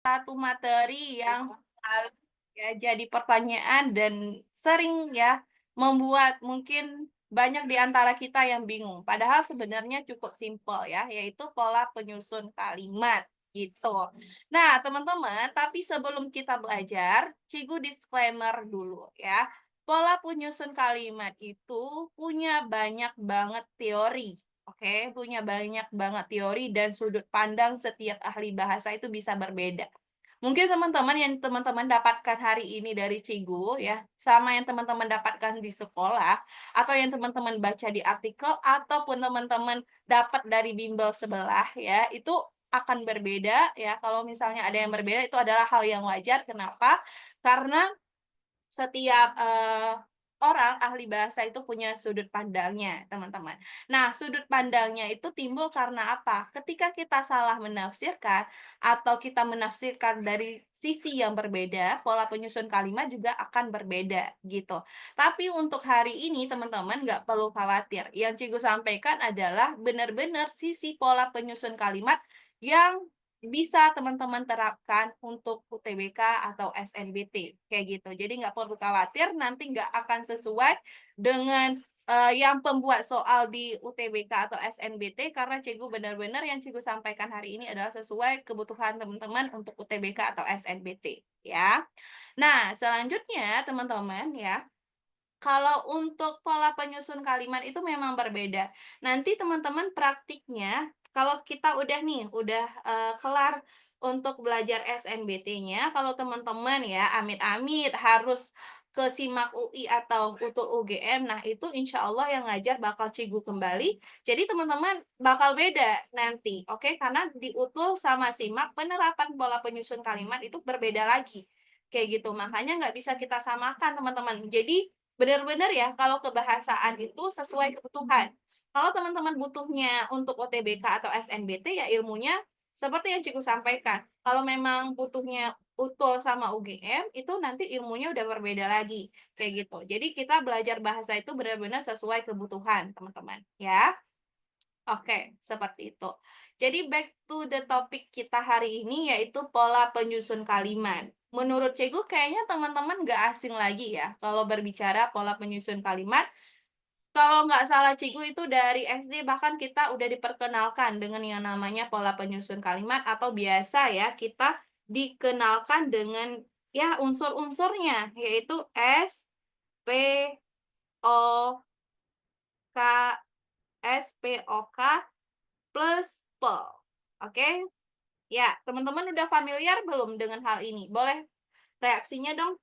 satu materi yang selalu ya jadi pertanyaan dan sering ya membuat mungkin banyak di antara kita yang bingung. Padahal sebenarnya cukup simpel ya, yaitu pola penyusun kalimat gitu. Nah, teman-teman, tapi sebelum kita belajar, Cigu disclaimer dulu ya. Pola penyusun kalimat itu punya banyak banget teori. Oke, punya banyak banget teori dan sudut pandang setiap ahli bahasa itu bisa berbeda. Mungkin teman-teman dapatkan hari ini dari Cigu ya, sama yang teman-teman dapatkan di sekolah, atau yang teman-teman baca di artikel, ataupun teman-teman dapat dari bimbel sebelah ya, itu akan berbeda ya. Kalau misalnya ada yang berbeda itu adalah hal yang wajar. Kenapa? Karena setiap, orang ahli bahasa itu punya sudut pandangnya, teman-teman. Nah, sudut pandangnya itu timbul karena apa? Ketika kita salah menafsirkan atau kita menafsirkan dari sisi yang berbeda, pola penyusun kalimat juga akan berbeda, gitu. Tapi untuk hari ini teman-teman nggak perlu khawatir, yang Cigu sampaikan adalah benar-benar sisi pola penyusun kalimat yang bisa teman-teman terapkan untuk UTBK atau SNBT, kayak gitu. Jadi nggak perlu khawatir nanti nggak akan sesuai dengan, yang pembuat soal di UTBK atau SNBT karena Cigu benar-benar yang Cigu sampaikan hari ini adalah sesuai kebutuhan teman-teman untuk UTBK atau SNBT, ya. Nah, selanjutnya teman-teman ya, kalau untuk pola penyusun kalimat itu memang berbeda. Nanti teman-teman praktiknya, kalau kita udah nih, udah, kelar untuk belajar SNBT-nya, kalau teman-teman ya, amit-amit harus ke SIMAK UI atau UTUL UGM, nah itu insya Allah yang ngajar bakal Cigu kembali, jadi teman-teman bakal beda nanti, oke? Karena di UTUL sama SIMAK penerapan pola penyusun kalimat itu berbeda lagi, kayak gitu. Makanya nggak bisa kita samakan teman-teman. Jadi benar-benar ya, kalau kebahasaan itu sesuai kebutuhan. Kalau teman-teman butuhnya untuk OTBK atau SNBT, ya ilmunya seperti yang Ciku sampaikan. Kalau memang butuhnya UTUL sama UGM, itu nanti ilmunya udah berbeda lagi, kayak gitu. Jadi kita belajar bahasa itu benar-benar sesuai kebutuhan, teman-teman, ya. Oke, seperti itu. Jadi back to the topic kita hari ini yaitu pola penyusun kalimat. Menurut Cegu kayaknya teman-teman nggak asing lagi ya kalau berbicara pola penyusun kalimat. Kalau nggak salah Cegu itu dari SD bahkan kita udah diperkenalkan dengan yang namanya pola penyusun kalimat atau biasa ya kita dikenalkan dengan ya unsur-unsurnya yaitu S, P, O, K, SPOK plus PEL. Oke? Ya, teman-teman udah familiar belum dengan hal ini? Boleh reaksinya dong?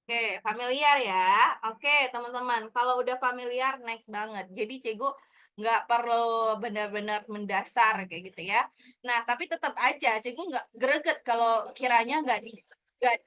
Oke, familiar ya. Oke, teman-teman, kalau udah familiar, next banget. Jadi Cegu nggak perlu benar-benar mendasar kayak gitu ya. Nah, tapi tetap aja Cegu nggak greget kalau kiranya nggak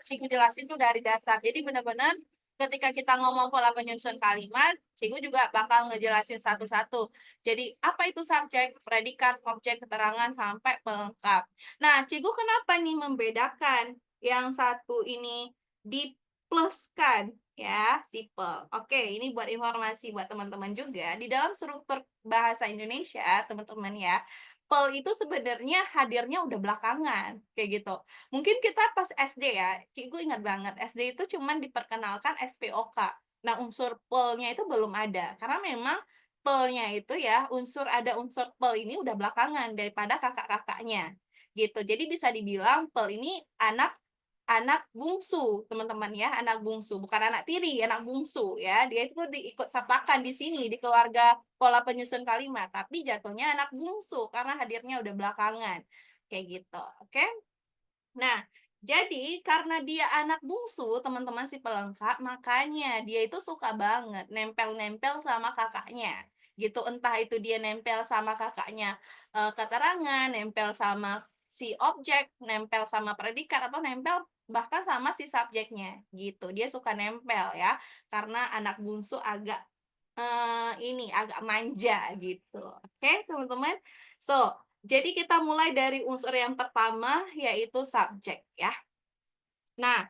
Cegu jelasin tuh dari dasar. Jadi benar-benar ketika kita ngomong pola penyusun kalimat, Cegu juga bakal ngejelasin satu-satu. Jadi apa itu subjek, predikat, objek, keterangan, sampai pelengkap. Nah, Cegu kenapa nih membedakan yang satu ini di pluskan ya, sipel. Oke, ini buat informasi buat teman-teman juga, di dalam struktur bahasa Indonesia, teman-teman ya, pel itu sebenarnya hadirnya udah belakangan, kayak gitu. Mungkin kita pas SD ya, Ciku ingat banget, SD itu cuman diperkenalkan SPOK. Nah, unsur pelnya itu belum ada, karena memang pelnya itu ya, ada unsur pel ini udah belakangan daripada kakak-kakaknya, gitu. Jadi bisa dibilang pel ini anak bungsu, teman-teman ya, anak bungsu, bukan anak tiri, anak bungsu ya. Dia itu diikut sertakan di sini, di keluarga pola penyusun kalimat, tapi jatuhnya anak bungsu karena hadirnya udah belakangan, kayak gitu, oke? Nah, jadi karena dia anak bungsu, teman-teman si pelengkap, makanya dia itu suka banget nempel-nempel sama kakaknya, gitu. Entah itu dia nempel sama kakaknya, keterangan, nempel sama si objek, nempel sama predikat, atau nempel bahkan sama si subjeknya, gitu. Dia suka nempel ya, karena anak bungsu agak, agak manja gitu. Oke, teman-teman? So, jadi kita mulai dari unsur yang pertama yaitu subjek ya. Nah,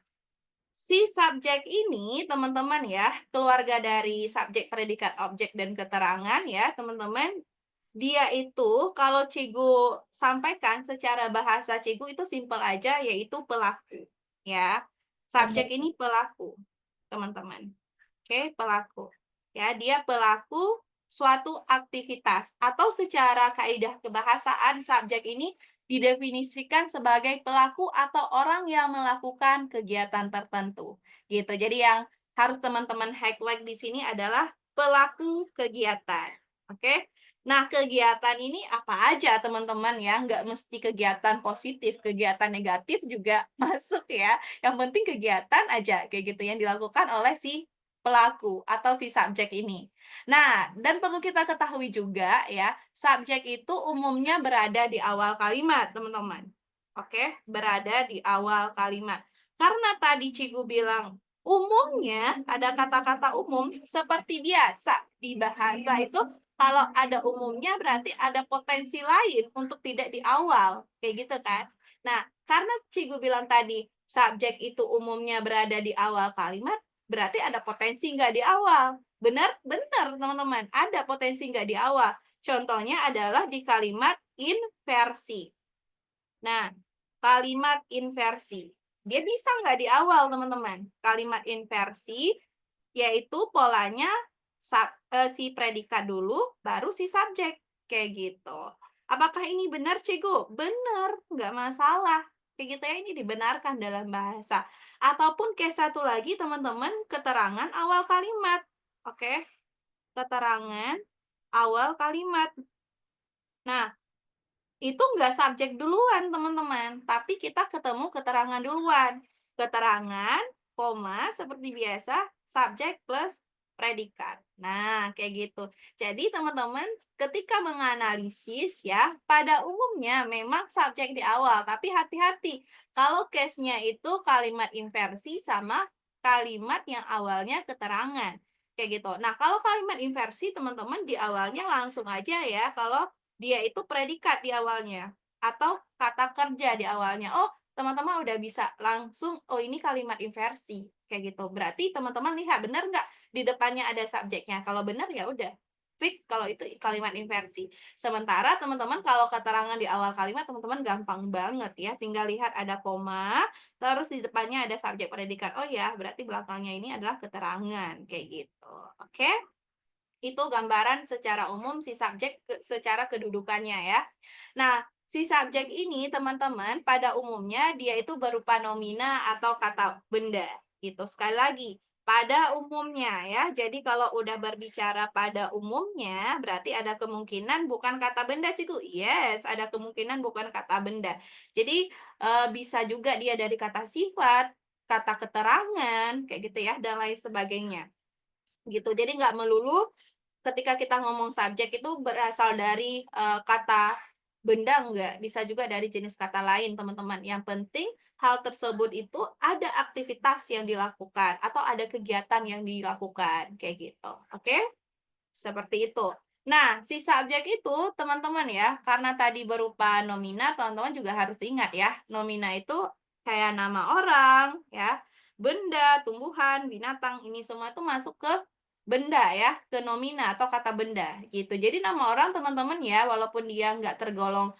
si subjek ini teman-teman ya, keluarga dari subjek, predikat, objek, dan keterangan ya teman-teman. Dia itu kalau Cigu sampaikan secara bahasa Cigu itu simpel aja, yaitu pelaku, ya. Subjek ini pelaku, teman-teman. Oke, pelaku. Ya, dia pelaku suatu aktivitas atau secara kaidah kebahasaan subjek ini didefinisikan sebagai pelaku atau orang yang melakukan kegiatan tertentu. Gitu. Jadi yang harus teman-teman highlight di sini adalah pelaku kegiatan. Oke? Nah, kegiatan ini apa aja teman-teman ya, nggak mesti kegiatan positif, kegiatan negatif juga masuk ya. Yang penting kegiatan aja kayak gitu yang dilakukan oleh si pelaku atau si subjek ini. Nah, dan perlu kita ketahui juga ya, subjek itu umumnya berada di awal kalimat, teman-teman. Oke, berada di awal kalimat. Karena tadi Cigu bilang umumnya ada kata-kata umum seperti biasa di bahasa itu kalau ada umumnya berarti ada potensi lain untuk tidak di awal, kayak gitu kan. Nah, karena Cigu bilang tadi subjek itu umumnya berada di awal kalimat, berarti ada potensi nggak di awal. Benar? Benar, teman-teman. Ada potensi nggak di awal. Contohnya adalah di kalimat inversi. Nah, kalimat inversi. Dia bisa nggak di awal, teman-teman? Kalimat inversi, yaitu polanya si predikat dulu, baru si subjek. Kayak gitu. Apakah ini benar, Cigu? Benar, nggak masalah. Kayak gitu ya, ini dibenarkan dalam bahasa. Ataupun kayak satu lagi, teman-teman, keterangan awal kalimat. Oke, keterangan awal kalimat. Nah, itu enggak subjek duluan, teman-teman, tapi kita ketemu keterangan duluan. Keterangan, koma, seperti biasa, subjek plus predikat. Nah, kayak gitu. Jadi, teman-teman, ketika menganalisis ya, pada umumnya memang subjek di awal, tapi hati-hati. Kalau case-nya itu kalimat inversi sama kalimat yang awalnya keterangan. Kayak gitu. Nah, kalau kalimat inversi, teman-teman, di awalnya langsung aja ya, kalau dia itu predikat di awalnya atau kata kerja di awalnya. Oh, teman-teman udah bisa langsung, oh ini kalimat inversi, kayak gitu. Berarti teman-teman lihat benar nggak di depannya ada subjeknya. Kalau benar ya udah fix kalau itu kalimat inversi. Sementara teman-teman kalau keterangan di awal kalimat teman-teman gampang banget ya. Tinggal lihat ada koma, terus di depannya ada subjek predikat. Oh ya, berarti belakangnya ini adalah keterangan kayak gitu. Oke? Itu gambaran secara umum si subjek secara kedudukannya ya. Nah, si subjek ini teman-teman pada umumnya dia itu berupa nomina atau kata benda gitu. Sekali lagi, pada umumnya ya. Jadi kalau udah berbicara pada umumnya berarti ada kemungkinan bukan kata benda Ciku. Yes, ada kemungkinan bukan kata benda. Jadi bisa juga dia dari kata sifat, kata keterangan kayak gitu ya dan lain sebagainya. Gitu. Jadi nggak melulu ketika kita ngomong subjek itu berasal dari, kata benda enggak, bisa juga dari jenis kata lain, teman-teman. Yang penting hal tersebut itu ada aktivitas yang dilakukan atau ada kegiatan yang dilakukan, kayak gitu, oke? Seperti itu. Nah, si subjek itu teman-teman ya, karena tadi berupa nomina, teman-teman juga harus ingat ya, nomina itu kayak nama orang ya, benda, tumbuhan, binatang, ini semua itu masuk ke benda ya, ke nomina atau kata benda gitu. Jadi nama orang teman-teman ya, walaupun dia nggak tergolong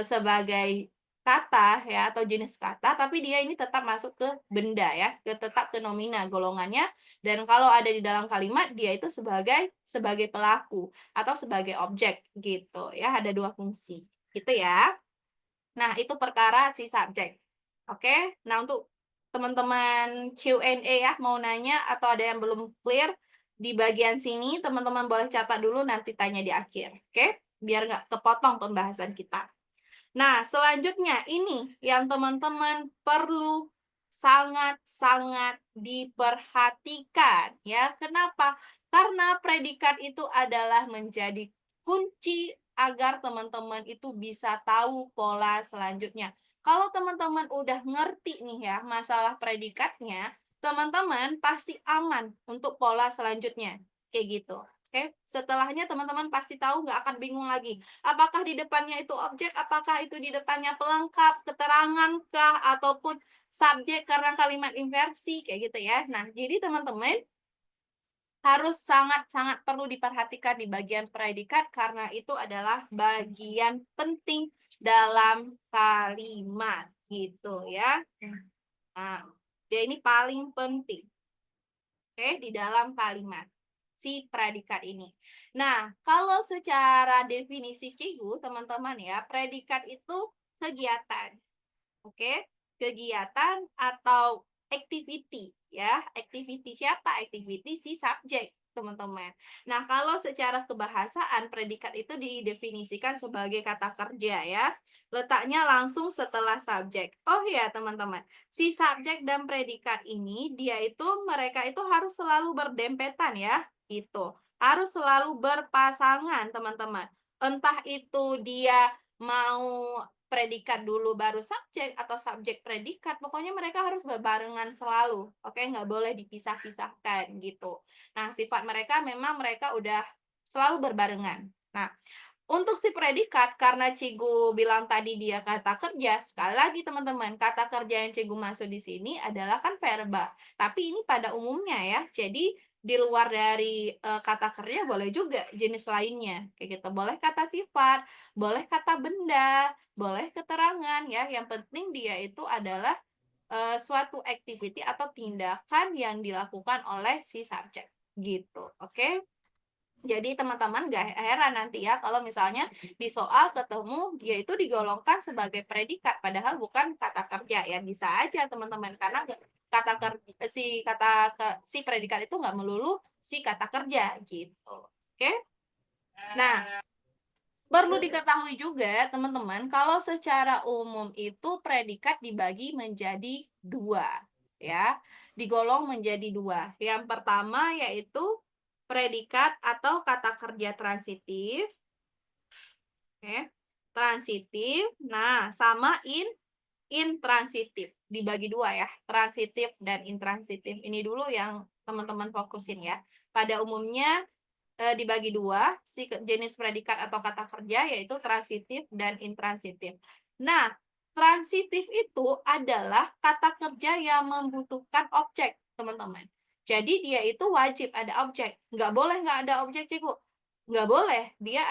sebagai kata ya atau jenis kata, tapi dia ini tetap masuk ke benda ya, tetap ke nomina golongannya dan kalau ada di dalam kalimat dia itu sebagai pelaku atau sebagai objek gitu ya, ada 2 fungsi, gitu ya. Nah, itu perkara si subjek. Oke, nah untuk teman-teman Q&A ya, mau nanya atau ada yang belum clear di bagian sini, teman-teman boleh catat dulu nanti tanya di akhir, oke? Biar nggak kepotong pembahasan kita. Nah, selanjutnya ini yang teman-teman perlu sangat-sangat diperhatikan ya. Kenapa? Karena predikat itu adalah menjadi kunci agar teman-teman itu bisa tahu pola selanjutnya. Kalau teman-teman udah ngerti nih ya masalah predikatnya, teman-teman pasti aman untuk pola selanjutnya. Kayak gitu. Oke, setelahnya teman-teman pasti tahu nggak akan bingung lagi. Apakah di depannya itu objek, apakah itu di depannya pelengkap, keterangankah, ataupun subjek karena kalimat inversi, kayak gitu ya. Nah, jadi teman-teman, harus sangat-sangat perlu diperhatikan di bagian predikat karena itu adalah bagian penting dalam kalimat, gitu ya. Nah, dia ini paling penting, oke, di dalam kalimat, si predikat ini. Nah, kalau secara definisi Cikgu, teman-teman ya, predikat itu kegiatan. Oke, kegiatan atau activity ya. Activity siapa? Activity si subjek, teman-teman. Nah, kalau secara kebahasaan predikat itu didefinisikan sebagai kata kerja ya. Letaknya langsung setelah subjek. Oh ya, teman-teman. Si subjek dan predikat ini mereka itu harus selalu berdempetan ya, gitu. Harus selalu berpasangan, teman-teman. Entah itu dia mau predikat dulu baru subjek atau subjek predikat, pokoknya mereka harus berbarengan selalu, oke? Nggak boleh dipisah-pisahkan gitu. Nah, sifat mereka memang mereka udah selalu berbarengan. Nah, untuk si predikat, karena Cigu bilang tadi dia kata kerja, sekali lagi teman-teman, kata kerja yang Cigu maksud di sini adalah kan verba. Tapi ini pada umumnya ya, jadi di luar dari kata kerja boleh juga jenis lainnya, kayak gitu. Boleh kata sifat, boleh kata benda, boleh keterangan ya. Yang penting dia itu adalah suatu activity atau tindakan yang dilakukan oleh si subjek, gitu. Oke? Jadi teman-teman nggak heran nanti ya kalau misalnya di soal ketemu dia itu digolongkan sebagai predikat padahal bukan kata kerja ya bisa aja teman-teman karena kata kerja si predikat itu nggak melulu si kata kerja gitu. Oke? Nah, perlu diketahui juga teman-teman kalau secara umum itu predikat dibagi menjadi dua ya, digolong menjadi dua. Yang pertama yaitu predikat atau kata kerja transitif, oke, transitif, nah sama intransitif, dibagi dua ya, transitif dan intransitif. Ini dulu yang teman-teman fokusin ya. Pada umumnya dibagi dua, jenis predikat atau kata kerja yaitu transitif dan intransitif. Nah, transitif itu adalah kata kerja yang membutuhkan objek, teman-teman. Jadi dia itu wajib ada objek, nggak boleh nggak ada objek, Cikgu. Nggak boleh, dia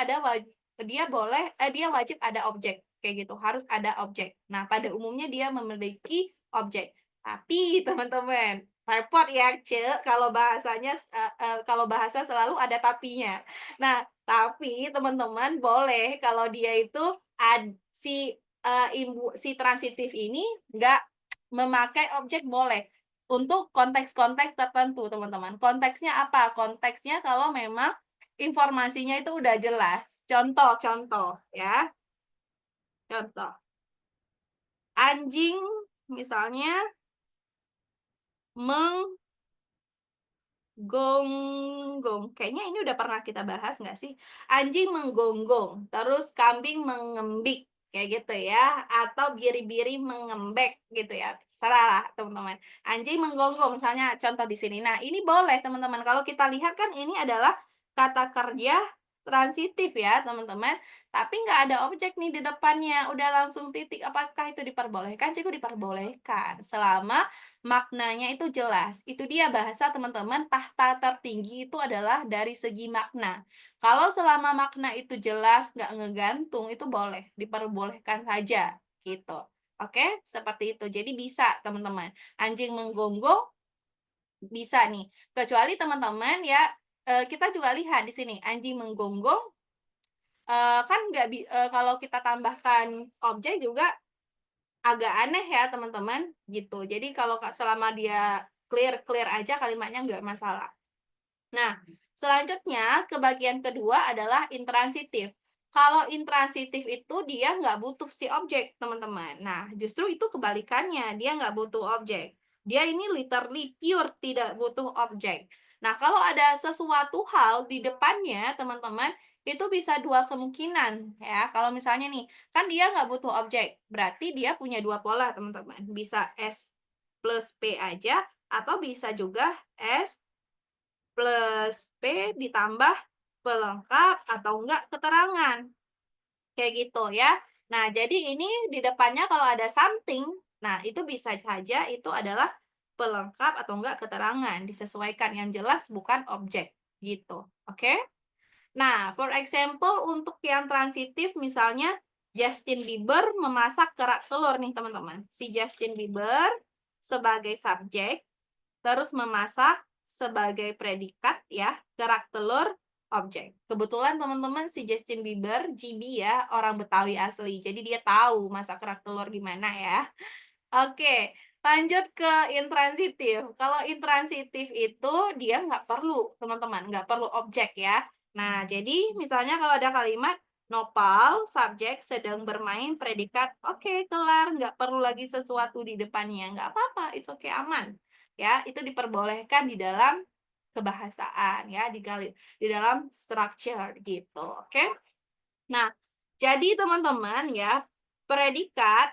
wajib ada objek, kayak gitu, harus ada objek. Nah, pada umumnya dia memiliki objek. Tapi teman-teman, repot ya, kalau bahasa selalu ada tapinya. Nah, tapi teman-teman boleh kalau dia itu si transitif ini nggak memakai objek boleh. Untuk konteks-konteks tertentu, teman-teman. Konteksnya apa? Konteksnya kalau memang informasinya itu udah jelas. Contoh-contoh ya. Contoh. Anjing misalnya meng gonggong, kayaknya ini udah pernah kita bahas nggak sih? Anjing menggonggong, terus kambing mengembik, kayak gitu ya, atau biri-biri mengembek gitu ya, terserah lah teman-teman. Anjing menggonggong misalnya contoh di sini. Nah, ini boleh teman-teman, kalau kita lihat kan ini adalah kata kerja transitif ya teman-teman, tapi nggak ada objek nih di depannya, udah langsung titik. Apakah itu diperbolehkan? Cikgu diperbolehkan, selama maknanya itu jelas. Itu dia bahasa teman-teman, tahta tertinggi itu adalah dari segi makna. Kalau selama makna itu jelas, nggak ngegantung, itu boleh, diperbolehkan saja, gitu. Oke, seperti itu. Jadi bisa teman-teman. Anjing menggonggong bisa nih. Kecuali teman-teman ya, kita juga lihat di sini, anjing menggonggong, kan kalau kita tambahkan objek juga agak aneh ya teman-teman, gitu. Jadi kalau selama dia clear-clear aja kalimatnya nggak masalah. Nah, selanjutnya ke bagian kedua adalah intransitif. Kalau intransitif itu dia nggak butuh si objek, teman-teman. Nah, justru itu kebalikannya, dia nggak butuh objek. Dia ini literally pure tidak butuh objek. Nah, kalau ada sesuatu hal di depannya, teman-teman, itu bisa dua kemungkinan ya. Kalau misalnya nih, kan dia nggak butuh objek, berarti dia punya dua pola, teman-teman. Bisa S plus P aja, atau bisa juga S plus P ditambah pelengkap atau enggak keterangan. Kayak gitu ya. Nah, jadi ini di depannya kalau ada something, nah itu bisa saja itu adalah pelengkap atau enggak keterangan, disesuaikan yang jelas bukan objek, gitu. Oke? Nah, for example untuk yang transitif misalnya Justin Bieber memasak kerak telur nih teman-teman. Si Justin Bieber sebagai subjek, terus memasak sebagai predikat ya, kerak telur objek. Kebetulan teman-teman si Justin Bieber, GB ya, orang Betawi asli. Jadi dia tahu masak kerak telur gimana ya. Oke, lanjut ke intransitif. Kalau intransitif itu dia nggak perlu, teman-teman, nggak perlu objek ya. Nah, jadi misalnya kalau ada kalimat nopal, subjek sedang bermain, predikat, oke, kelar, nggak perlu lagi sesuatu di depannya, nggak apa-apa, it's okay, aman. Ya, itu diperbolehkan di dalam kebahasaan ya, di dalam structure gitu, oke? Nah, jadi teman-teman ya, predikat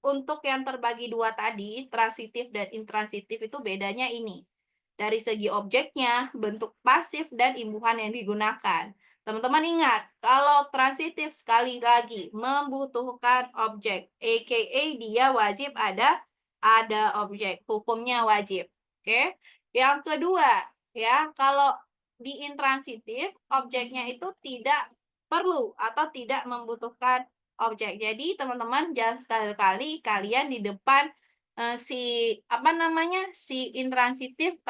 untuk yang terbagi dua tadi, transitif dan intransitif itu bedanya ini. Dari segi objeknya, bentuk pasif, dan imbuhan yang digunakan. Teman-teman ingat, kalau transitif sekali lagi membutuhkan objek, aka dia wajib ada objek, hukumnya wajib. Oke. Yang kedua, ya, kalau di intransitif objeknya itu tidak perlu atau tidak membutuhkan objek. Jadi teman-teman jangan sekali-kali kalian di depan, si intransitif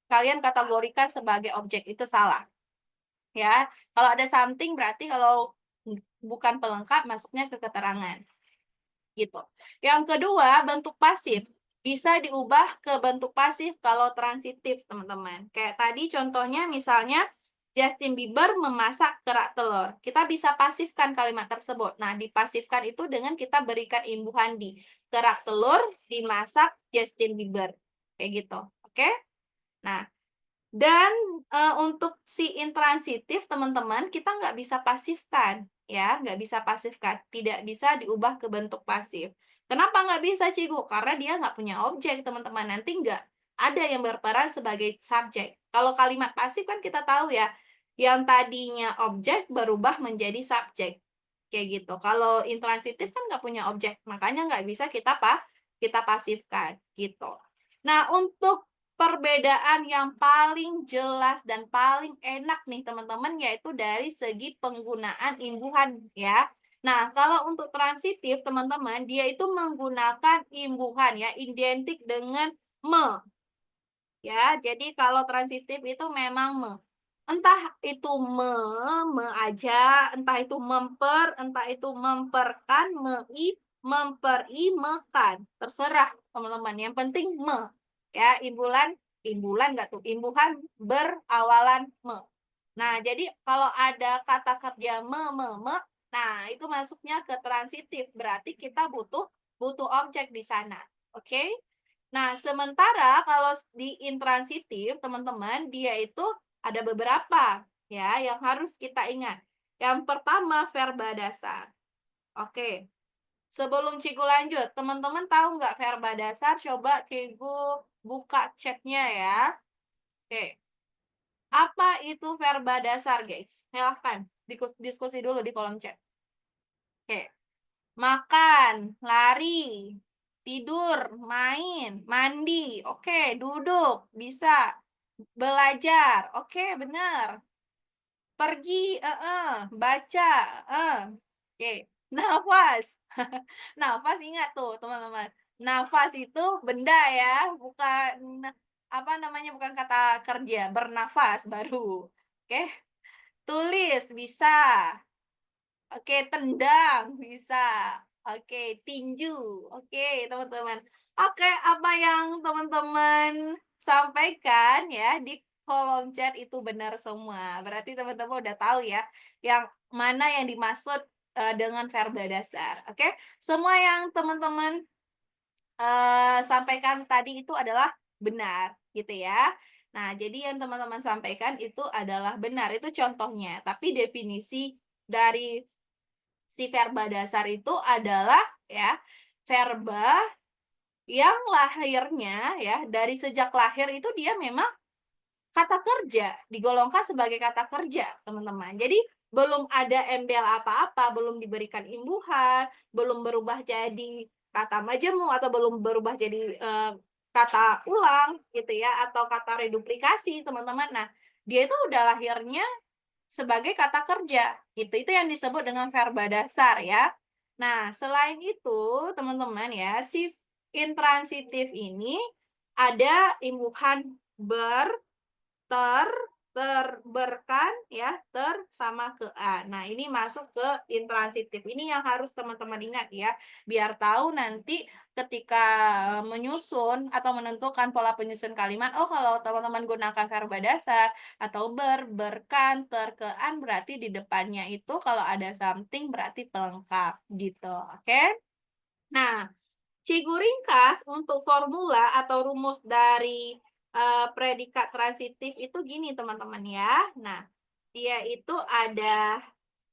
kalian kategorikan sebagai objek, itu salah, ya. Kalau ada something berarti kalau bukan pelengkap masuknya ke keterangan, gitu. Yang kedua, bentuk pasif. Bisa diubah ke bentuk pasif kalau transitif, teman-teman. Kayak tadi contohnya misalnya Justin Bieber memasak kerak telur. Kita bisa pasifkan kalimat tersebut. Nah, dipasifkan itu dengan kita berikan imbuhan di kerak telur dimasak Justin Bieber. Kayak gitu. Oke? Nah, dan, untuk si intransitif teman-teman, kita nggak bisa pasifkan, ya, nggak bisa pasifkan, tidak bisa diubah ke bentuk pasif. Kenapa nggak bisa, Cigu? Karena dia nggak punya objek, teman-teman, nanti nggak ada yang berperan sebagai subjek. Kalau kalimat pasif kan kita tahu ya, yang tadinya objek berubah menjadi subjek, kayak gitu. Kalau intransitif kan nggak punya objek, makanya nggak bisa kita pasifkan, gitu. Nah, untuk perbedaan yang paling jelas dan paling enak nih teman-teman, yaitu dari segi penggunaan imbuhan ya. Nah, kalau untuk transitif teman-teman, dia itu menggunakan imbuhan ya, identik dengan me. Ya, jadi kalau transitif itu memang me. Entah itu me aja, entah itu memper, entah itu memperkan, memperimekan. Terserah teman-teman, yang penting me. Ya, imbulan nggak tuh? Imbuhan berawalan me. Nah, jadi kalau ada kata kerja me, nah itu masuknya ke transitif. Berarti kita butuh butuh objek di sana. Oke? Nah, sementara kalau di intransitif, teman-teman, dia itu ada beberapa ya yang harus kita ingat. Yang pertama, verba dasar. Oke. Sebelum Cigu lanjut, teman-teman tahu nggak verba dasar? Coba Cigu buka chatnya ya. Oke. Apa itu verba dasar, guys? Silahkan diskusi dulu di kolom chat. Oke. Makan, lari, tidur, main, mandi, oke, duduk, bisa, belajar, oke, benar. Pergi, baca, oke. Nafas. Nafas ingat tuh, teman-teman. Nafas itu benda ya, bukan apa namanya, bukan kata kerja, bernafas baru. Oke. Tulis bisa. Oke, tendang bisa. Oke, tinju. Oke, teman-teman. Oke, apa yang teman-teman sampaikan ya di kolom chat itu benar semua. Berarti teman-teman udah tahu ya yang mana yang dimaksud dengan verba dasar. Oke, semua yang teman-teman sampaikan tadi itu adalah benar gitu ya. Nah, jadi yang teman-teman sampaikan itu adalah benar, itu contohnya. Tapi definisi dari si verba dasar itu adalah ya verba yang lahirnya ya dari sejak lahir itu dia memang kata kerja, digolongkan sebagai kata kerja, teman-teman. Jadi belum ada embel apa-apa, belum diberikan imbuhan, belum berubah jadi kata majemuk atau belum berubah jadi kata ulang gitu ya, atau kata reduplikasi, teman-teman. Nah, dia itu udah lahirnya sebagai kata kerja, gitu. Itu yang disebut dengan verba dasar ya. Nah, selain itu, teman-teman ya, si intransitif ini ada imbuhan ber, ter, berkan, ya, sama ke a. Nah, ini masuk ke intransitif. Ini yang harus teman-teman ingat ya, biar tahu nanti ketika menyusun atau menentukan pola penyusun kalimat, oh kalau teman-teman gunakan verba dasar atau ber, berkan, an, berarti di depannya itu kalau ada something berarti pelengkap gitu, oke? Nah, Cigu ringkas untuk formula atau rumus dari predikat transitif itu gini teman-teman ya. Nah, dia itu ada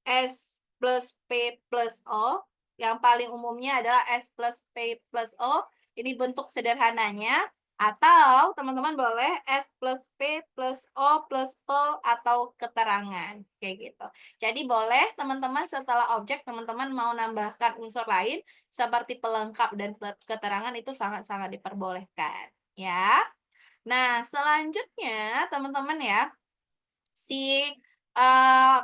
S plus P plus O. Yang paling umumnya adalah S plus P plus O. Ini bentuk sederhananya. Atau teman-teman boleh S plus P plus O plus P atau keterangan. Kayak gitu. Jadi boleh teman-teman setelah objek teman-teman mau nambahkan unsur lain seperti pelengkap dan keterangan itu sangat-sangat diperbolehkan. Ya. Nah, selanjutnya teman-teman ya, si uh,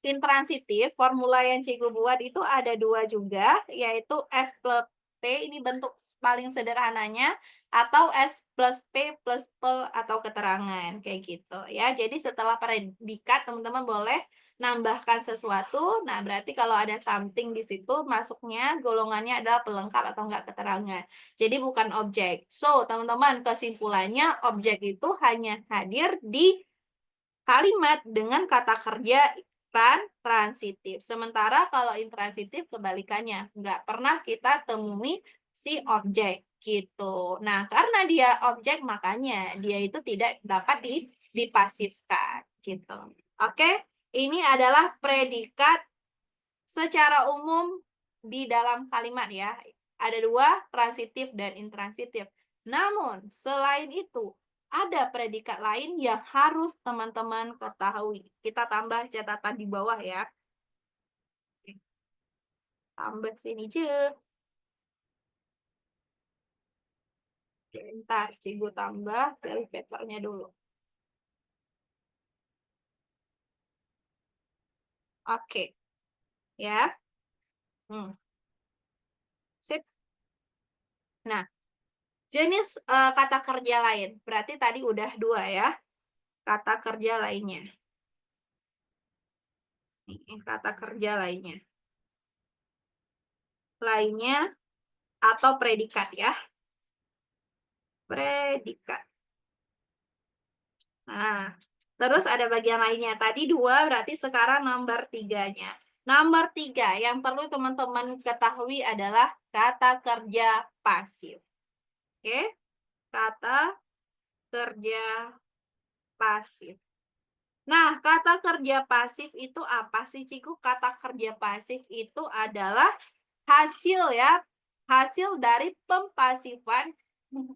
intransitif, formula yang Cikgu buat itu ada dua juga, yaitu S plus P, ini bentuk paling sederhananya, atau S plus P plus P atau keterangan, kayak gitu ya. Jadi setelah predikat, teman-teman boleh nambahkan sesuatu, nah berarti kalau ada something di situ, masuknya golongannya adalah pelengkap atau enggak keterangan. Jadi bukan objek. So, teman-teman, kesimpulannya objek itu hanya hadir di kalimat dengan kata kerja transitif. Sementara kalau intransitif kebalikannya, nggak pernah kita temui si objek gitu. Nah, karena dia objek makanya dia itu tidak dapat dipasifkan gitu. Oke, ini adalah predikat secara umum di dalam kalimat ya. Ada dua, transitif dan intransitif. Namun, selain itu, ada predikat lain yang harus teman-teman ketahui. Kita tambah catatan di bawah ya. Tambah sini je. Bentar, Cigu tambah dari papernya dulu. Oke. Ya. Sip. Nah, jenis kata kerja lain. Berarti tadi udah dua ya. Kata kerja lainnya. Kata kerja lainnya. Lainnya atau predikat ya. Predikat. Nah, terus ada bagian lainnya. Tadi dua, berarti sekarang nomor tiganya. Nomor tiga yang perlu teman-teman ketahui adalah kata kerja pasif. Oke, kata kerja pasif. Nah, kata kerja pasif itu apa sih, Ciku? Kata kerja pasif itu adalah hasil ya, hasil dari pempasifan,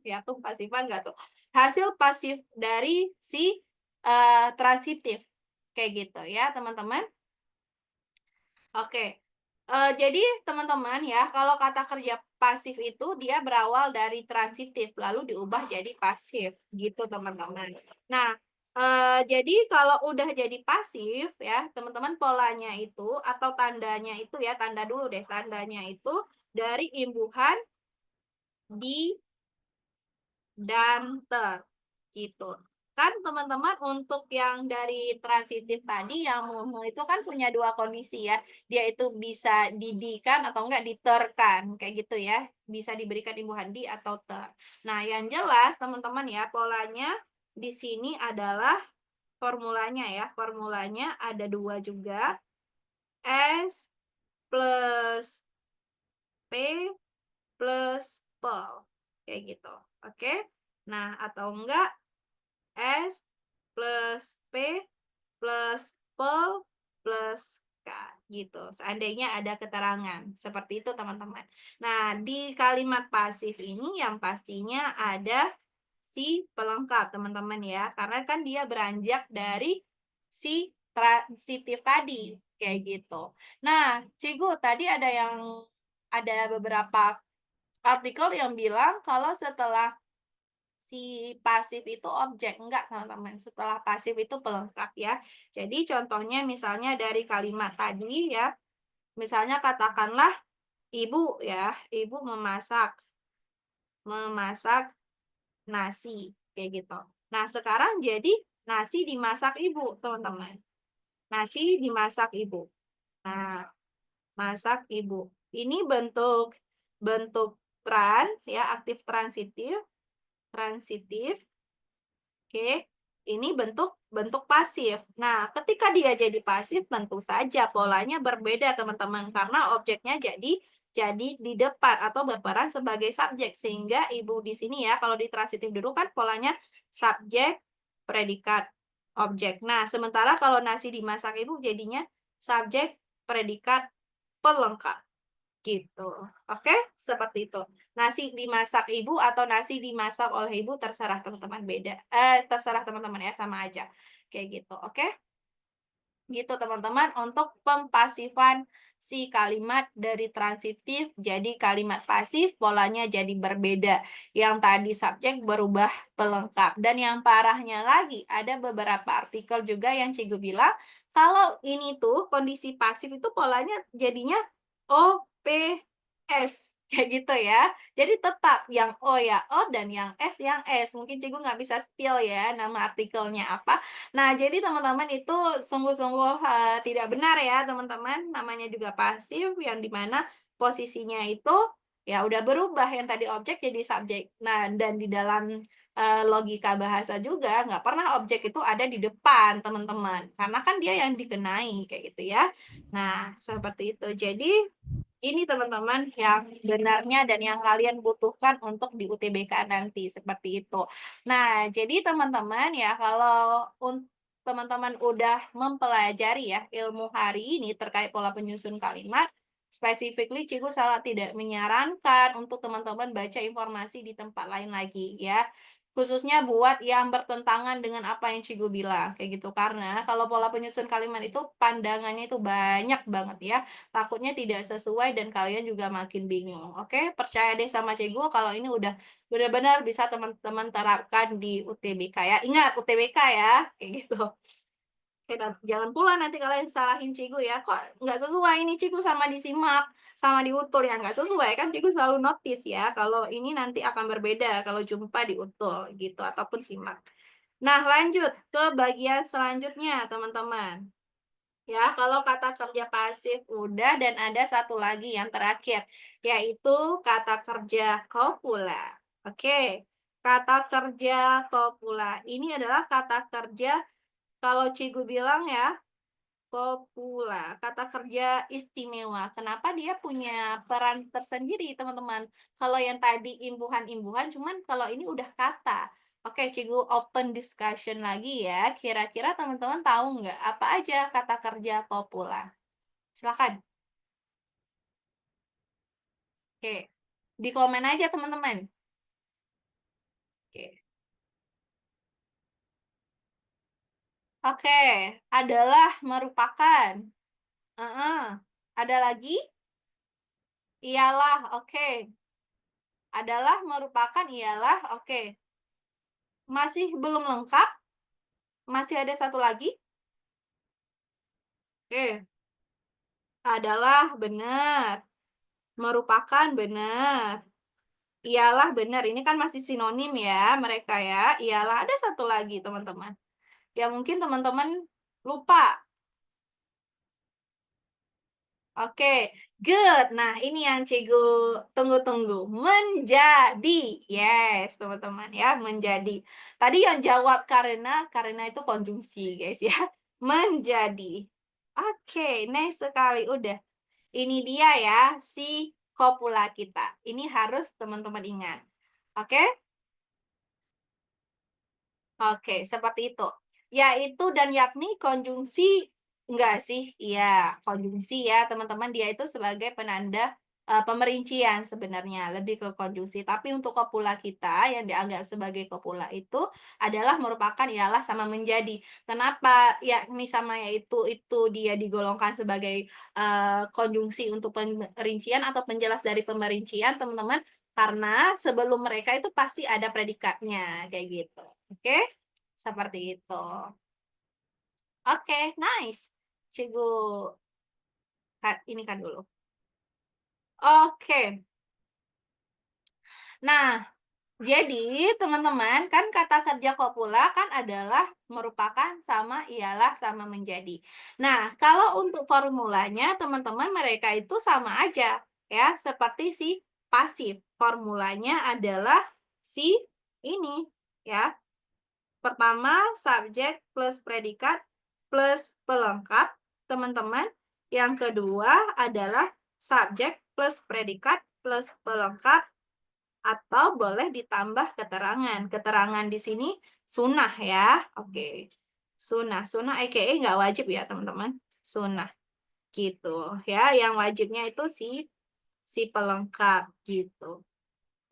ya pempasifan nggak tuh? Hasil pasif dari si transitif, kayak gitu ya teman-teman. Oke, jadi teman-teman ya, kalau kata kerja pasif itu dia berawal dari transitif, lalu diubah jadi pasif, gitu teman-teman. Nah, jadi kalau udah jadi pasif ya, teman-teman polanya itu atau tandanya itu ya, tanda dulu deh, tandanya itu dari imbuhan di dan ter, gitu. Kan teman-teman untuk yang dari transitif tadi yang itu kan punya dua kondisi ya. Dia itu bisa didikan atau enggak diterkan, kayak gitu ya. Bisa diberikan imbuhan di atau ter. Nah, yang jelas teman-teman ya, polanya di sini adalah formulanya ya. Formulanya ada dua juga. S plus P plus P. Kayak gitu. Oke. Nah, atau enggak S plus P plus P plus K gitu. Seandainya ada keterangan. Seperti itu teman-teman. Nah, di kalimat pasif ini yang pastinya ada si pelengkap teman-teman ya. Karena kan dia beranjak dari si transitif tadi. Kayak gitu. Nah, Cigu tadi ada beberapa artikel yang bilang kalau setelah si pasif itu objek, enggak teman-teman, setelah pasif itu pelengkap ya. Jadi contohnya misalnya dari kalimat tadi ya, misalnya katakanlah ibu ya, ibu memasak memasak nasi, kayak gitu. Nah sekarang jadi nasi dimasak ibu teman-teman, nasi dimasak ibu. Nah, masak ibu. Ini bentuk bentuk trans ya, aktif transitif transitif. Oke, ini bentuk bentuk pasif. Nah, ketika dia jadi pasif tentu saja polanya berbeda teman-teman karena objeknya jadi di depan atau berperan sebagai subjek sehingga ibu di sini ya kalau di transitif dulu kan polanya subjek, predikat, objek. Nah, sementara kalau nasi dimasak ibu jadinya subjek, predikat, pelengkap. Gitu. Oke, seperti itu. Nasi dimasak ibu atau nasi dimasak oleh ibu terserah teman-teman beda. Terserah teman-teman ya, sama aja. Kayak gitu. Oke? Gitu teman-teman untuk pempasifan si kalimat dari transitif jadi kalimat pasif polanya jadi berbeda. Yang tadi subjek berubah pelengkap. Dan yang parahnya lagi ada beberapa artikel juga yang Cikgu bilang kalau ini tuh kondisi pasif itu polanya jadinya OPS kayak gitu ya. Jadi tetap yang O ya O dan yang S yang S. Mungkin Cikgu nggak bisa spill ya nama artikelnya apa. Nah, jadi teman-teman itu sungguh-sungguh, tidak benar ya teman-teman, namanya juga pasif yang di mana posisinya itu ya udah berubah yang tadi objek jadi subjek. Nah, dan di dalam, logika bahasa juga nggak pernah objek itu ada di depan teman-teman, karena kan dia yang dikenai kayak gitu ya. Nah, seperti itu. Jadi ini teman-teman yang benarnya dan yang kalian butuhkan untuk di UTBK nanti, seperti itu. Nah, jadi teman-teman ya kalau teman-teman udah mempelajari ya ilmu hari ini terkait pola penyusun kalimat, specifically Cikgu sangat tidak menyarankan untuk teman-teman baca informasi di tempat lain lagi ya. Khususnya buat yang bertentangan dengan apa yang Cikgu bilang, kayak gitu. Karena kalau pola penyusun kalimat itu pandangannya itu banyak banget ya. Takutnya tidak sesuai dan kalian juga makin bingung. Oke, percaya deh sama Cikgu kalau ini udah benar-benar bisa teman-teman terapkan di UTBK ya. Ingat UTBK ya, kayak gitu. Oke, dan jangan pula nanti kalian salahin Cikgu ya, kok nggak sesuai ini Cikgu sama disimak, sama diutul ya, nggak sesuai kan Cikgu selalu notice ya, kalau ini nanti akan berbeda kalau jumpa diutul gitu ataupun simak. Nah, lanjut ke bagian selanjutnya teman-teman. Ya, kalau kata kerja pasif udah dan ada satu lagi yang terakhir, yaitu kata kerja copula. Oke, kata kerja copula ini adalah kata kerja kalau Cikgu bilang ya, copula, kata kerja istimewa. Kenapa dia punya peran tersendiri, teman-teman? Kalau yang tadi imbuhan-imbuhan, cuman kalau ini udah kata. Oke, Cikgu open discussion lagi ya. Kira-kira teman-teman tahu nggak apa aja kata kerja copula? Silakan. Oke, di komen aja teman-teman. Oke. Oke, adalah merupakan. Heeh. Ada lagi? Ialah, oke. Adalah merupakan ialah, oke. Masih belum lengkap? Masih ada satu lagi? Oke. Adalah benar. Merupakan benar. Ialah benar. Ini kan masih sinonim ya mereka ya. Ialah ada satu lagi teman-teman. Ya mungkin teman-teman lupa. Oke, good. Nah, ini yang Cikgu tunggu-tunggu. Menjadi. Yes, teman-teman ya, menjadi. Tadi yang jawab karena itu konjungsi, guys ya. Menjadi. Oke, next sekali. Udah. Ini dia ya, si kopula kita. Ini harus teman-teman ingat. Oke? Oke, seperti itu. Yaitu dan yakni konjungsi enggak sih? Iya, konjungsi ya, teman-teman. Dia itu sebagai penanda pemerincian sebenarnya, lebih ke konjungsi. Tapi untuk kopula kita yang dianggap sebagai kopula itu adalah merupakan ialah sama menjadi. Kenapa yakni sama yaitu itu dia digolongkan sebagai konjungsi untuk pemerincian atau penjelas dari pemerincian, teman-teman? Karena sebelum mereka itu pasti ada predikatnya, kayak gitu. Oke? Seperti itu. Oke, nice. Cikgu ini kan dulu. Oke. Nah, jadi teman-teman kan kata kerja kopula kan adalah merupakan, sama, ialah, sama menjadi. Nah, kalau untuk formulanya teman-teman mereka itu sama aja ya, seperti si pasif. Formulanya adalah si ini ya. Pertama subjek plus predikat plus pelengkap, teman-teman. Yang kedua adalah subjek plus predikat plus pelengkap atau boleh ditambah keterangan. Keterangan di sini sunnah ya. Oke. Sunnah. Sunnah aka nggak wajib ya, teman-teman. Sunnah. Gitu ya. Yang wajibnya itu si pelengkap gitu.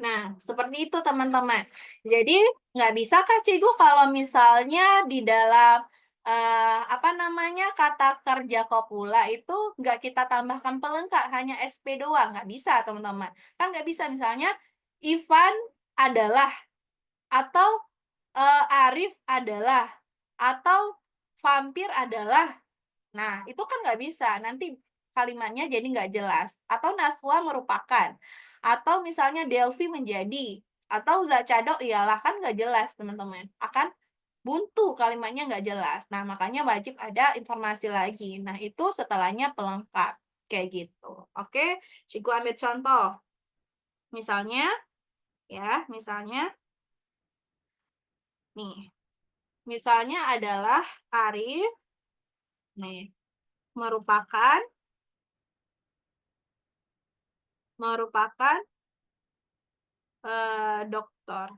Nah, seperti itu teman-teman. Jadi, nggak bisa Kak Cigu kalau misalnya di dalam apa namanya, kata kerja kopula itu nggak kita tambahkan pelengkap, hanya SP doang, nggak bisa teman-teman. Kan nggak bisa misalnya Ivan adalah, atau Arif adalah, atau vampir adalah. Nah, itu kan nggak bisa, nanti kalimatnya jadi nggak jelas. Atau Naswa merupakan, atau misalnya Delphi menjadi, atau Zacadok ialah, kan nggak jelas teman-teman. Akan buntu, kalimatnya nggak jelas. Nah, makanya wajib ada informasi lagi. Nah, itu setelahnya pelengkap. Kayak gitu. Oke, Cikgu ambil contoh. Misalnya, ya, misalnya, nih. Misalnya adalah Arif, nih, merupakan dokter.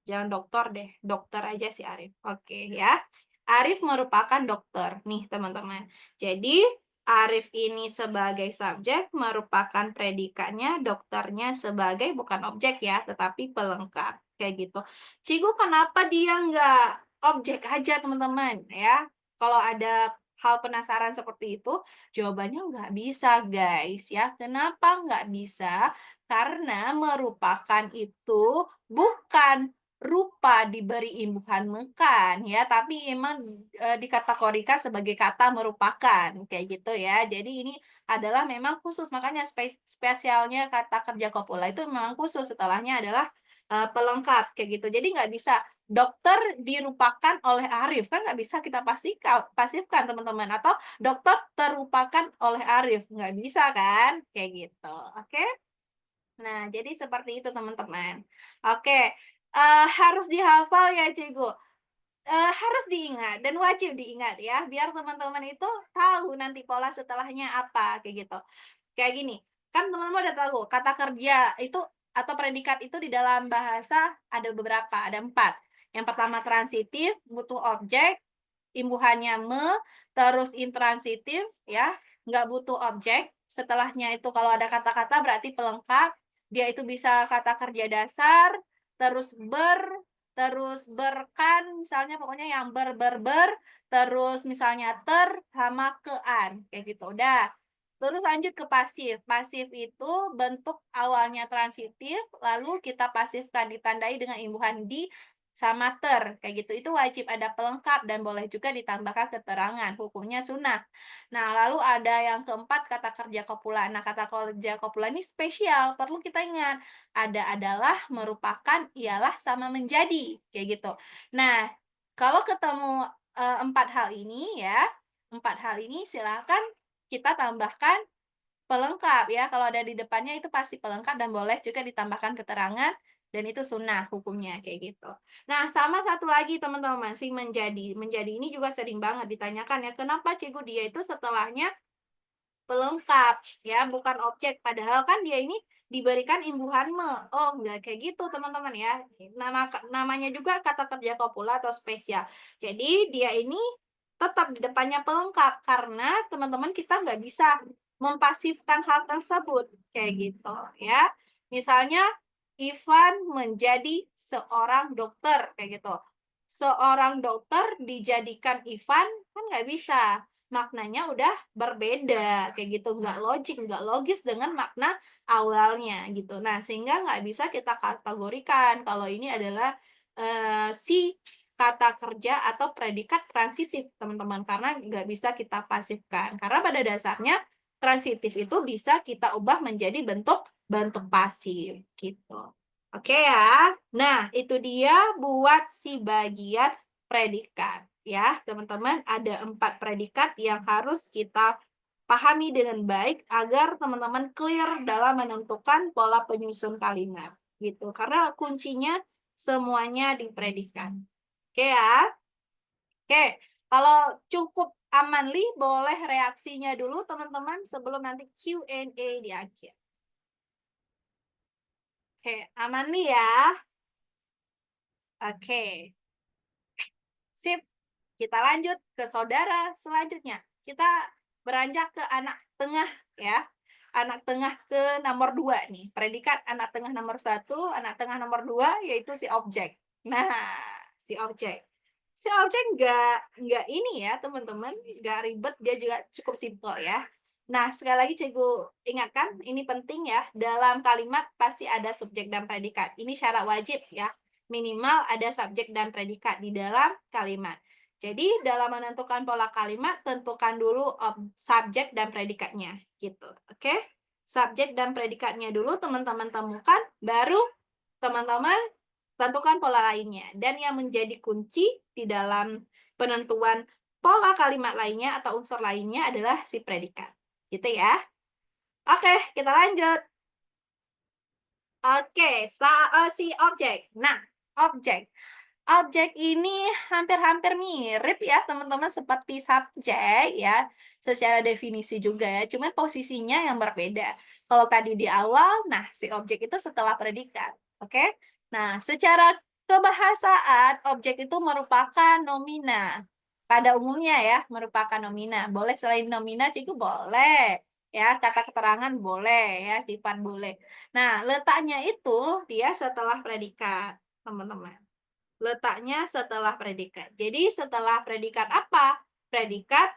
Jangan dokter deh, dokter aja si Arif. Oke ya. Arif merupakan dokter. Nih teman-teman. Jadi Arif ini sebagai subjek merupakan predikatnya, dokternya sebagai bukan objek ya, tetapi pelengkap. Kayak gitu. Cigu kenapa dia nggak objek aja teman-teman ya? Kalau ada hal penasaran seperti itu, jawabannya nggak bisa guys ya. Kenapa nggak bisa? Karena merupakan itu bukan rupa diberi imbuhan mekan ya, tapi emang dikategorikan sebagai kata merupakan kayak gitu ya. Jadi ini adalah memang khusus, makanya spesialnya kata kerja kopula itu memang khusus, setelahnya adalah pelengkap kayak gitu. Jadi nggak bisa dokter dirupakan oleh Arif, kan nggak bisa kita pasifkan teman-teman, atau dokter terlupakan oleh Arif, nggak bisa kan kayak gitu. Oke. Nah, jadi seperti itu teman-teman. Oke, harus dihafal ya Cikgu, harus diingat dan wajib diingat ya, biar teman-teman itu tahu nanti pola setelahnya apa, kayak gitu. Kayak gini, kan teman-teman udah tahu kata kerja itu atau predikat itu di dalam bahasa ada beberapa, ada 4. Yang pertama transitif, butuh objek, imbuhannya terus intransitif ya, nggak butuh objek. Setelahnya itu kalau ada kata-kata berarti pelengkap. Dia itu bisa kata kerja dasar, terus terus berkan, misalnya pokoknya yang ber, terus misalnya sama kean, kayak gitu. Udah. Terus lanjut ke pasif. Pasif itu bentuk awalnya transitif, lalu kita pasifkan ditandai dengan imbuhan di sama kayak gitu. Itu wajib ada pelengkap dan boleh juga ditambahkan keterangan. Hukumnya sunnah. Nah, lalu ada yang keempat kata kerja kopula. Nah, kata kerja kopula ini spesial, perlu kita ingat. Ada adalah, merupakan, ialah, sama menjadi, kayak gitu. Nah, kalau ketemu 4 hal ini ya, 4 hal ini silakan kita tambahkan pelengkap ya. Kalau ada di depannya itu pasti pelengkap dan boleh juga ditambahkan keterangan dan itu sunnah hukumnya kayak gitu. Nah, sama satu lagi teman-teman, si menjadi. Menjadi ini juga sering banget ditanyakan ya, kenapa Cikgu dia itu setelahnya pelengkap ya, bukan objek, padahal kan dia ini diberikan imbuhan Oh, enggak kayak gitu teman-teman ya. Namanya juga kata kerja kopula atau spesial. Jadi dia ini tetap di depannya pelengkap karena teman-teman kita nggak bisa mempasifkan hal tersebut kayak gitu ya. Misalnya Ivan menjadi seorang dokter kayak gitu. Seorang dokter dijadikan Ivan kan nggak bisa. maknanya udah berbeda, kayak gitu, nggak logik, nggak logis dengan makna awalnya, gitu. Nah, sehingga nggak bisa kita kategorikan kalau ini adalah, si kata kerja atau predikat transitif, teman-teman, karena nggak bisa kita pasifkan. Karena pada dasarnya transitif itu bisa kita ubah menjadi bentuk bentuk pasif, gitu. Oke ya. Nah, itu dia buat si bagian predikat ya, teman-teman. Ada 4 predikat yang harus kita pahami dengan baik agar teman-teman clear dalam menentukan pola penyusun kalimat, gitu. Karena kuncinya semuanya di predikat. Oke ya? Oke, kalau cukup aman li, boleh reaksinya dulu teman-teman sebelum nanti Q&A di akhir. Oke, aman li ya? Oke. Sip, kita lanjut ke saudara selanjutnya. Kita beranjak ke anak tengah ya. Anak tengah ke nomor 2 nih. Predikat anak tengah nomor 1, anak tengah nomor 2 yaitu si objek. Nah, si objek. Si objek nggak ini ya teman-teman, nggak ribet, dia juga cukup simpel ya. Nah, sekali lagi cikgu ingatkan, ini penting ya, dalam kalimat pasti ada subjek dan predikat. Ini syarat wajib ya. Minimal ada subjek dan predikat di dalam kalimat. Jadi dalam menentukan pola kalimat, tentukan dulu subjek dan predikatnya, gitu. Oke? Subjek dan predikatnya dulu teman-teman temukan, baru teman-teman tentukan pola lainnya. Dan yang menjadi kunci di dalam penentuan pola kalimat lainnya atau unsur lainnya adalah si predikat. Gitu ya. Oke, kita lanjut. Oke, si objek. Nah, objek. Objek ini hampir-hampir mirip ya teman-teman seperti subjek ya, secara definisi juga ya, cuman posisinya yang berbeda. Kalau tadi di awal, nah si objek itu setelah predikat, oke? Nah, secara kebahasaan, objek itu merupakan nomina. Pada umumnya ya, merupakan nomina. Boleh selain nomina, Ciku boleh. Ya, kata keterangan boleh ya, sifat boleh. Nah, letaknya itu dia setelah predikat, teman-teman. Letaknya setelah predikat. Jadi setelah predikat apa? Predikat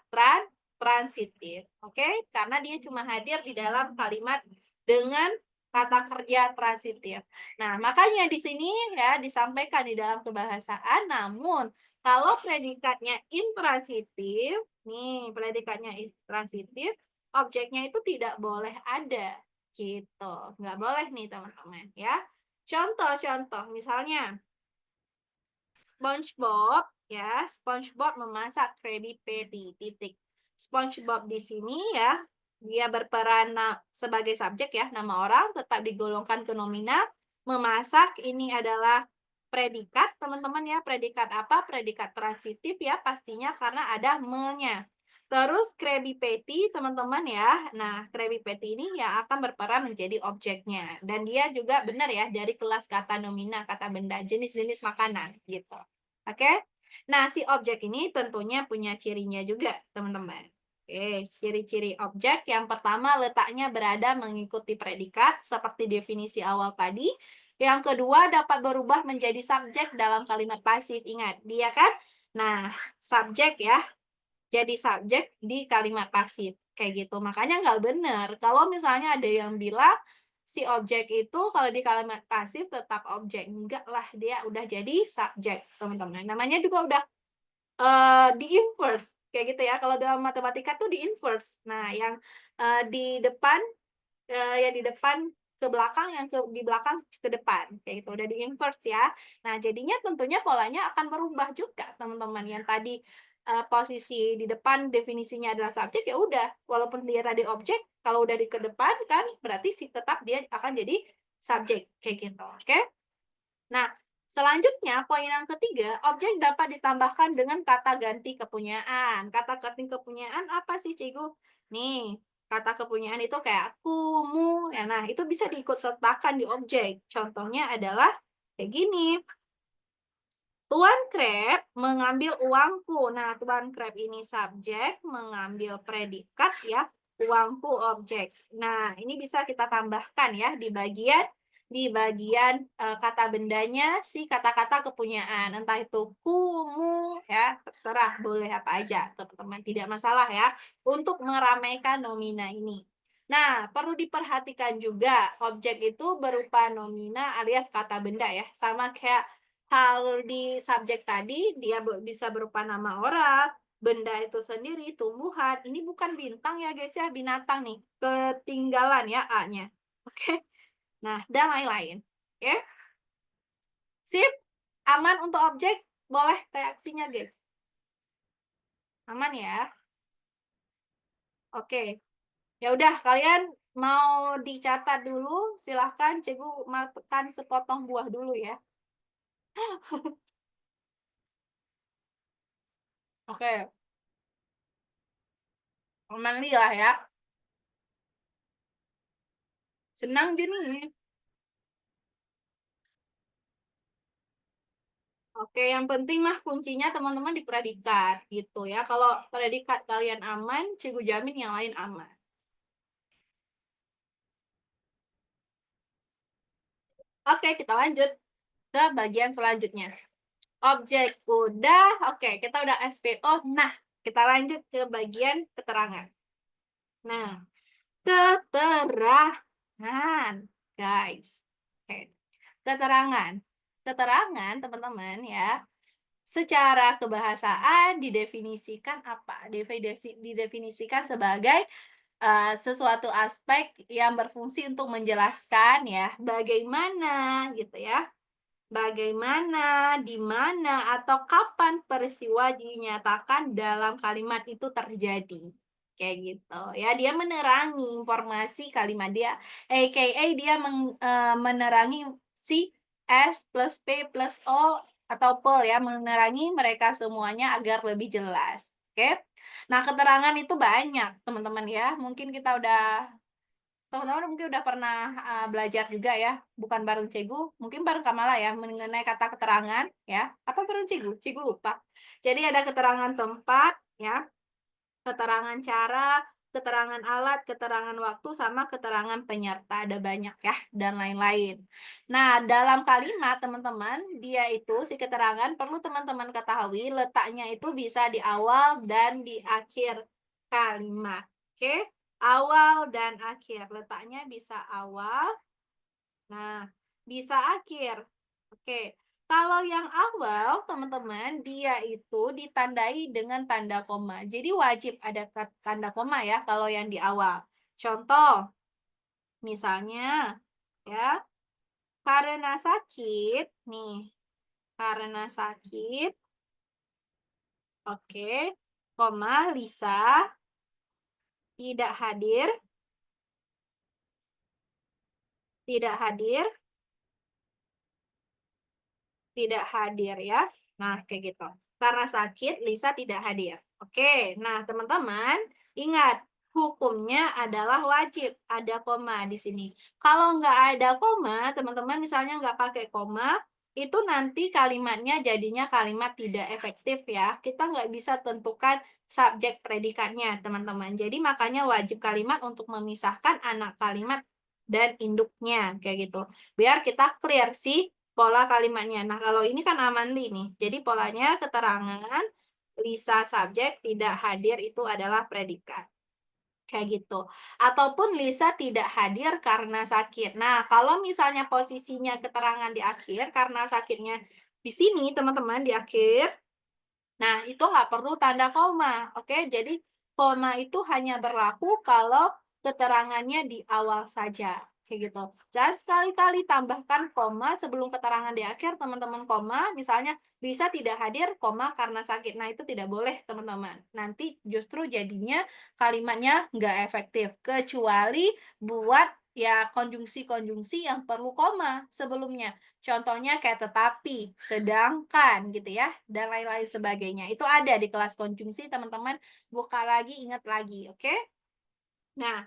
transitif. Oke? Karena dia cuma hadir di dalam kalimat dengan kata kerja transitif. Nah, makanya di sini ya disampaikan di dalam kebahasaan, namun kalau predikatnya intransitif, nih predikatnya intransitif, objeknya itu tidak boleh ada. Gitu. Nggak boleh nih teman-teman ya. Contoh-contoh, misalnya SpongeBob ya, SpongeBob memasak Krabby Patty, titik. SpongeBob di sini ya, dia berperan sebagai subjek ya, nama orang tetap digolongkan ke nomina. Memasak ini adalah predikat, teman-teman ya. Predikat apa? Predikat transitif ya, pastinya karena ada me-nya. Terus Krabby Patty, teman-teman ya. Nah, Krabby Patty ini yang akan berperan menjadi objeknya. Dan dia juga benar ya, dari kelas kata nomina, kata benda, jenis-jenis makanan gitu. Oke? Nah, si objek ini tentunya punya cirinya juga, teman-teman. Oke, ciri-ciri objek yang pertama letaknya berada mengikuti predikat seperti definisi awal tadi. Yang kedua dapat berubah menjadi subjek dalam kalimat pasif. Ingat, dia kan? Nah, subjek ya, jadi subjek di kalimat pasif. Kayak gitu. Makanya nggak benar. Kalau misalnya ada yang bilang si objek itu kalau di kalimat pasif tetap objek. Enggak lah, dia udah jadi subjek, teman-teman. Namanya juga udah di inverse. Kayak gitu ya. Kalau dalam matematika tuh di inverse. Nah, yang di depan yang di depan ke belakang, yang di belakang ke depan. Kayak gitu, udah di inverse ya. Nah, jadinya tentunya polanya akan berubah juga, teman-teman. Yang tadi posisi di depan definisinya adalah subjek, ya udah. Walaupun dia tadi objek, kalau udah di ke depan kan berarti tetap dia akan jadi subjek. Kayak gitu, oke? Nah, selanjutnya poin yang ketiga, objek dapat ditambahkan dengan kata ganti kepunyaan. Kata ganti kepunyaan apa sih, Cikgu? Nih, kata kepunyaan itu kayak aku, mu. Ya, nah, itu bisa diikut sertakan di objek. Contohnya adalah kayak gini. Tuan Crab mengambil uangku. Nah, Tuan Crab ini subjek, mengambil predikat ya, uangku objek. Nah, ini bisa kita tambahkan ya di bagian di bagian, kata bendanya si kata-kata kepunyaan, entah itu kumu ya, terserah boleh apa aja teman-teman, tidak masalah ya, untuk meramaikan nomina ini. Nah, perlu diperhatikan juga objek itu berupa nomina alias kata benda ya, sama kayak hal di subjek tadi dia bisa berupa nama orang, benda itu sendiri, tumbuhan, ini bukan bintang ya guys ya, binatang nih, ketinggalan ya A-nya, oke? Nah, dan lain-lain. Oke, sip. Aman untuk objek? Boleh reaksinya, guys. Aman ya? Oke. Ya udah, kalian mau dicatat dulu, silahkan Cikgu makan sepotong buah dulu ya. Oke, aman lah ya. Senang jadi. Oke, yang penting mah kuncinya teman-teman di predikat gitu ya. Kalau predikat kalian aman, Cikgu jamin yang lain aman. Oke, kita lanjut ke bagian selanjutnya. Objek udah, oke, kita udah SPO. Nah, kita lanjut ke bagian keterangan. Nah, keterangan, guys. Oke, keterangan. Keterangan, teman-teman ya, secara kebahasaan didefinisikan apa? Didefinisikan sebagai sesuatu aspek yang berfungsi untuk menjelaskan ya, bagaimana gitu ya, bagaimana, di mana, atau kapan peristiwa dinyatakan dalam kalimat itu terjadi. Kayak gitu ya, dia menerangi informasi kalimat dia, aka dia menerangi si S plus P plus O atau pol ya, menerangi mereka semuanya agar lebih jelas. Oke. Nah, keterangan itu banyak, teman-teman ya. Mungkin kita udah teman-teman mungkin udah pernah, belajar juga ya, bukan bareng Cikgu, mungkin bareng Kamala ya, mengenai kata keterangan ya. Apa bareng Cikgu? Cikgu lupa. Jadi ada keterangan tempat ya, keterangan cara, keterangan alat, keterangan waktu, sama keterangan penyerta, ada banyak ya, dan lain-lain. Nah, dalam kalimat teman-teman, dia itu si keterangan perlu teman-teman ketahui letaknya itu bisa di awal dan di akhir kalimat. Oke? Awal dan akhir. Letaknya bisa awal, nah, bisa akhir. Oke. Kalau yang awal, teman-teman, dia itu ditandai dengan tanda koma. Jadi wajib ada tanda koma ya kalau yang di awal. Contoh, misalnya ya, karena sakit nih, karena sakit, oke, koma Lisa tidak hadir, tidak hadir, tidak hadir ya. Nah, kayak gitu. Karena sakit, Lisa tidak hadir. Oke, nah teman-teman, ingat, hukumnya adalah wajib ada koma di sini. Kalau nggak ada koma, teman-teman misalnya nggak pakai koma, itu nanti kalimatnya jadinya kalimat tidak efektif ya. Kita nggak bisa tentukan subjek predikatnya, teman-teman. Jadi makanya wajib kalimat untuk memisahkan anak kalimat dan induknya, kayak gitu. Biar kita clear sih pola kalimatnya. Nah, kalau ini kan Amandi nih. Jadi polanya keterangan, Lisa subjek, tidak hadir itu adalah predikat. Kayak gitu. Ataupun Lisa tidak hadir karena sakit. Nah, kalau misalnya posisinya keterangan di akhir karena sakitnya di sini, teman-teman, di akhir, nah itu nggak perlu tanda koma. Oke, jadi koma itu hanya berlaku kalau keterangannya di awal saja. Kayak gitu. Jangan sekali-kali tambahkan koma sebelum keterangan di akhir, teman-teman, koma. Misalnya, bisa tidak hadir, koma karena sakit. Nah, itu tidak boleh, teman-teman. Nanti justru jadinya kalimatnya nggak efektif. Kecuali buat ya konjungsi-konjungsi yang perlu koma sebelumnya. Contohnya kayak tetapi, sedangkan gitu ya, dan lain-lain sebagainya. Itu ada di kelas konjungsi, teman-teman. Buka lagi, ingat lagi, oke? Nah,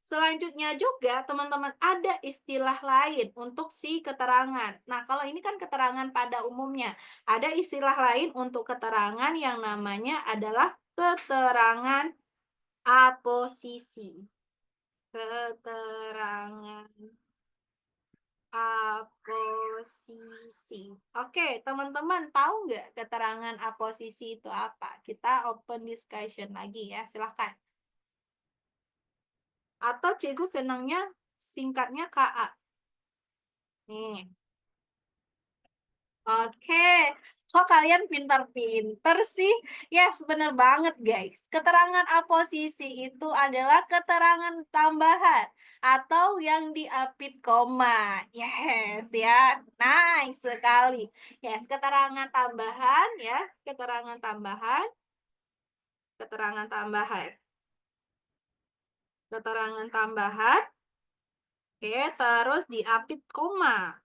selanjutnya juga teman-teman ada istilah lain untuk si keterangan. Nah, kalau ini kan keterangan pada umumnya. Ada istilah lain untuk keterangan yang namanya adalah keterangan aposisi. Keterangan Aposisi. Oke, teman-teman tahu nggak keterangan aposisi itu apa? Kita open discussion lagi ya, silahkan. Atau cikgu senangnya singkatnya KA. Nih. Oke, kok kalian pintar-pintar sih? Yes, bener banget guys. Keterangan aposisi itu adalah keterangan tambahan atau yang diapit koma. Yes, ya. Nice sekali. Yes, keterangan tambahan ya, keterangan tambahan, keterangan tambahan. Keterangan tambahan. Oke, terus diapit koma.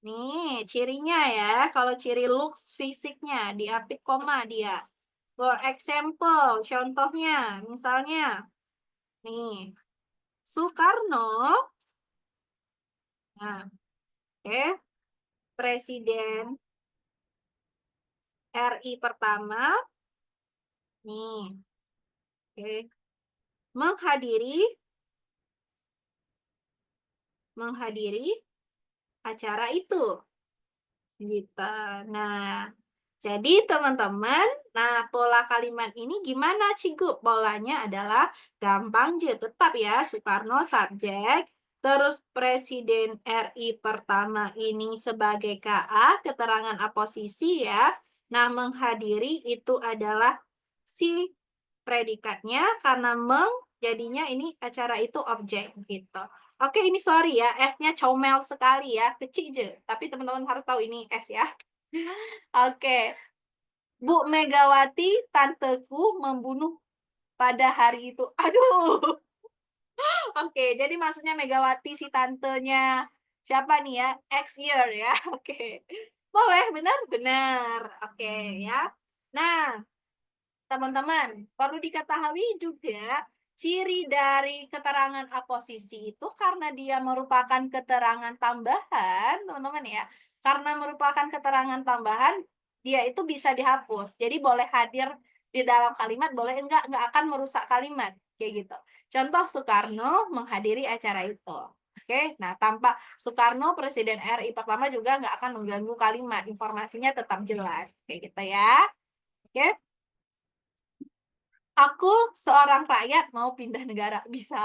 Nih, cirinya ya. Kalau ciri looks fisiknya, diapit koma dia. For example, contohnya, misalnya, nih, Soekarno, nah, oke, Presiden RI pertama, nih, oke, menghadiri, menghadiri acara itu, gitu. Nah, jadi teman-teman, nah pola kalimat ini gimana Cigu? Polanya adalah gampang je, tetap ya Soekarno subjek, terus Presiden RI pertama ini sebagai KA, keterangan aposisi ya. Nah, menghadiri itu adalah si predikatnya karena jadinya ini acara itu objek gitu. Oke, ini sorry ya, S-nya comel sekali ya, kecil je. Tapi teman-teman harus tahu ini S ya. Oke, Bu Megawati, tanteku membunuh pada hari itu. Aduh. Oke, jadi maksudnya Megawati si tantenya siapa nih ya? X year ya. Oke. Boleh, benar? Benar. Oke ya. Nah, teman-teman, perlu diketahui juga ciri dari keterangan aposisi itu karena dia merupakan keterangan tambahan, teman-teman ya. Karena merupakan keterangan tambahan, dia itu bisa dihapus. Jadi boleh hadir di dalam kalimat, boleh enggak akan merusak kalimat, kayak gitu. Contoh Soekarno menghadiri acara itu. Oke, nah tanpa Soekarno Presiden RI pertama juga nggak akan mengganggu kalimat, informasinya tetap jelas, kayak gitu ya. Oke. Aku seorang rakyat mau pindah negara. Bisa,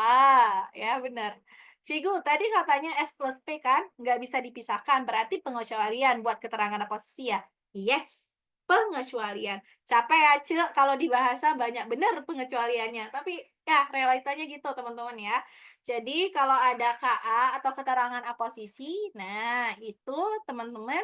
ya benar. Cigu, tadi katanya S plus P kan? Nggak bisa dipisahkan, berarti pengecualian buat keterangan aposisi ya? Yes, pengecualian. Capek ya, Cek, kalau di bahasa banyak benar pengecualiannya. Tapi ya, realitanya gitu, teman-teman ya. Jadi, kalau ada KA atau keterangan aposisi, nah itu teman-teman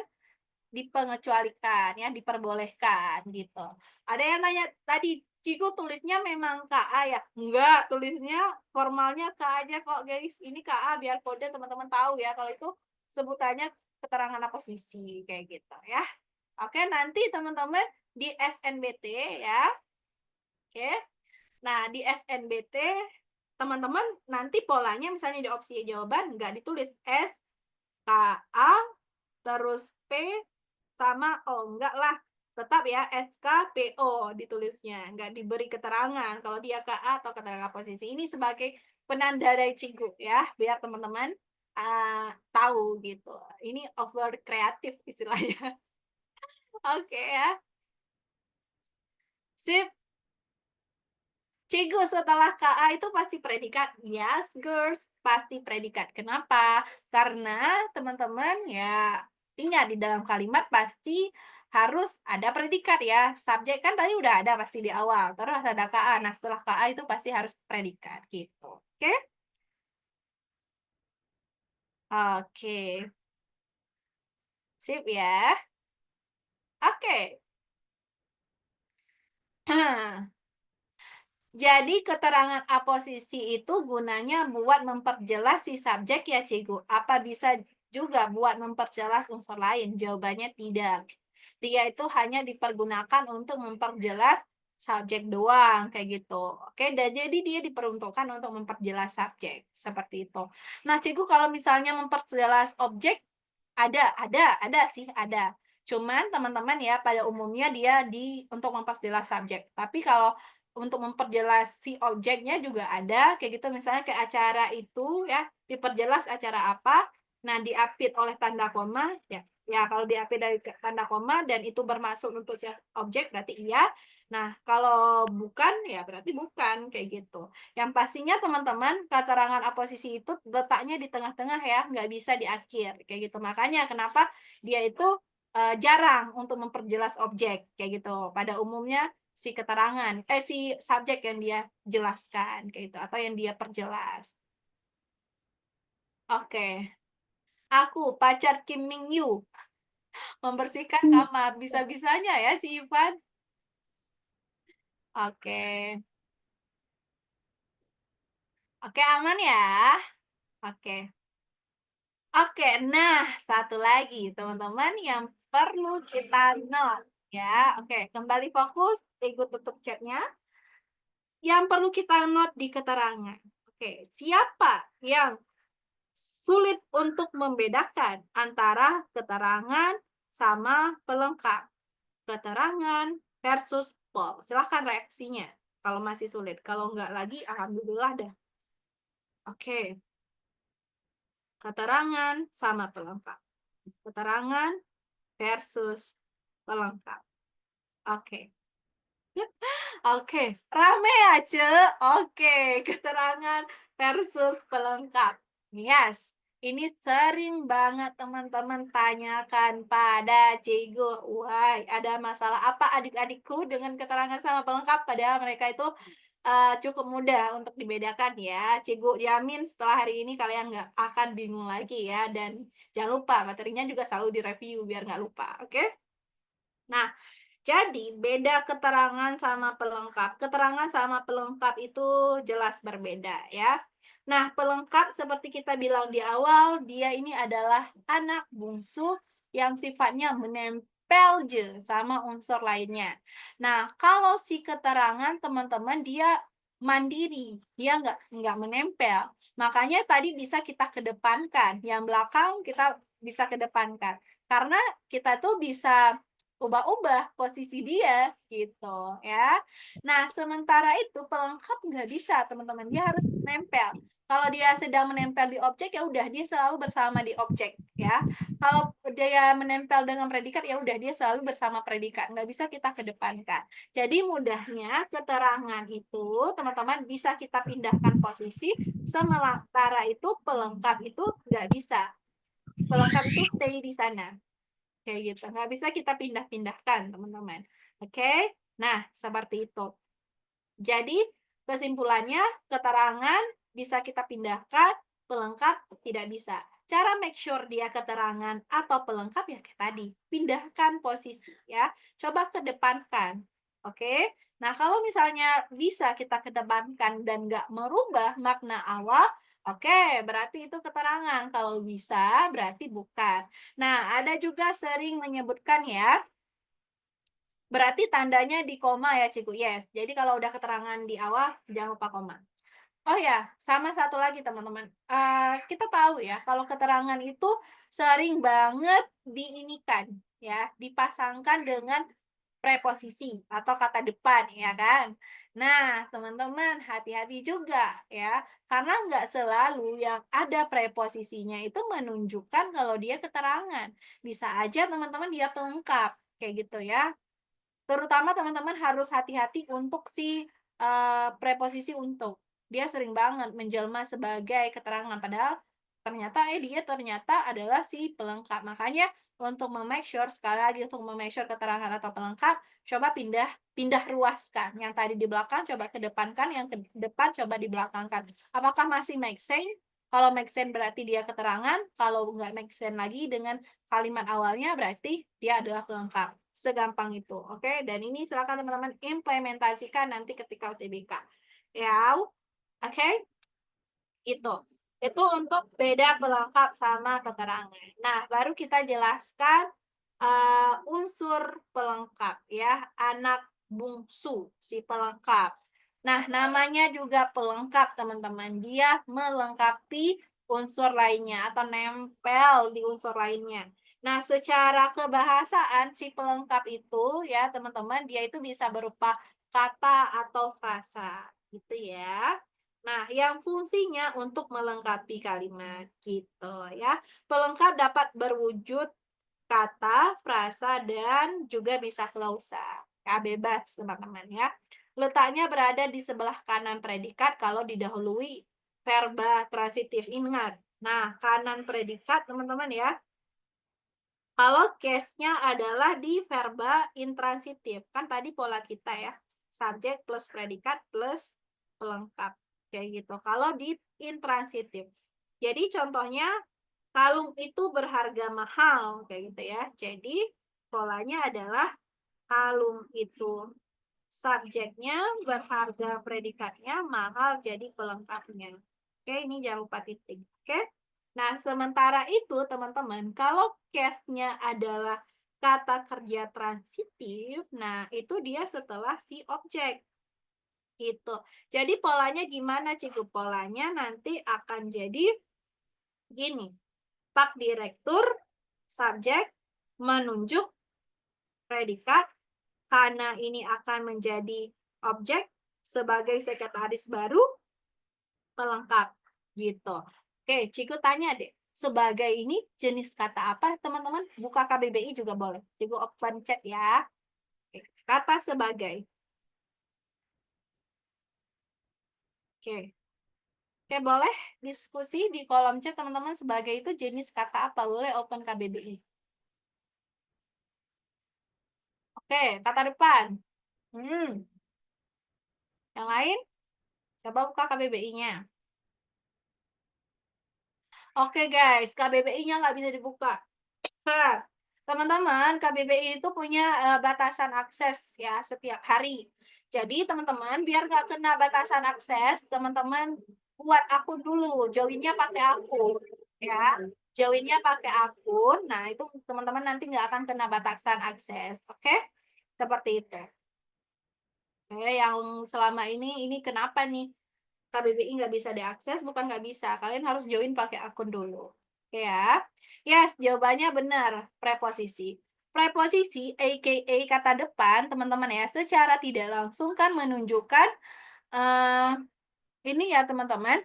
dipengecualikan ya, diperbolehkan gitu. Ada yang nanya tadi, Ciku tulisnya memang KA ya? Enggak, tulisnya formalnya K aja kok guys. Ini KA biar kode teman-teman tahu ya kalau itu sebutannya keterangan aposisi kayak gitu ya. Oke, nanti teman-teman di SNBT ya. Oke. Nah, di SNBT teman-teman nanti polanya misalnya di opsi jawaban nggak ditulis S, K, A, terus P sama O. Enggak lah. Tetap ya SKPO ditulisnya. Enggak diberi keterangan kalau dia KA atau keterangan posisi. Ini sebagai penanda dari Cigu ya. Biar teman-teman tahu gitu. Ini over kreatif istilahnya. Oke ya. Sip. Cigu setelah KA itu pasti predikat. Yes, girls, pasti predikat. Kenapa? Karena teman-teman ya ingat di dalam kalimat pasti harus ada predikat ya. Subjek kan tadi udah ada pasti di awal. Terus ada KA. Nah, setelah KA itu pasti harus predikat gitu. Oke? Oke. Sip ya. Oke. Jadi keterangan aposisi itu gunanya buat memperjelas si subjek ya Cikgu. Apa bisa juga buat memperjelas unsur lain? Jawabannya tidak. Dia itu hanya dipergunakan untuk memperjelas subjek doang kayak gitu. Oke, dan jadi dia diperuntukkan untuk memperjelas subjek seperti itu. Nah, Cikgu kalau misalnya memperjelas objek ada sih, ada. Cuman teman-teman ya pada umumnya dia untuk memperjelas subjek. Tapi kalau untuk memperjelas si objeknya juga ada, kayak gitu misalnya ke acara itu ya, diperjelas acara apa, Nah, diapit oleh tanda koma, ya kalau diapit dari tanda koma dan itu bermaksud untuk si objek berarti iya. Nah, kalau bukan, ya berarti bukan, kayak gitu. Yang pastinya teman-teman, keterangan aposisi itu letaknya di tengah-tengah ya, nggak bisa di akhir, kayak gitu. Makanya kenapa dia itu jarang untuk memperjelas objek, kayak gitu. Pada umumnya si keterangan, si subjek yang dia jelaskan, kayak gitu, atau yang dia perjelas. Oke. Aku, pacar Kim Min Yu, membersihkan kamar. Bisa-bisanya ya si Ivan. Oke. Oke, aman ya. Oke. Oke, nah satu lagi teman-teman yang perlu kita note ya. Oke, kembali fokus, ikut tutup chatnya. Yang perlu kita note di keterangan. Oke, siapa yang sulit untuk membedakan antara keterangan sama pelengkap? Keterangan versus pol. Silahkan reaksinya kalau masih sulit. Kalau enggak lagi, alhamdulillah dah. Oke, keterangan sama pelengkap. Keterangan versus pelengkap. Oke. Oke, rame ya, Ce? Oke, keterangan versus pelengkap. Yes, ini sering banget teman-teman tanyakan pada Cigo. Wah, ada masalah apa adik-adikku dengan keterangan sama pelengkap? Padahal mereka itu cukup mudah untuk dibedakan ya. Cigo jamin setelah hari ini kalian nggak akan bingung lagi ya. Dan jangan lupa, materinya juga selalu direview biar nggak lupa, oke? Nah, jadi beda keterangan sama pelengkap. Keterangan sama pelengkap itu jelas berbeda ya. Nah, pelengkap seperti kita bilang di awal, dia ini adalah anak bungsu yang sifatnya menempel je sama unsur lainnya. Nah, kalau si keterangan teman-teman dia mandiri, dia nggak menempel. Makanya tadi bisa kita kedepankan, yang belakang kita bisa kedepankan. Karena kita tuh bisa ubah-ubah posisi dia, gitu ya. Nah, sementara itu pelengkap nggak bisa teman-teman, dia harus nempel. Kalau dia sedang menempel di objek, ya udah dia selalu bersama di objek ya. Kalau dia menempel dengan predikat, ya udah dia selalu bersama predikat, nggak bisa kita kedepankan. Jadi mudahnya keterangan itu teman-teman bisa kita pindahkan posisi, sementara itu pelengkap itu nggak bisa. Pelengkap itu stay di sana. Kayak gitu. Nggak bisa kita pindah-pindahkan, teman-teman. Oke? Nah, seperti itu. Jadi, kesimpulannya, keterangan bisa kita pindahkan, pelengkap tidak bisa. Cara make sure dia keterangan atau pelengkap ya kayak tadi, pindahkan posisi ya. Coba kedepankan. Oke? Nah, kalau misalnya bisa kita kedepankan dan nggak merubah makna awal, oke, berarti itu keterangan. Kalau bisa, berarti bukan. Nah, ada juga sering menyebutkan ya, berarti tandanya di koma ya, Cikgu. Yes. Jadi kalau udah keterangan di awal, jangan lupa koma. Oh ya, sama satu lagi teman-teman. Kita tahu ya, kalau keterangan itu sering banget diinikan ya, dipasangkan dengan preposisi atau kata depan, ya kan? Nah, teman-teman hati-hati juga ya, karena nggak selalu yang ada preposisinya itu menunjukkan kalau dia keterangan. Bisa aja teman-teman dia pelengkap, kayak gitu ya. Terutama teman-teman harus hati-hati untuk si, preposisi untuk. Dia sering banget menjelma sebagai keterangan, padahal dia ternyata adalah si pelengkap. Makanya untuk me-make sure, sekali lagi untuk me-make sure keterangan atau pelengkap, coba pindah pindah ruaskan. Yang tadi di belakang coba kedepankan, yang ke depan coba dibelakangkan. Apakah masih make sense? Kalau make sense berarti dia keterangan, kalau nggak make sense lagi dengan kalimat awalnya berarti dia adalah pelengkap. Segampang itu, oke? Dan ini silakan teman-teman implementasikan nanti ketika UTBK. Ya, oke? Itu. Itu untuk beda pelengkap sama keterangan. Nah, baru kita jelaskan unsur pelengkap ya, anak bungsu si pelengkap. Nah, namanya juga pelengkap, teman-teman. Dia melengkapi unsur lainnya atau nempel di unsur lainnya. Nah, secara kebahasaan si pelengkap itu ya, teman-teman, dia itu bisa berupa kata atau frasa, gitu ya. Nah, yang fungsinya untuk melengkapi kalimat gitu ya. Pelengkap dapat berwujud kata, frasa, dan juga bisa klausa. Ya, bebas teman-teman ya. Letaknya berada di sebelah kanan predikat kalau didahului verba transitif. Ingat. Nah, kanan predikat teman-teman ya. Kalau case-nya adalah di verba intransitif. Kan tadi pola kita ya. Subjek plus predikat plus pelengkap. Kayak gitu. Kalau di intransitif. Jadi contohnya kalung itu berharga mahal kayak gitu ya. Jadi polanya adalah kalung itu subjeknya berharga, predikatnya mahal jadi pelengkapnya. Oke, ini jangan lupa titik. Oke. Nah, sementara itu teman-teman, kalau case-nya adalah kata kerja transitif, nah itu dia setelah si objek. Itu. Jadi polanya gimana, Cikgu? Polanya nanti akan jadi gini. Pak direktur, subjek, menunjuk, predikat, karena ini akan menjadi objek sebagai sekretaris baru, pelengkap. Gitu. Oke, Ciku tanya deh. Sebagai ini jenis kata apa, teman-teman? Buka KBBI juga boleh. Ciku open chat ya. Oke, kata sebagai. Oke. Oke, boleh diskusi di kolom chat, teman-teman. Sebagai itu jenis kata apa? Boleh open KBBI. Oke, kata depan. Yang lain? Coba buka KBBI-nya. Oke guys, KBBI-nya nggak bisa dibuka. Nah, teman-teman, KBBI itu punya batasan akses ya setiap hari. Jadi teman-teman, biar nggak kena batasan akses, teman-teman buat akun dulu, joinnya pakai akun ya. Joinnya pakai akun, nah itu teman-teman nanti nggak akan kena batasan akses, oke? Seperti itu. Oke, yang selama ini kenapa nih? KBBI nggak bisa diakses, bukan nggak bisa. Kalian harus join pakai akun dulu. Oke ya. Yes, jawabannya benar. Preposisi. Preposisi, aka kata depan, teman-teman ya, secara tidak langsung kan menunjukkan eh ini ya teman-teman,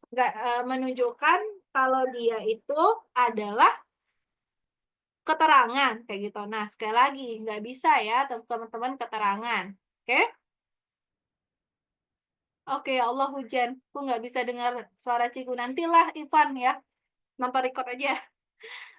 nggak menunjukkan kalau dia itu adalah keterangan kayak gitu. Nah, sekali lagi nggak bisa ya teman-teman keterangan. Oke? Oke, ya Allah hujan. Aku nggak bisa dengar suara Ciku. Nantilah Ivan ya. Nonton record aja.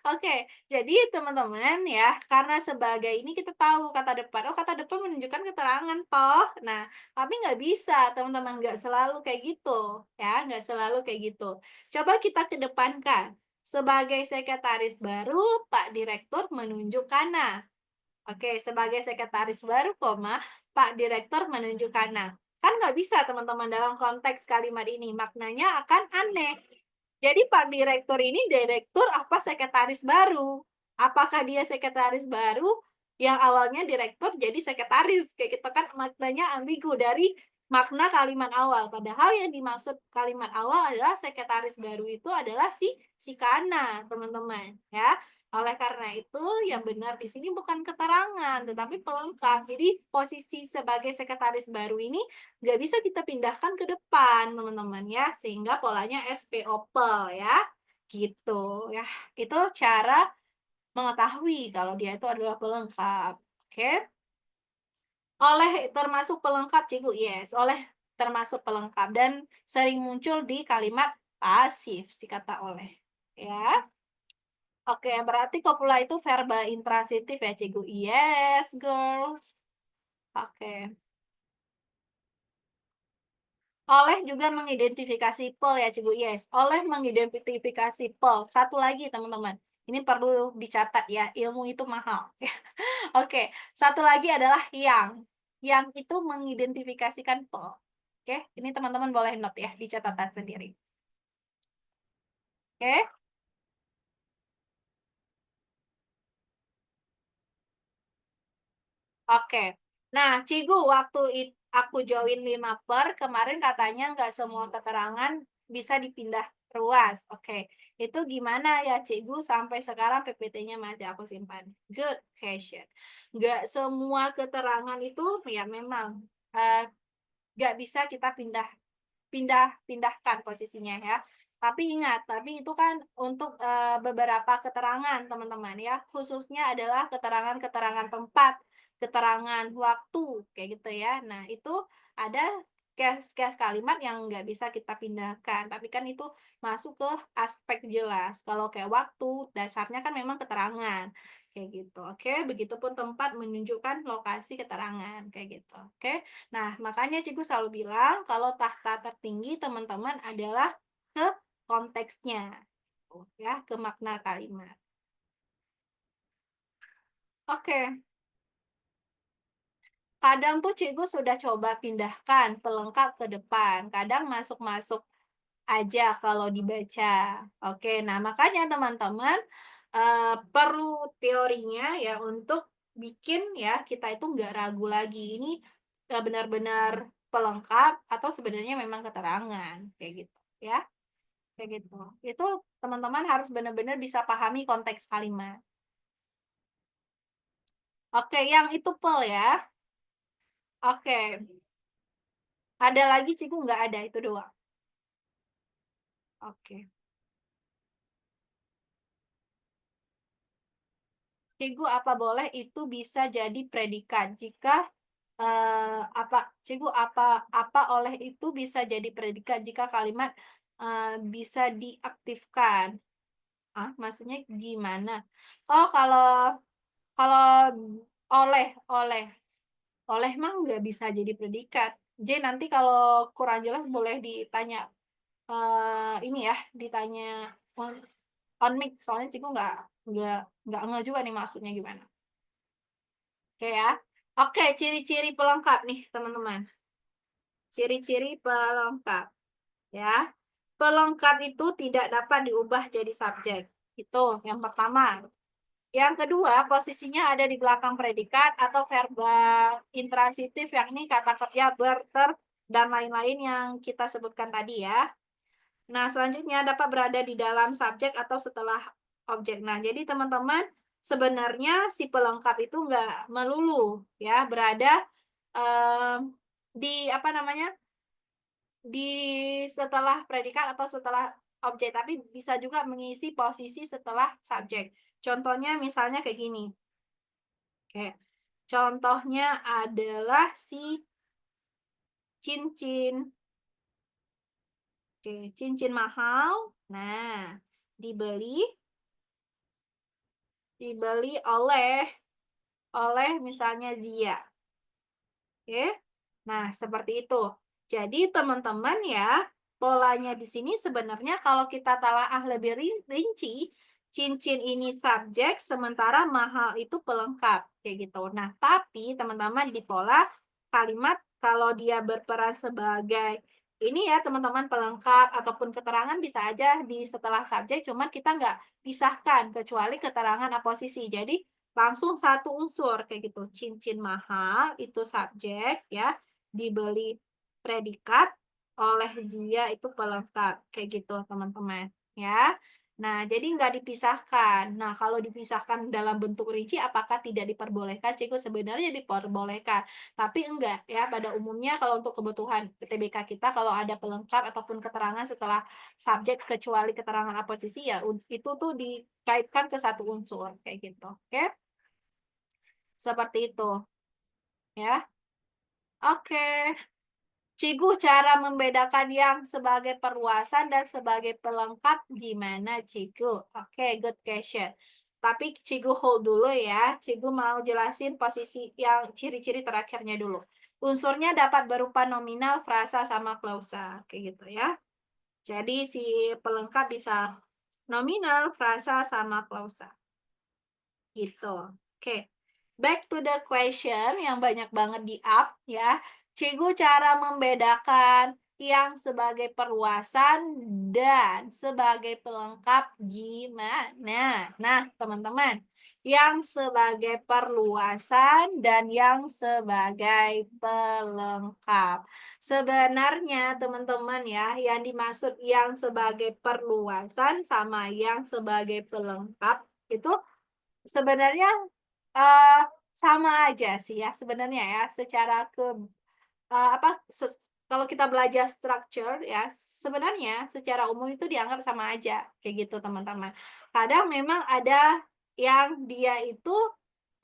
Oke, jadi teman-teman ya, karena sebagai ini kita tahu kata depan. Oh, kata depan menunjukkan keterangan toh. Nah, tapi nggak bisa, teman-teman. Nggak selalu kayak gitu. Ya, nggak selalu kayak gitu. Coba kita kedepankan. Sebagai sekretaris baru, Pak Direktur menunjuk Kana. Oke, sebagai sekretaris baru, koma, Pak Direktur menunjuk Kana. Kan nggak bisa, teman-teman, dalam konteks kalimat ini. Maknanya akan aneh. Jadi Pak Direktur ini direktur apa sekretaris baru? Apakah dia sekretaris baru yang awalnya direktur jadi sekretaris? Kayak gitu kan maknanya ambigu dari makna kalimat awal. Padahal yang dimaksud kalimat awal adalah sekretaris baru itu adalah si Kana, teman-teman, ya. Oleh karena itu, yang benar di sini bukan keterangan, tetapi pelengkap. Jadi, posisi sebagai sekretaris baru ini nggak bisa kita pindahkan ke depan, teman-teman ya, sehingga polanya SP Opel ya, gitu ya. Itu cara mengetahui kalau dia itu adalah pelengkap. Oke? Oleh termasuk pelengkap, Cikgu. Yes, oleh termasuk pelengkap dan sering muncul di kalimat pasif si kata oleh. Ya. Oke, berarti copula itu verba intransitif ya, Cikgu. Yes, girls. Oke. Oleh juga mengidentifikasi pol ya, Cikgu. Yes, oleh mengidentifikasi pol. Satu lagi, teman-teman. Ini perlu dicatat ya, ilmu itu mahal. Oke, satu lagi adalah yang. Yang itu mengidentifikasikan pol. Oke, ini teman-teman boleh note ya di catatan sendiri. Oke, oke. Nah, Cigu, waktu aku join 5 per, kemarin katanya nggak semua keterangan bisa dipindah ruas. Oke, itu gimana ya, Cikgu? Sampai sekarang PPT-nya masih aku simpan. Good question. Nggak semua keterangan itu ya memang nggak bisa kita pindah pindahkan posisinya ya. Tapi ingat, tapi itu kan untuk, beberapa keterangan teman-teman ya, khususnya adalah keterangan-keterangan tempat, keterangan waktu, kayak gitu ya. Nah, itu ada case-case kalimat yang nggak bisa kita pindahkan, tapi kan itu masuk ke aspek jelas. Kalau kayak waktu, dasarnya kan memang keterangan, kayak gitu, oke. Begitupun tempat menunjukkan lokasi keterangan, kayak gitu, oke. Nah, makanya cikgu selalu bilang kalau tahta tertinggi teman-teman adalah ke konteksnya, gitu ya, ke makna kalimat. Oke, kadang tuh cikgu sudah coba pindahkan pelengkap ke depan, kadang masuk-masuk aja kalau dibaca. Oke, nah makanya teman-teman, perlu teorinya ya untuk bikin ya kita itu nggak ragu lagi, ini, benar-benar pelengkap atau sebenarnya memang keterangan, kayak gitu ya, kayak gitu. Itu teman-teman harus benar-benar bisa pahami konteks kalimat. Oke, yang itu pel ya. Oke, ada lagi Ciku nggak ada, itu doang? Oke. Cigu apa boleh itu bisa jadi predikat jika, apa oleh itu bisa jadi predikat jika kalimat, bisa diaktifkan. Ah, maksudnya gimana? Oh, kalau oleh oleh mah nggak bisa jadi predikat. Nanti kalau kurang jelas boleh ditanya, ini ya, ditanya on mic, soalnya Ciku nggak ngeh juga nih maksudnya gimana. Oke ya. Oke, ciri-ciri pelengkap nih, teman-teman. Ciri-ciri pelengkap, ya. Pelengkap itu tidak dapat diubah jadi subjek. Itu yang pertama. Yang kedua, posisinya ada di belakang predikat atau verbal intransitif, yakni kata kerja ber, ter, dan lain-lain yang kita sebutkan tadi ya. Nah, selanjutnya dapat berada di dalam subjek atau setelah objek. Nah, jadi teman-teman, sebenarnya si pelengkap itu nggak melulu ya berada, di apa namanya, di setelah predikat atau setelah objek, tapi bisa juga mengisi posisi setelah subjek. Contohnya misalnya kayak gini. Kayak contohnya adalah si cincin. Oke, cincin mahal. Nah, dibeli dibeli oleh misalnya Zia. Oke. Nah, seperti itu. Jadi teman-teman ya, polanya di sini sebenarnya kalau kita talaah lebih rinci, cincin ini subjek, sementara mahal itu pelengkap, kayak gitu. Nah, tapi teman-teman di pola kalimat kalau dia berperan sebagai ini ya teman-teman pelengkap ataupun keterangan bisa aja di setelah subjek, cuman kita nggak pisahkan kecuali keterangan aposisi. Jadi langsung satu unsur kayak gitu. Cincin mahal itu subjek ya, dibeli predikat, oleh Zia itu pelengkap, kayak gitu teman-teman ya. Nah, jadi nggak dipisahkan. Nah, kalau dipisahkan dalam bentuk rinci apakah tidak diperbolehkan? Cikgu sebenarnya diperbolehkan, tapi enggak ya. Pada umumnya kalau untuk kebutuhan UTBK kita kalau ada pelengkap ataupun keterangan setelah subjek kecuali keterangan aposisi ya itu tuh dikaitkan ke satu unsur kayak gitu. Oke? Seperti itu ya. Oke. Cigu cara membedakan yang sebagai perluasan dan sebagai pelengkap gimana, Cigu? Oke, good question. Tapi Cigu hold dulu ya. Cigu mau jelasin posisi yang ciri-ciri terakhirnya dulu. Unsurnya dapat berupa nominal, frasa, sama klausa. Kayak gitu ya. Jadi si pelengkap bisa nominal, frasa, sama klausa. Gitu. Oke. Back to the question yang banyak banget di up ya. Cikgu cara membedakan yang sebagai perluasan dan sebagai pelengkap gimana? Nah, teman-teman, yang sebagai perluasan dan yang sebagai pelengkap. Sebenarnya teman-teman ya, yang dimaksud yang sebagai perluasan sama yang sebagai pelengkap itu sebenarnya, sama aja sih ya sebenarnya ya, secara apa, kalau kita belajar structure ya, sebenarnya secara umum itu dianggap sama aja, kayak gitu teman-teman. Kadang memang ada yang dia itu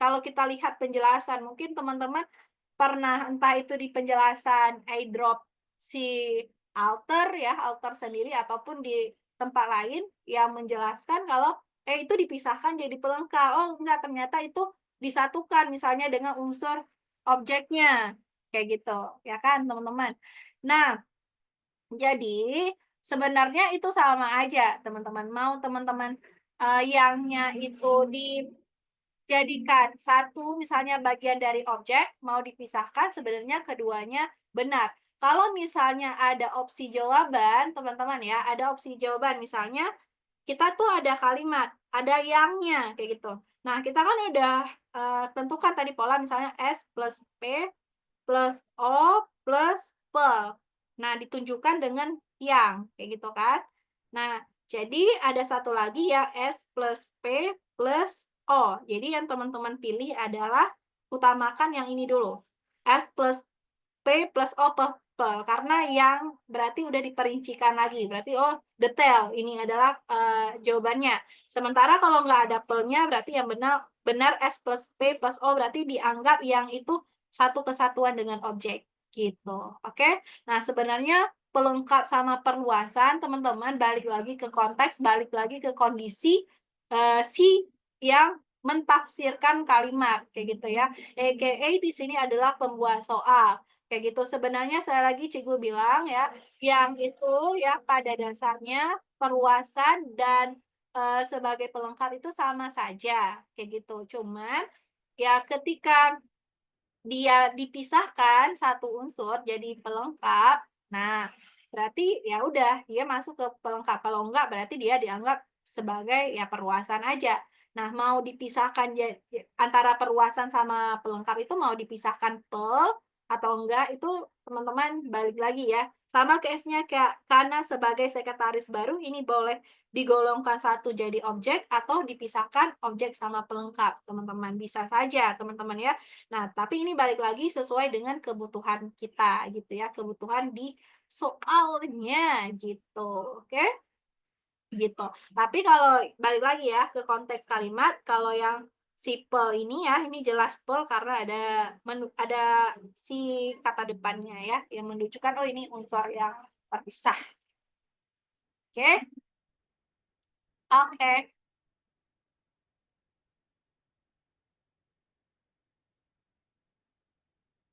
kalau kita lihat penjelasan, mungkin teman-teman pernah entah itu di penjelasan airdrop si alter ya, alter sendiri ataupun di tempat lain yang menjelaskan kalau, itu dipisahkan jadi pelengkap. Oh enggak, ternyata itu disatukan misalnya dengan unsur objeknya, kayak gitu, ya kan teman-teman. Nah, jadi sebenarnya itu sama aja teman-teman, mau teman-teman, yangnya itu dijadikan satu misalnya bagian dari objek, mau dipisahkan sebenarnya keduanya benar. Kalau misalnya ada opsi jawaban, teman-teman ya, ada opsi jawaban misalnya kita tuh ada kalimat, ada yangnya kayak gitu. Nah, kita kan udah, tentukan tadi pola misalnya S plus P plus O plus P. Nah, ditunjukkan dengan yang, kayak gitu kan. Nah, jadi ada satu lagi ya S plus P plus O. Jadi yang teman-teman pilih adalah utamakan yang ini dulu. S plus P plus O karena yang berarti udah diperincikan lagi. Berarti oh detail ini adalah jawabannya. Sementara kalau nggak ada pelnya berarti yang benar benar S plus P plus O berarti dianggap yang itu satu kesatuan dengan objek gitu. Oke. Nah, sebenarnya pelengkap sama perluasan teman-teman balik lagi ke konteks, balik lagi ke kondisi si yang mentafsirkan kalimat kayak gitu ya. AKA di sini adalah pembuat soal. Kayak gitu. Sebenarnya saya lagi Cikgu bilang ya, yang itu ya pada dasarnya perluasan dan sebagai pelengkap itu sama saja, kayak gitu. Cuman ya ketika dia dipisahkan satu unsur jadi pelengkap, nah berarti ya udah dia masuk ke pelengkap. Kalau enggak berarti dia dianggap sebagai ya perluasan aja. Nah, mau dipisahkan antara perluasan sama pelengkap itu mau dipisahkan pel atau enggak itu teman-teman balik lagi ya. Sama case-nya kayak karena sebagai sekretaris baru ini boleh digolongkan satu jadi objek atau dipisahkan objek sama pelengkap, teman-teman. Bisa saja, teman-teman ya. Nah, tapi ini balik lagi sesuai dengan kebutuhan kita gitu ya, kebutuhan di soalnya gitu. Oke? Gitu. Tapi kalau balik lagi ya ke konteks kalimat, kalau yang simple ini ya, ini jelas pel karena ada si kata depannya ya yang menunjukkan oh ini unsur yang terpisah. Oke? Oke.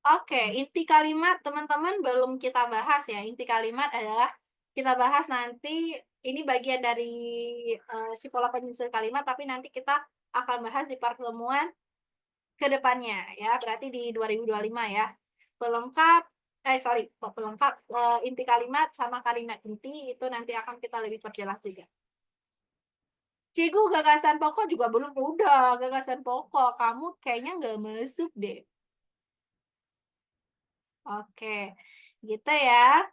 Oke, inti kalimat teman-teman belum kita bahas ya. Inti kalimat adalah kita bahas nanti ini bagian dari si pola penyusun kalimat, tapi nanti kita akan bahas di pertemuan ke depannya ya. Berarti di 2025 ya. Pelengkap sorry, kok pelengkap inti kalimat sama kalimat inti itu nanti akan kita lebih perjelas juga. Cigu gagasan pokok juga belum udah gagasan pokok. Kamu kayaknya nggak masuk deh. Oke, gitu ya.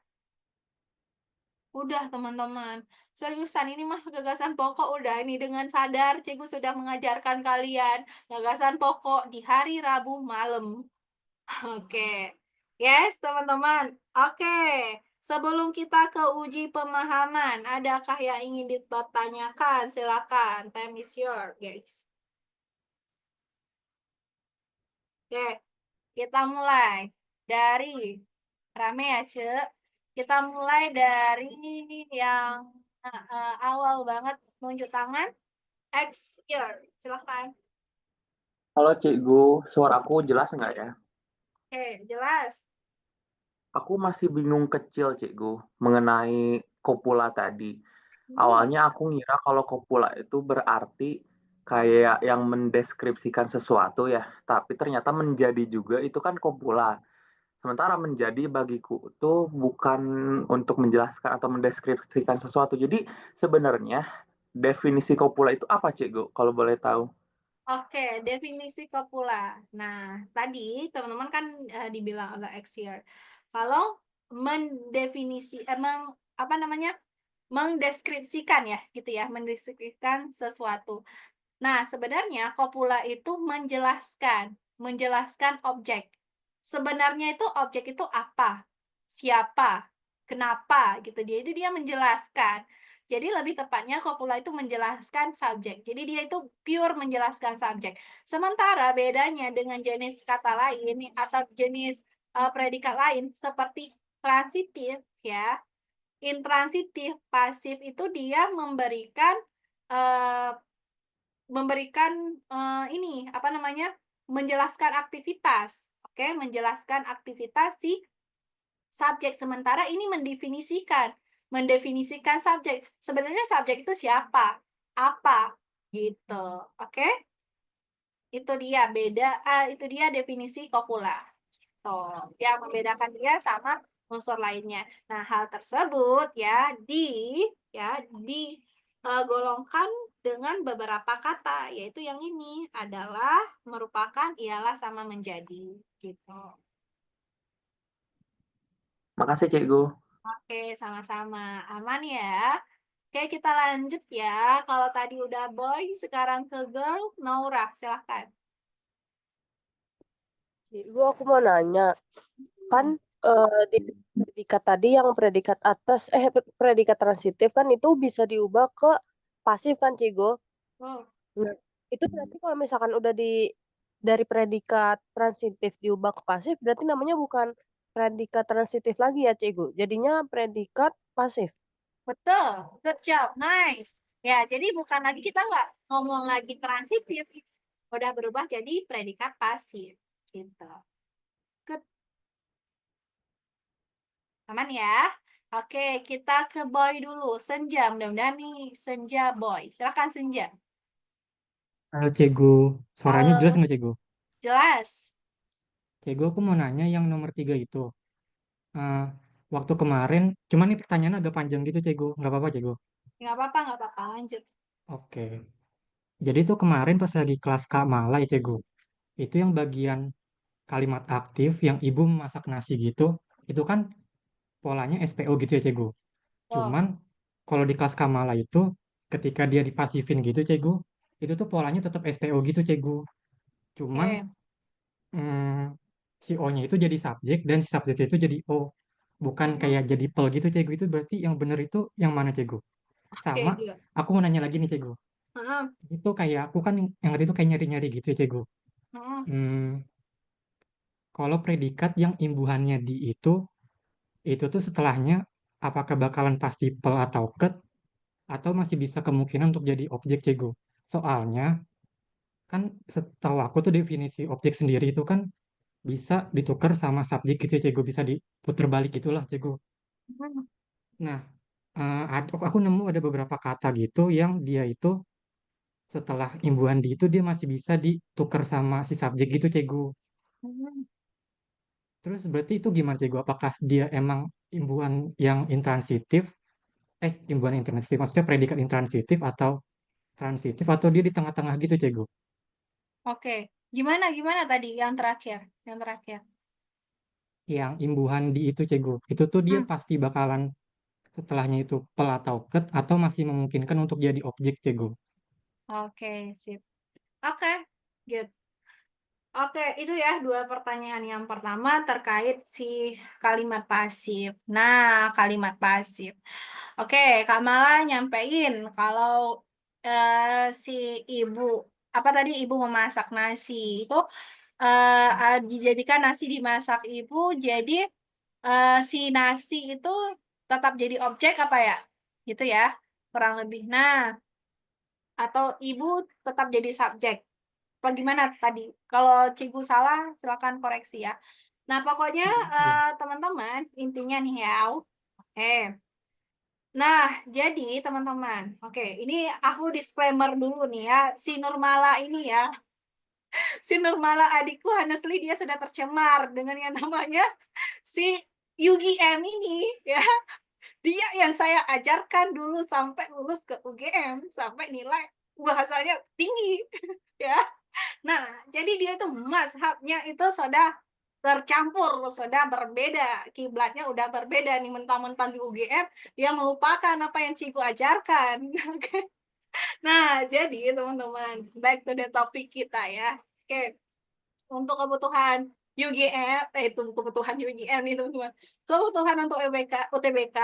Udah teman-teman, seriusan ini mah gagasan pokok udah ini dengan sadar Cikgu sudah mengajarkan kalian gagasan pokok di hari Rabu malam. Oke, yes teman-teman. Oke, sebelum kita ke uji pemahaman, adakah yang ingin dipertanyakan? Silakan, time is your guys. Oke, kita mulai dari rame ya, Cek. Kita mulai dari yang awal banget nunjuk tangan. X year. Silakan. Halo Cikgu, suaraku jelas nggak ya? Oke, jelas. Aku masih bingung kecil Cikgu mengenai kopula tadi. Hmm. Awalnya aku ngira kalau kopula itu berarti kayak yang mendeskripsikan sesuatu ya, tapi ternyata menjadi juga itu kan kopula. Sementara menjadi bagiku itu bukan untuk menjelaskan atau mendeskripsikan sesuatu. Jadi sebenarnya definisi kopula itu apa Cikgu, kalau boleh tahu? Oke, definisi copula. Nah, tadi teman-teman kan dibilang oleh Axier. Kalau emang apa namanya? Mendeskripsikan ya, gitu ya, mendeskripsikan sesuatu. Nah, sebenarnya copula itu menjelaskan objek. Sebenarnya itu objek itu apa? siapa, kenapa gitu. Jadi dia menjelaskan. Jadi lebih tepatnya copula itu menjelaskan subjek. Jadi dia itu pure menjelaskan subjek. Sementara bedanya dengan jenis kata lain atau jenis, predikat lain seperti transitif ya, intransitif, pasif itu dia eee, ini, apa namanya, menjelaskan aktivitas, oke, menjelaskan aktivitas si subjek, sementara ini mendefinisikan subjek. Sebenarnya subjek itu siapa, apa, gitu, oke? Itu dia definisi kopula. Tuh, yang membedakan dia sama unsur lainnya. Nah, hal tersebut digolongkan dengan beberapa kata, yaitu yang ini adalah, merupakan, ialah, sama menjadi, gitu. Makasih Cikgu. Oke, sama-sama. Aman ya? Oke, kita lanjut ya. Kalau tadi udah boy, sekarang ke girl, Naura, silahkan. Gue aku mau nanya, kan di predikat tadi yang predikat atas, predikat transitif kan itu bisa diubah ke pasif kan, Cigo? Oh, Nah, itu berarti kalau misalkan udah dari predikat transitif diubah ke pasif, berarti namanya bukan predikat transitif lagi ya, Cigo? Jadinya predikat pasif. betul. Good job. Nice. Ya, jadi bukan lagi kita nggak ngomong lagi transitif, udah berubah jadi predikat pasif. Gitu. Good. Aman ya? Oke, kita ke boy dulu. Senja, mudah-mudahan nih Senja boy. Silahkan Senja. Halo Cegu, suaranya jelas Halo, nggak Cegu? jelas. Cegu, aku mau nanya yang nomor 3 itu. Eh, waktu kemarin, cuman ini pertanyaan agak panjang gitu Cegu, nggak apa-apa Cegu? Nggak apa-apa, lanjut. Oke, jadi itu kemarin pas lagi kelas Kak Mala ya Cegu, itu yang bagian kalimat aktif yang ibu memasak nasi gitu, itu kan polanya SPO gitu ya Cegu. Oh, Cuman kalau di kelas Kak Mala itu, ketika dia dipasifin gitu Cegu, itu tuh polanya tetap SPO gitu Cegu. Cuman oke. si O-nya itu jadi subjek dan si subjeknya itu jadi O. Bukan Mhm. kayak jadi pel gitu, Cegu. Itu berarti yang bener itu yang mana, Cegu? Sama, Oke, good. aku mau nanya lagi nih, Cegu. Heeh, Itu kayak, aku kan yang tadi itu kayak nyari-nyari gitu ya, Cegu. heeh. Hmm, kalau predikat yang imbuhannya di itu tuh setelahnya apakah bakalan pasti pel atau ket, atau masih bisa kemungkinan untuk jadi objek, Cegu? Soalnya, kan setahu aku tuh definisi objek sendiri itu kan bisa ditukar sama subjek gitu ya, Cegu. Bisa diputer balik gitulah, Cegu. Mhm. Nah, aku nemu ada beberapa kata gitu yang dia itu setelah imbuhan di itu dia masih bisa ditukar sama si subjek gitu, Cegu. Mhm. Terus berarti itu gimana, Cegu? Apakah dia emang imbuhan yang intransitif? Imbuhan intransitif, maksudnya predikat intransitif atau transitif atau dia di tengah-tengah gitu, Cegu? Oke. Gimana gimana tadi yang terakhir? Yang terakhir. Yang imbuhan di itu, Cegu. Itu tuh dia Hmm, pasti bakalan setelahnya itu pel atau ket atau masih memungkinkan untuk jadi objek, Cegu. oke, sip. Oke, good. Oke, itu ya dua pertanyaan. Yang pertama terkait si kalimat pasif. Nah, kalimat pasif. Oke, Kak Mala nyampein kalau si ibu, apa tadi, ibu memasak nasi itu, dijadikan nasi dimasak ibu, jadi si nasi itu tetap jadi objek apa ya? Gitu ya, kurang lebih. Nah, atau ibu tetap jadi subjek. Apa gimana tadi? Kalau Cigu salah, silakan koreksi ya. Nah, pokoknya Iya. teman-teman, intinya nih ya. Oke. Nah, jadi teman-teman, oke, ini aku disclaimer dulu nih ya. Si Nurmala ini ya, si Nurmala adikku, honestly dia sudah tercemar dengan yang namanya si Yugi M ini ya. Dia yang saya ajarkan dulu sampai lulus ke UGM, sampai nilai bahasanya tinggi ya. Nah, jadi dia itu mazhabnya itu sudah tercampur, sudah berbeda, kiblatnya udah berbeda nih, mentang-mentang di UGM dia melupakan apa yang Ciku ajarkan. Oke. Nah, jadi teman-teman, back to the topic kita ya. Oke, untuk kebutuhan UGM, itu kebutuhan UGM nih teman-teman. Kebutuhan untuk UTBK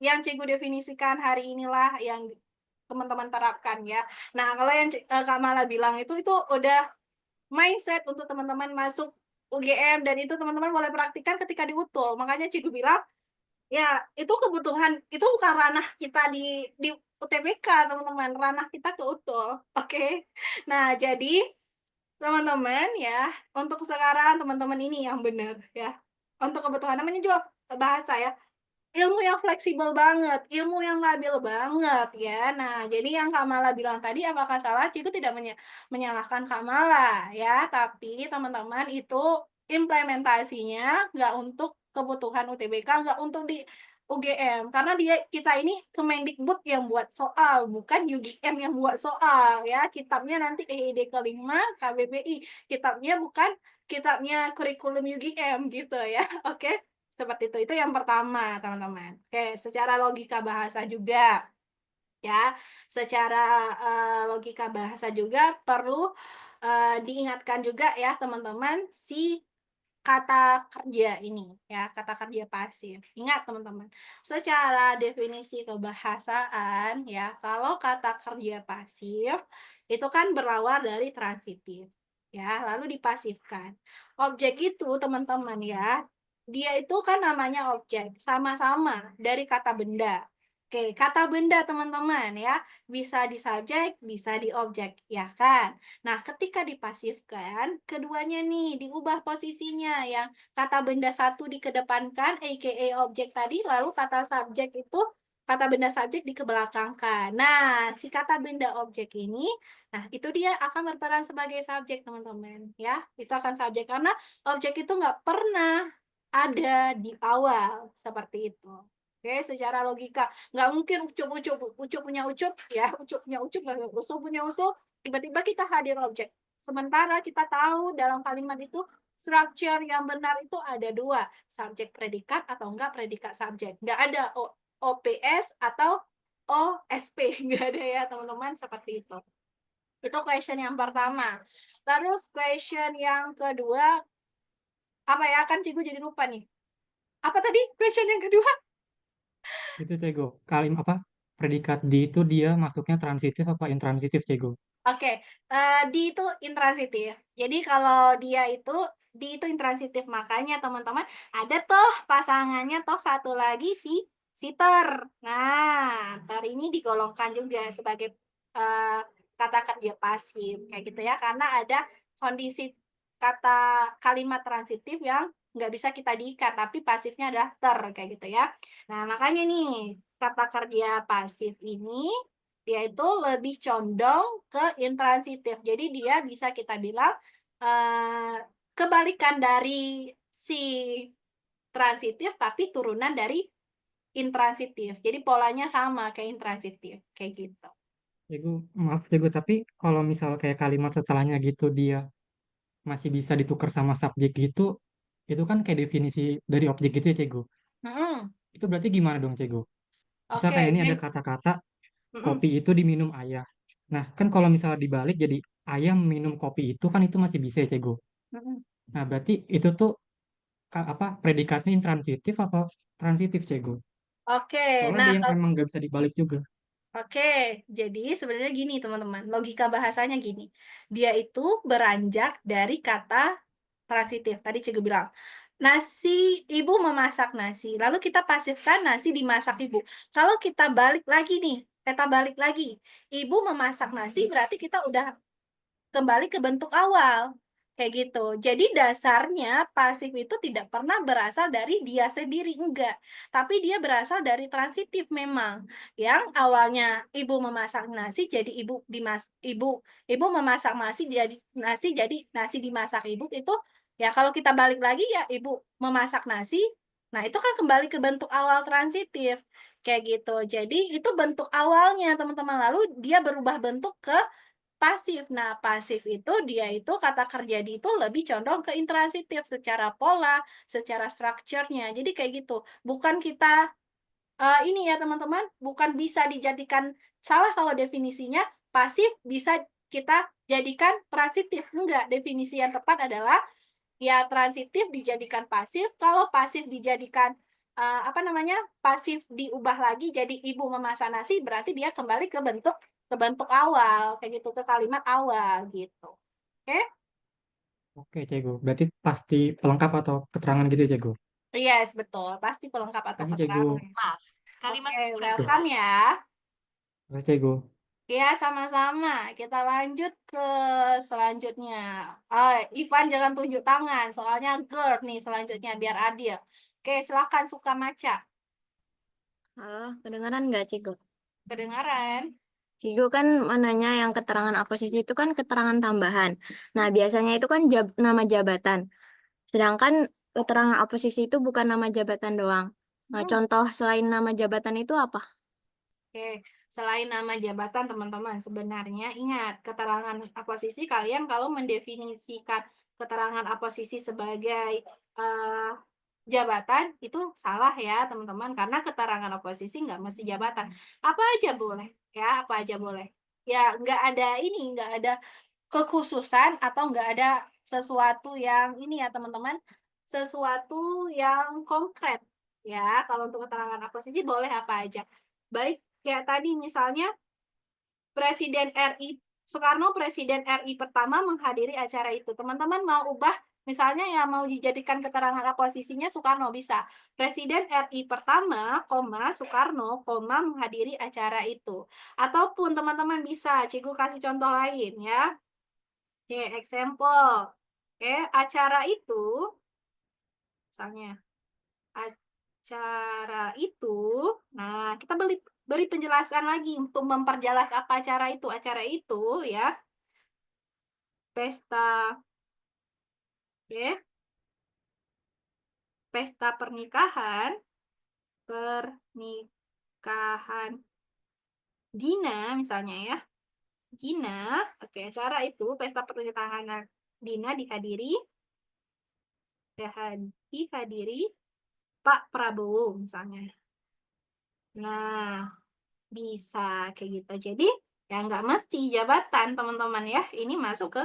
yang Cikgu definisikan hari inilah yang teman-teman terapkan ya. Nah, kalau yang Kak Mala bilang itu udah mindset untuk teman-teman masuk UGM, dan itu teman-teman boleh praktikkan ketika di UTUL. Makanya Cikgu bilang, ya itu kebutuhan, itu bukan ranah kita di UTBK teman-teman, ranah kita ke UTUL. Oke. Nah, jadi teman-teman ya, untuk sekarang teman-teman ini yang benar ya. Untuk kebutuhan namanya juga bahasa ya. Ilmu yang fleksibel banget, ilmu yang labil banget ya. Nah, jadi yang Kak Mala bilang tadi apakah salah? Cikgu tidak menyalahkan Kak Mala ya, tapi teman-teman itu implementasinya nggak untuk kebutuhan UTBK, nggak untuk di UGM, karena kita ini Kemendikbud yang buat soal, bukan UGM yang buat soal ya. Kitabnya nanti EID kelima KBBI, kitabnya bukan kitabnya kurikulum UGM gitu ya. Oke. Seperti itu yang pertama, teman-teman. Oke, secara logika bahasa juga, ya. Secara logika bahasa juga perlu diingatkan juga ya, teman-teman, si kata kerja ini, ya, kata kerja pasif. Ingat, teman-teman, secara definisi kebahasaan, ya, kalau kata kerja pasif, itu kan berawal dari transitif, ya, lalu dipasifkan. Objek itu, teman-teman, ya, dia itu kan namanya objek, sama-sama dari kata benda. Oke, kata benda teman-teman ya, bisa di subjek, bisa di objek, ya kan? Nah, ketika dipasifkan, keduanya nih diubah posisinya, yang kata benda satu dikedepankan, aka objek tadi, lalu kata subjek itu, kata benda subjek dikebelakangkan. Nah, si kata benda objek ini, nah itu dia akan berperan sebagai subjek teman-teman ya, itu akan subjek karena objek itu nggak pernah ada di awal, seperti itu. Oke, secara logika nggak mungkin ucup punya ucup ya, ucup punya ucup, nggak usul punya usul, tiba-tiba kita hadir objek. Sementara kita tahu dalam kalimat itu structure yang benar itu ada dua, subjek predikat atau enggak predikat subjek. Nggak ada OPS atau OSP, nggak ada ya teman-teman, seperti itu. Itu question yang pertama. Terus question yang kedua, apa ya, kan Cikgu jadi lupa nih. Apa tadi question yang kedua? Itu Cego. Predikat di itu dia masuknya transitif apa intransitif, Cego? Oke, di itu intransitif. Jadi kalau di itu intransitif, makanya teman-teman ada toh pasangannya toh satu lagi si ter. Nah, ter ini digolongkan juga sebagai kata kerja pasif kayak gitu ya, karena ada kondisi kata kalimat transitif yang nggak bisa kita diikat, tapi pasifnya adalah ter kayak gitu ya. Nah, makanya nih kata kerja pasif ini dia itu lebih condong ke intransitif. Jadi dia bisa kita bilang kebalikan dari si transitif, tapi turunan dari intransitif. Jadi polanya sama kayak intransitif, kayak gitu. Cego, maaf Cego, tapi kalau misal kayak kalimat setelahnya gitu dia masih bisa ditukar sama subjek gitu, itu kan kayak definisi dari objek gitu ya, Cego. Mm-mm. Itu berarti gimana dong, Cego? Misal Oke, kayak ini ada jadi kata-kata mm-mm. kopi itu diminum ayah. Nah, kan kalau misalnya dibalik jadi ayah minum kopi itu kan itu masih bisa ya, Cego. Mm-mm. Nah, berarti itu tuh predikatnya intransitif apa transitif, Cego? Oke, Soalnya nah ada yang emang nggak bisa dibalik juga. oke, jadi sebenarnya gini teman-teman, logika bahasanya gini. Dia itu beranjak dari kata transitif. Tadi Cikgu bilang, nasi, ibu memasak nasi. Lalu kita pasifkan nasi dimasak ibu. Kalau kita balik lagi nih, kita balik lagi. Ibu memasak nasi berarti kita udah kembali ke bentuk awal. Kayak gitu. Jadi dasarnya pasif itu tidak pernah berasal dari dia sendiri, enggak. Tapi dia berasal dari transitif memang. Yang awalnya ibu memasak nasi jadi ibu memasak nasi jadi nasi dimasak ibu, itu ya kalau kita balik lagi ya ibu memasak nasi. Nah, itu kan kembali ke bentuk awal transitif. Kayak gitu. Jadi itu bentuk awalnya, teman-teman. Lalu dia berubah bentuk ke pasif. Nah, pasif itu dia itu kata kerja di itu lebih condong ke intransitif secara pola, secara strukturnya. Jadi kayak gitu. Bukan kita ini ya teman-teman, bukan bisa dijadikan salah kalau definisinya pasif bisa kita jadikan transitif. Enggak, definisi yang tepat adalah ya transitif dijadikan pasif, kalau pasif dijadikan pasif diubah lagi jadi ibu memasak nasi, berarti dia kembali ke bentuk awal, kayak gitu, ke kalimat awal gitu. Oke? Oke, Cikgu. Berarti pasti pelengkap atau keterangan gitu ya, Cikgu? Yes, betul. Pasti pelengkap atau Makasih, Cikgu. keterangan. Maaf, kalimat Oke, Tuh. welcome ya. Makasih, Cikgu. Ya, sama-sama. Kita lanjut ke selanjutnya. Ivan jangan tunjuk tangan, soalnya GERD nih selanjutnya, biar adil. Oke, silakan Sukamaca. Halo, kedengaran nggak, Cigo? Kedengaran? Cigo kan mananya yang keterangan aposisi itu kan keterangan tambahan. Nah, biasanya itu kan nama jabatan. Sedangkan keterangan aposisi itu bukan nama jabatan doang. Nah, contoh selain nama jabatan itu apa? Oke, selain nama jabatan teman-teman, sebenarnya ingat keterangan aposisi kalian kalau mendefinisikan keterangan aposisi sebagai eh, jabatan itu salah ya teman-teman, karena keterangan oposisi nggak mesti jabatan. Apa aja boleh ya, apa aja boleh. Ya nggak ada ini, nggak ada kekhususan atau nggak ada sesuatu yang ini ya teman-teman, sesuatu yang konkret ya. Kalau untuk keterangan oposisi boleh apa aja. Baik, kayak tadi misalnya Presiden RI Soekarno, Presiden RI pertama menghadiri acara itu. Teman-teman mau ubah misalnya ya, mau dijadikan keterangan oposisinya Soekarno bisa. Presiden RI pertama, Soekarno, menghadiri acara itu. Ataupun teman-teman bisa, Cikgu kasih contoh lain ya. Oke, example. Oke, acara itu, misalnya, acara itu, nah kita beri penjelasan lagi untuk memperjelas apa acara itu. Acara itu ya, pesta, ya, pesta pernikahan Dina misalnya ya. Dina, oke, acara itu pesta pernikahan Dina dihadiri Pak Prabowo misalnya. Nah, bisa kayak gitu. Jadi ya nggak mesti jabatan teman-teman ya. Ini masuk ke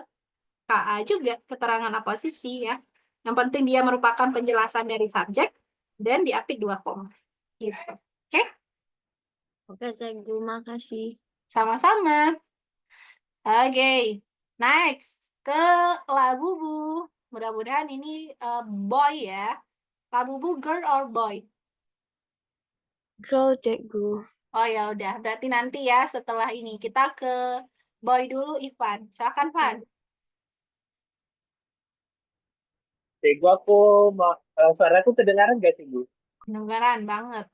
KA juga, keterangan aposisi ya. Yang penting dia merupakan penjelasan dari subjek dan diapit 2 koma. Gitu. Oke? Oke, Cigo, makasih. Sama-sama. Oke. Next ke Labubu. Mudah-mudahan ini boy ya. Labubu girl or boy? Girl, Cikgu. Oh ya udah, berarti nanti ya setelah ini kita ke boy dulu Ivan. Silakan Van. Cikgu, suaraku kedengaran nggak, Cikgu? Kedengaran banget.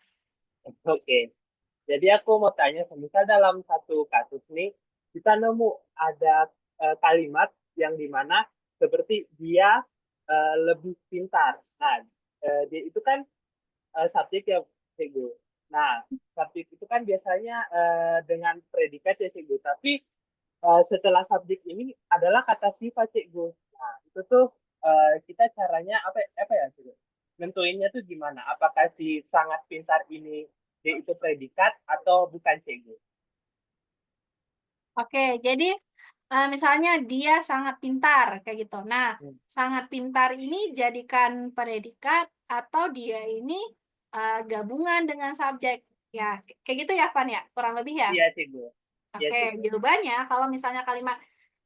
Oke. Jadi aku mau tanya, misal dalam satu kasus nih, kita nemu ada kalimat yang dimana seperti dia lebih pintar. Nah, dia itu kan subjek ya, Cikgu. Nah, subjek itu kan biasanya dengan predikat ya, Cikgu. Tapi setelah subjek ini adalah kata sifat, Cikgu. Nah, itu tuh kita caranya apa ya, Cikgu? Nentuinnya tuh gimana? Apakah si sangat pintar ini dia itu predikat atau bukan, Cikgu? Oke, jadi misalnya dia sangat pintar kayak gitu. Nah, sangat pintar ini jadikan predikat atau dia ini gabungan dengan subjek. Ya, kayak gitu ya, Van ya? Kurang lebih ya? Iya, Cikgu. Iya, Oke, Cikgu. jawabannya kalau misalnya kalimat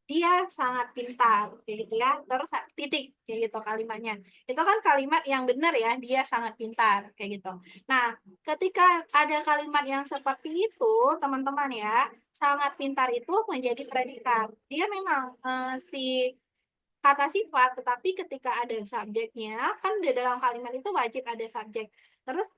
dia sangat pintar kayak gitu ya, terus titik kayak gitu kalimatnya. Itu kan kalimat yang benar ya, dia sangat pintar kayak gitu. Nah, ketika ada kalimat yang seperti itu, teman-teman ya, sangat pintar itu menjadi predikat. Dia memang si kata sifat, tetapi ketika ada subjeknya, kan di dalam kalimat itu wajib ada subjek. Terus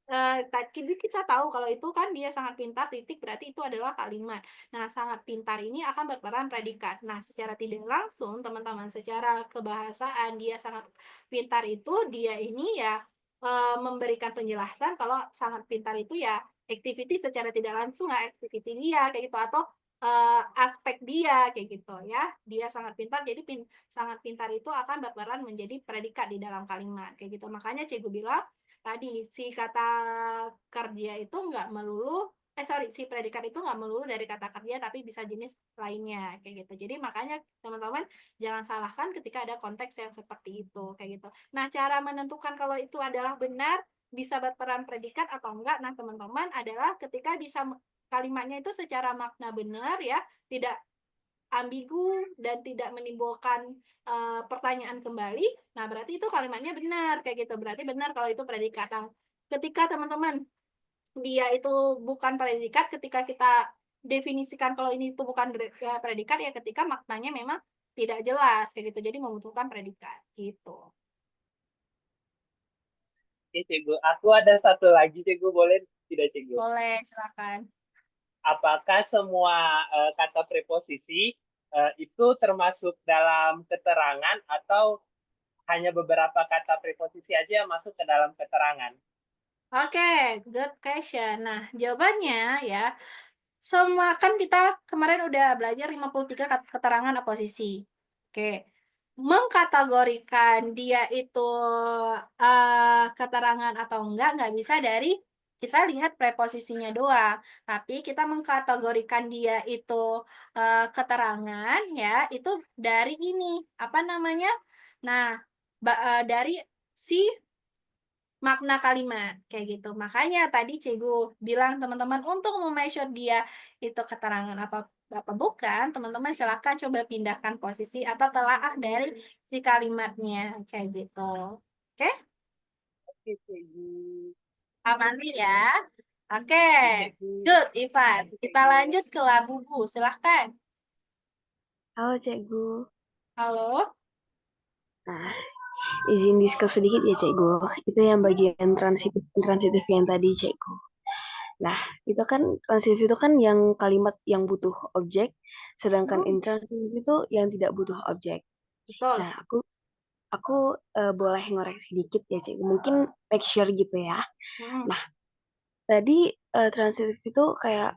kita tahu kalau itu kan dia sangat pintar, titik berarti itu adalah kalimat. Nah, sangat pintar ini akan berperan predikat. Nah, secara tidak langsung, teman-teman, secara kebahasaan dia sangat pintar itu, dia ini ya memberikan penjelasan kalau sangat pintar itu ya activity secara tidak langsung ya activity dia kayak gitu, atau aspek dia kayak gitu ya. Dia sangat pintar, jadi sangat pintar itu akan berperan menjadi predikat di dalam kalimat kayak gitu. Makanya Cikgu bilang tadi si kata kerja itu nggak melulu si predikat itu nggak melulu dari kata kerja, tapi bisa jenis lainnya, kayak gitu. Jadi makanya teman-teman jangan salahkan ketika ada konteks yang seperti itu, kayak gitu. Nah, cara menentukan kalau itu adalah benar, bisa berperan predikat atau enggak, nah teman-teman adalah ketika bisa kalimatnya itu secara makna benar ya, tidak ambigu dan tidak menimbulkan pertanyaan kembali, nah berarti itu kalimatnya benar, kayak gitu. Berarti benar kalau itu predikat. Nah, ketika teman-teman dia itu bukan predikat, ketika kita definisikan kalau ini itu bukan predikat ya ketika maknanya memang tidak jelas kayak gitu, jadi membutuhkan predikat gitu. Oke, Cikgu. Aku ada satu lagi, Cikgu. Boleh tidak, Cikgu? Boleh, silakan. Apakah semua kata preposisi itu termasuk dalam keterangan atau hanya beberapa kata preposisi aja yang masuk ke dalam keterangan? Oke, good question. Nah, jawabannya ya, semua kan kita kemarin udah belajar 53 keterangan oposisi. Oke. Mengkategorikan dia itu keterangan atau nggak bisa dari kita lihat preposisinya doang. Tapi kita mengkategorikan dia itu keterangan ya, itu dari ini, apa namanya? Nah, dari si makna kalimat kayak gitu. Makanya tadi Cikgu bilang teman-teman untuk memeasure dia itu keterangan apa bukan, teman-teman silahkan coba pindahkan posisi atau telaah dari si kalimatnya kayak gitu. Oke? Oke, Cikgu. Aman ya. Oke. Cikgu. Good, Ivan. Kita lanjut ke Labubu. Silahkan. Halo Cikgu. Halo. Nah, izin diskus sedikit ya Cikgu. Itu yang bagian transitif yang tadi Cikgu. Nah, itu kan transitif itu kan yang kalimat yang butuh objek, sedangkan intransitif itu yang tidak butuh objek. Betul. Nah, aku boleh ngoreksi dikit ya Cikgu. Mungkin make sure gitu ya. Nah, tadi transitif itu kayak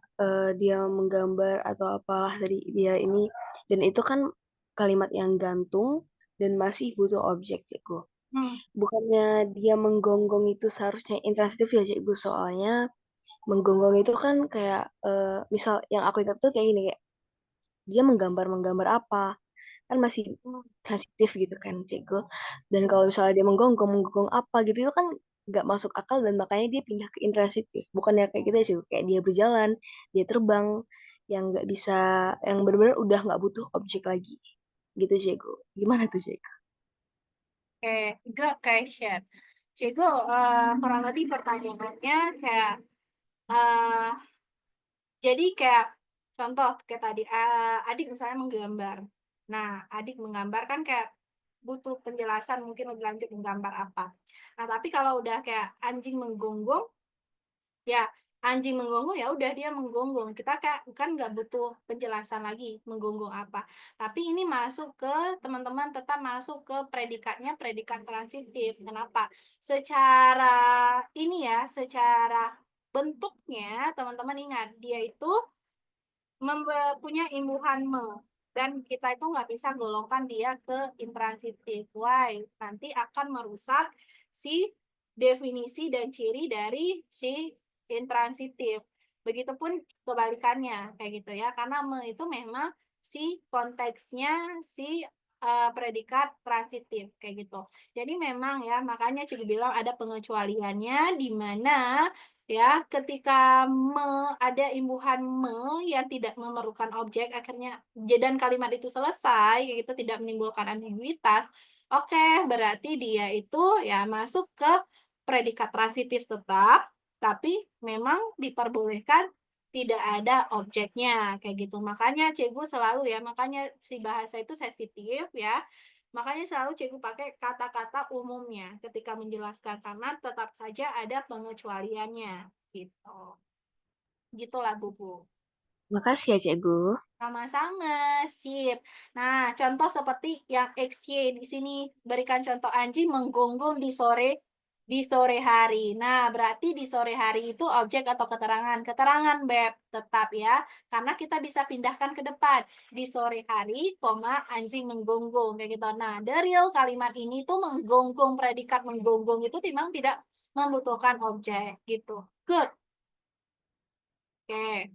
dia menggambar atau apalah tadi dia ini, dan itu kan kalimat yang gantung dan masih butuh objek, Cikgu. Bukannya dia menggonggong itu seharusnya intransitif ya, Cikgu, soalnya menggonggong itu kan kayak misal yang aku ingat tuh kayak gini, kayak dia menggambar apa, kan masih transitif gitu kan, Cikgu. Dan kalau misalnya dia menggonggong apa gitu, itu kan nggak masuk akal dan makanya dia pindah ke intransitif. Bukannya kayak gitu ya, Cikgu, kayak dia berjalan, dia terbang, yang nggak bisa, yang benar-benar udah nggak butuh objek lagi. Gitu, Cikgu. Gimana tuh, Cikgu? Oke, good question. Cikgu, kurang lebih pertanyaannya kayak jadi kayak contoh kayak tadi adik misalnya menggambar. Nah, adik menggambar kan kayak butuh penjelasan mungkin lebih lanjut menggambar apa. Nah, tapi kalau udah kayak anjing menggonggong, ya anjing menggonggong ya udah dia menggonggong. Kita kayak kan nggak butuh penjelasan lagi menggonggong apa. Tapi ini masuk ke teman-teman tetap masuk ke predikatnya predikat transitif. Kenapa? Secara ini ya, secara bentuknya teman-teman ingat dia itu punya imbuhan me dan kita itu nggak bisa golongkan dia ke intransitif. Why? Nanti akan merusak si definisi dan ciri dari si intransitif. Begitupun kebalikannya kayak gitu ya. Karena me itu memang si konteksnya si predikat transitif kayak gitu. Jadi memang ya makanya Cikgu bilang ada pengecualiannya di mana ya ketika ada imbuhan yang tidak memerlukan objek akhirnya dan kalimat itu selesai itu tidak menimbulkan ambiguitas, oke, berarti dia itu ya masuk ke predikat transitif tetap tapi memang diperbolehkan tidak ada objeknya kayak gitu. Makanya Cikgu selalu ya, makanya si bahasa itu sensitif ya. Makanya selalu Cikgu pakai kata-kata umumnya ketika menjelaskan karena tetap saja ada pengecualiannya gitu. Gitulah Bubu. Makasih ya, Cikgu. Sama-sama, sip. Nah, contoh seperti yang XY di sini berikan contoh anjing menggonggong di sore hari. Nah, berarti di sore hari itu objek atau keterangan? Keterangan, Beb, tetap ya. Karena kita bisa pindahkan ke depan. Di sore hari, koma, anjing menggonggong kayak gitu. Nah, the real kalimat ini tuh menggonggong, predikat menggonggong itu memang tidak membutuhkan objek gitu. Good. Oke.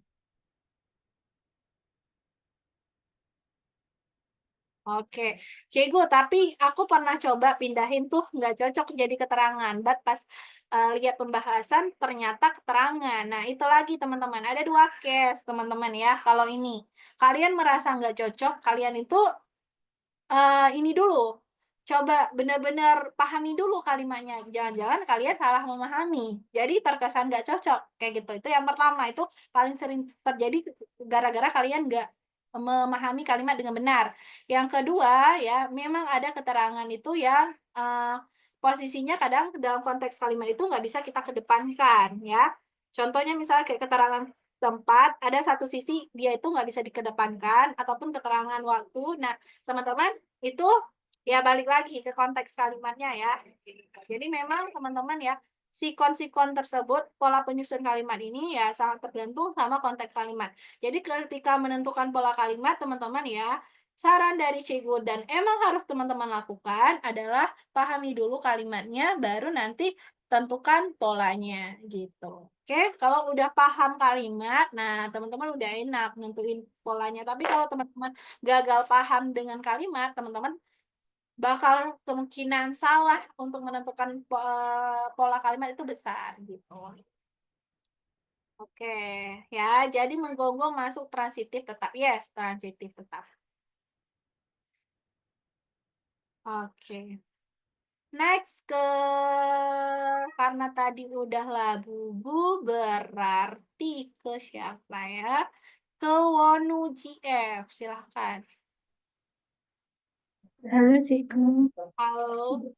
Oke, Cikgu, tapi aku pernah coba pindahin tuh nggak cocok jadi keterangan. But pas lihat pembahasan ternyata keterangan. Nah, itu lagi teman-teman. Ada dua case teman-teman ya. Kalau ini kalian merasa nggak cocok, kalian itu ini dulu. Coba benar-benar pahami dulu kalimatnya. Jangan-jangan kalian salah memahami. Jadi terkesan nggak cocok. Kayak gitu. Itu yang pertama. Itu paling sering terjadi gara-gara kalian nggak memahami kalimat dengan benar. Yang kedua, ya, memang ada keterangan itu yang posisinya kadang dalam konteks kalimat itu nggak bisa kita kedepankan, ya. Contohnya misalnya kayak keterangan tempat, ada satu sisi dia itu nggak bisa dikedepankan, ataupun keterangan waktu. Nah, teman-teman, itu ya balik lagi ke konteks kalimatnya ya. Jadi memang teman-teman ya, sikon-sikon tersebut, pola penyusun kalimat ini ya sangat tergantung sama konteks kalimat. Jadi ketika menentukan pola kalimat, teman-teman ya, saran dari Cikgu dan emang harus teman-teman lakukan adalah pahami dulu kalimatnya, baru nanti tentukan polanya gitu. Oke, kalau udah paham kalimat, nah teman-teman udah enak nentuin polanya. Tapi kalau teman-teman gagal paham dengan kalimat, teman-teman bakal kemungkinan salah untuk menentukan pola kalimat itu besar gitu. Oke, ya, jadi menggonggong masuk transitif tetap. Yes, transitif tetap. Oke. Next karena tadi udah labubu berarti ke siapa ya? Ke Wonu GF, silahkan. Halo Cikgu. Halo.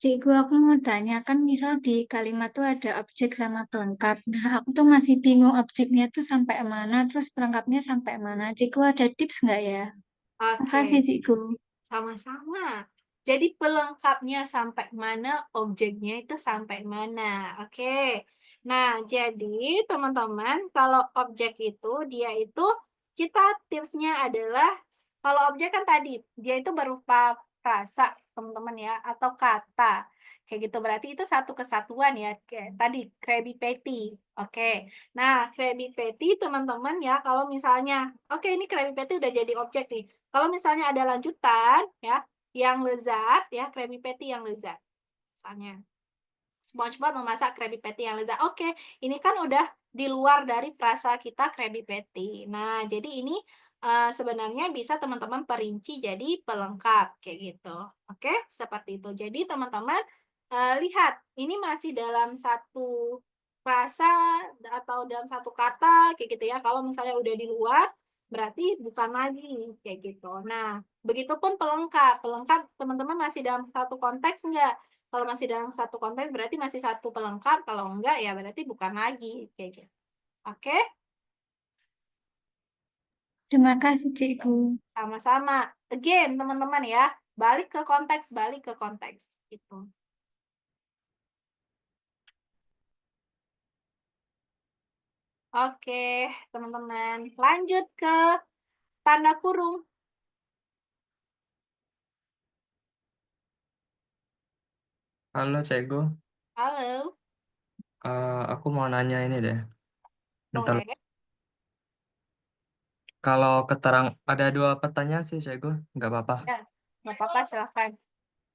Cikgu, aku mau tanya, kan misal di kalimat tuh ada objek sama pelengkap. Nah, aku tuh masih bingung objeknya tuh sampai mana, terus pelengkapnya sampai mana. Cikgu ada tips nggak ya? Makasih, Oke. Cikgu. Sama-sama. Jadi pelengkapnya sampai mana, objeknya itu sampai mana. Oke. Nah, jadi teman-teman, kalau objek itu, dia itu, kita tipsnya adalah, kalau objek kan tadi, dia itu berupa frasa, teman-teman ya, atau kata. Kayak gitu, berarti itu satu kesatuan ya. Kayak tadi, Krabby Patty. Oke. Nah, Krabby Patty, teman-teman ya, kalau misalnya, oke ini Krabby Patty udah jadi objek nih. Kalau misalnya ada lanjutan ya, yang lezat ya, Krabby Patty yang lezat. Misalnya SpongeBob memasak Krabby Patty yang lezat. Oke, ini kan udah di luar dari frasa kita Krabby Patty. Nah, jadi ini sebenarnya bisa teman-teman perinci jadi pelengkap kayak gitu. Oke, seperti itu. Jadi teman-teman lihat, ini masih dalam satu frasa atau dalam satu kata kayak gitu ya. Kalau misalnya udah di luar, berarti bukan lagi kayak gitu. Nah, begitupun pelengkap. Pelengkap teman-teman masih dalam satu konteks enggak? Kalau masih dalam satu konteks berarti masih satu pelengkap. Kalau enggak ya berarti bukan lagi kayak gitu. Oke? Terima kasih, Cikgu. Sama-sama. Again, teman-teman ya. Balik ke konteks, balik ke konteks. Gitu. Oke, teman-teman. Lanjut ke tanda kurung. Halo Cego, Halo. aku mau nanya ini deh. Bentar. Boleh. Kalau ada dua pertanyaan sih Cego, nggak apa-apa. Ya, nggak apa-apa, silahkan.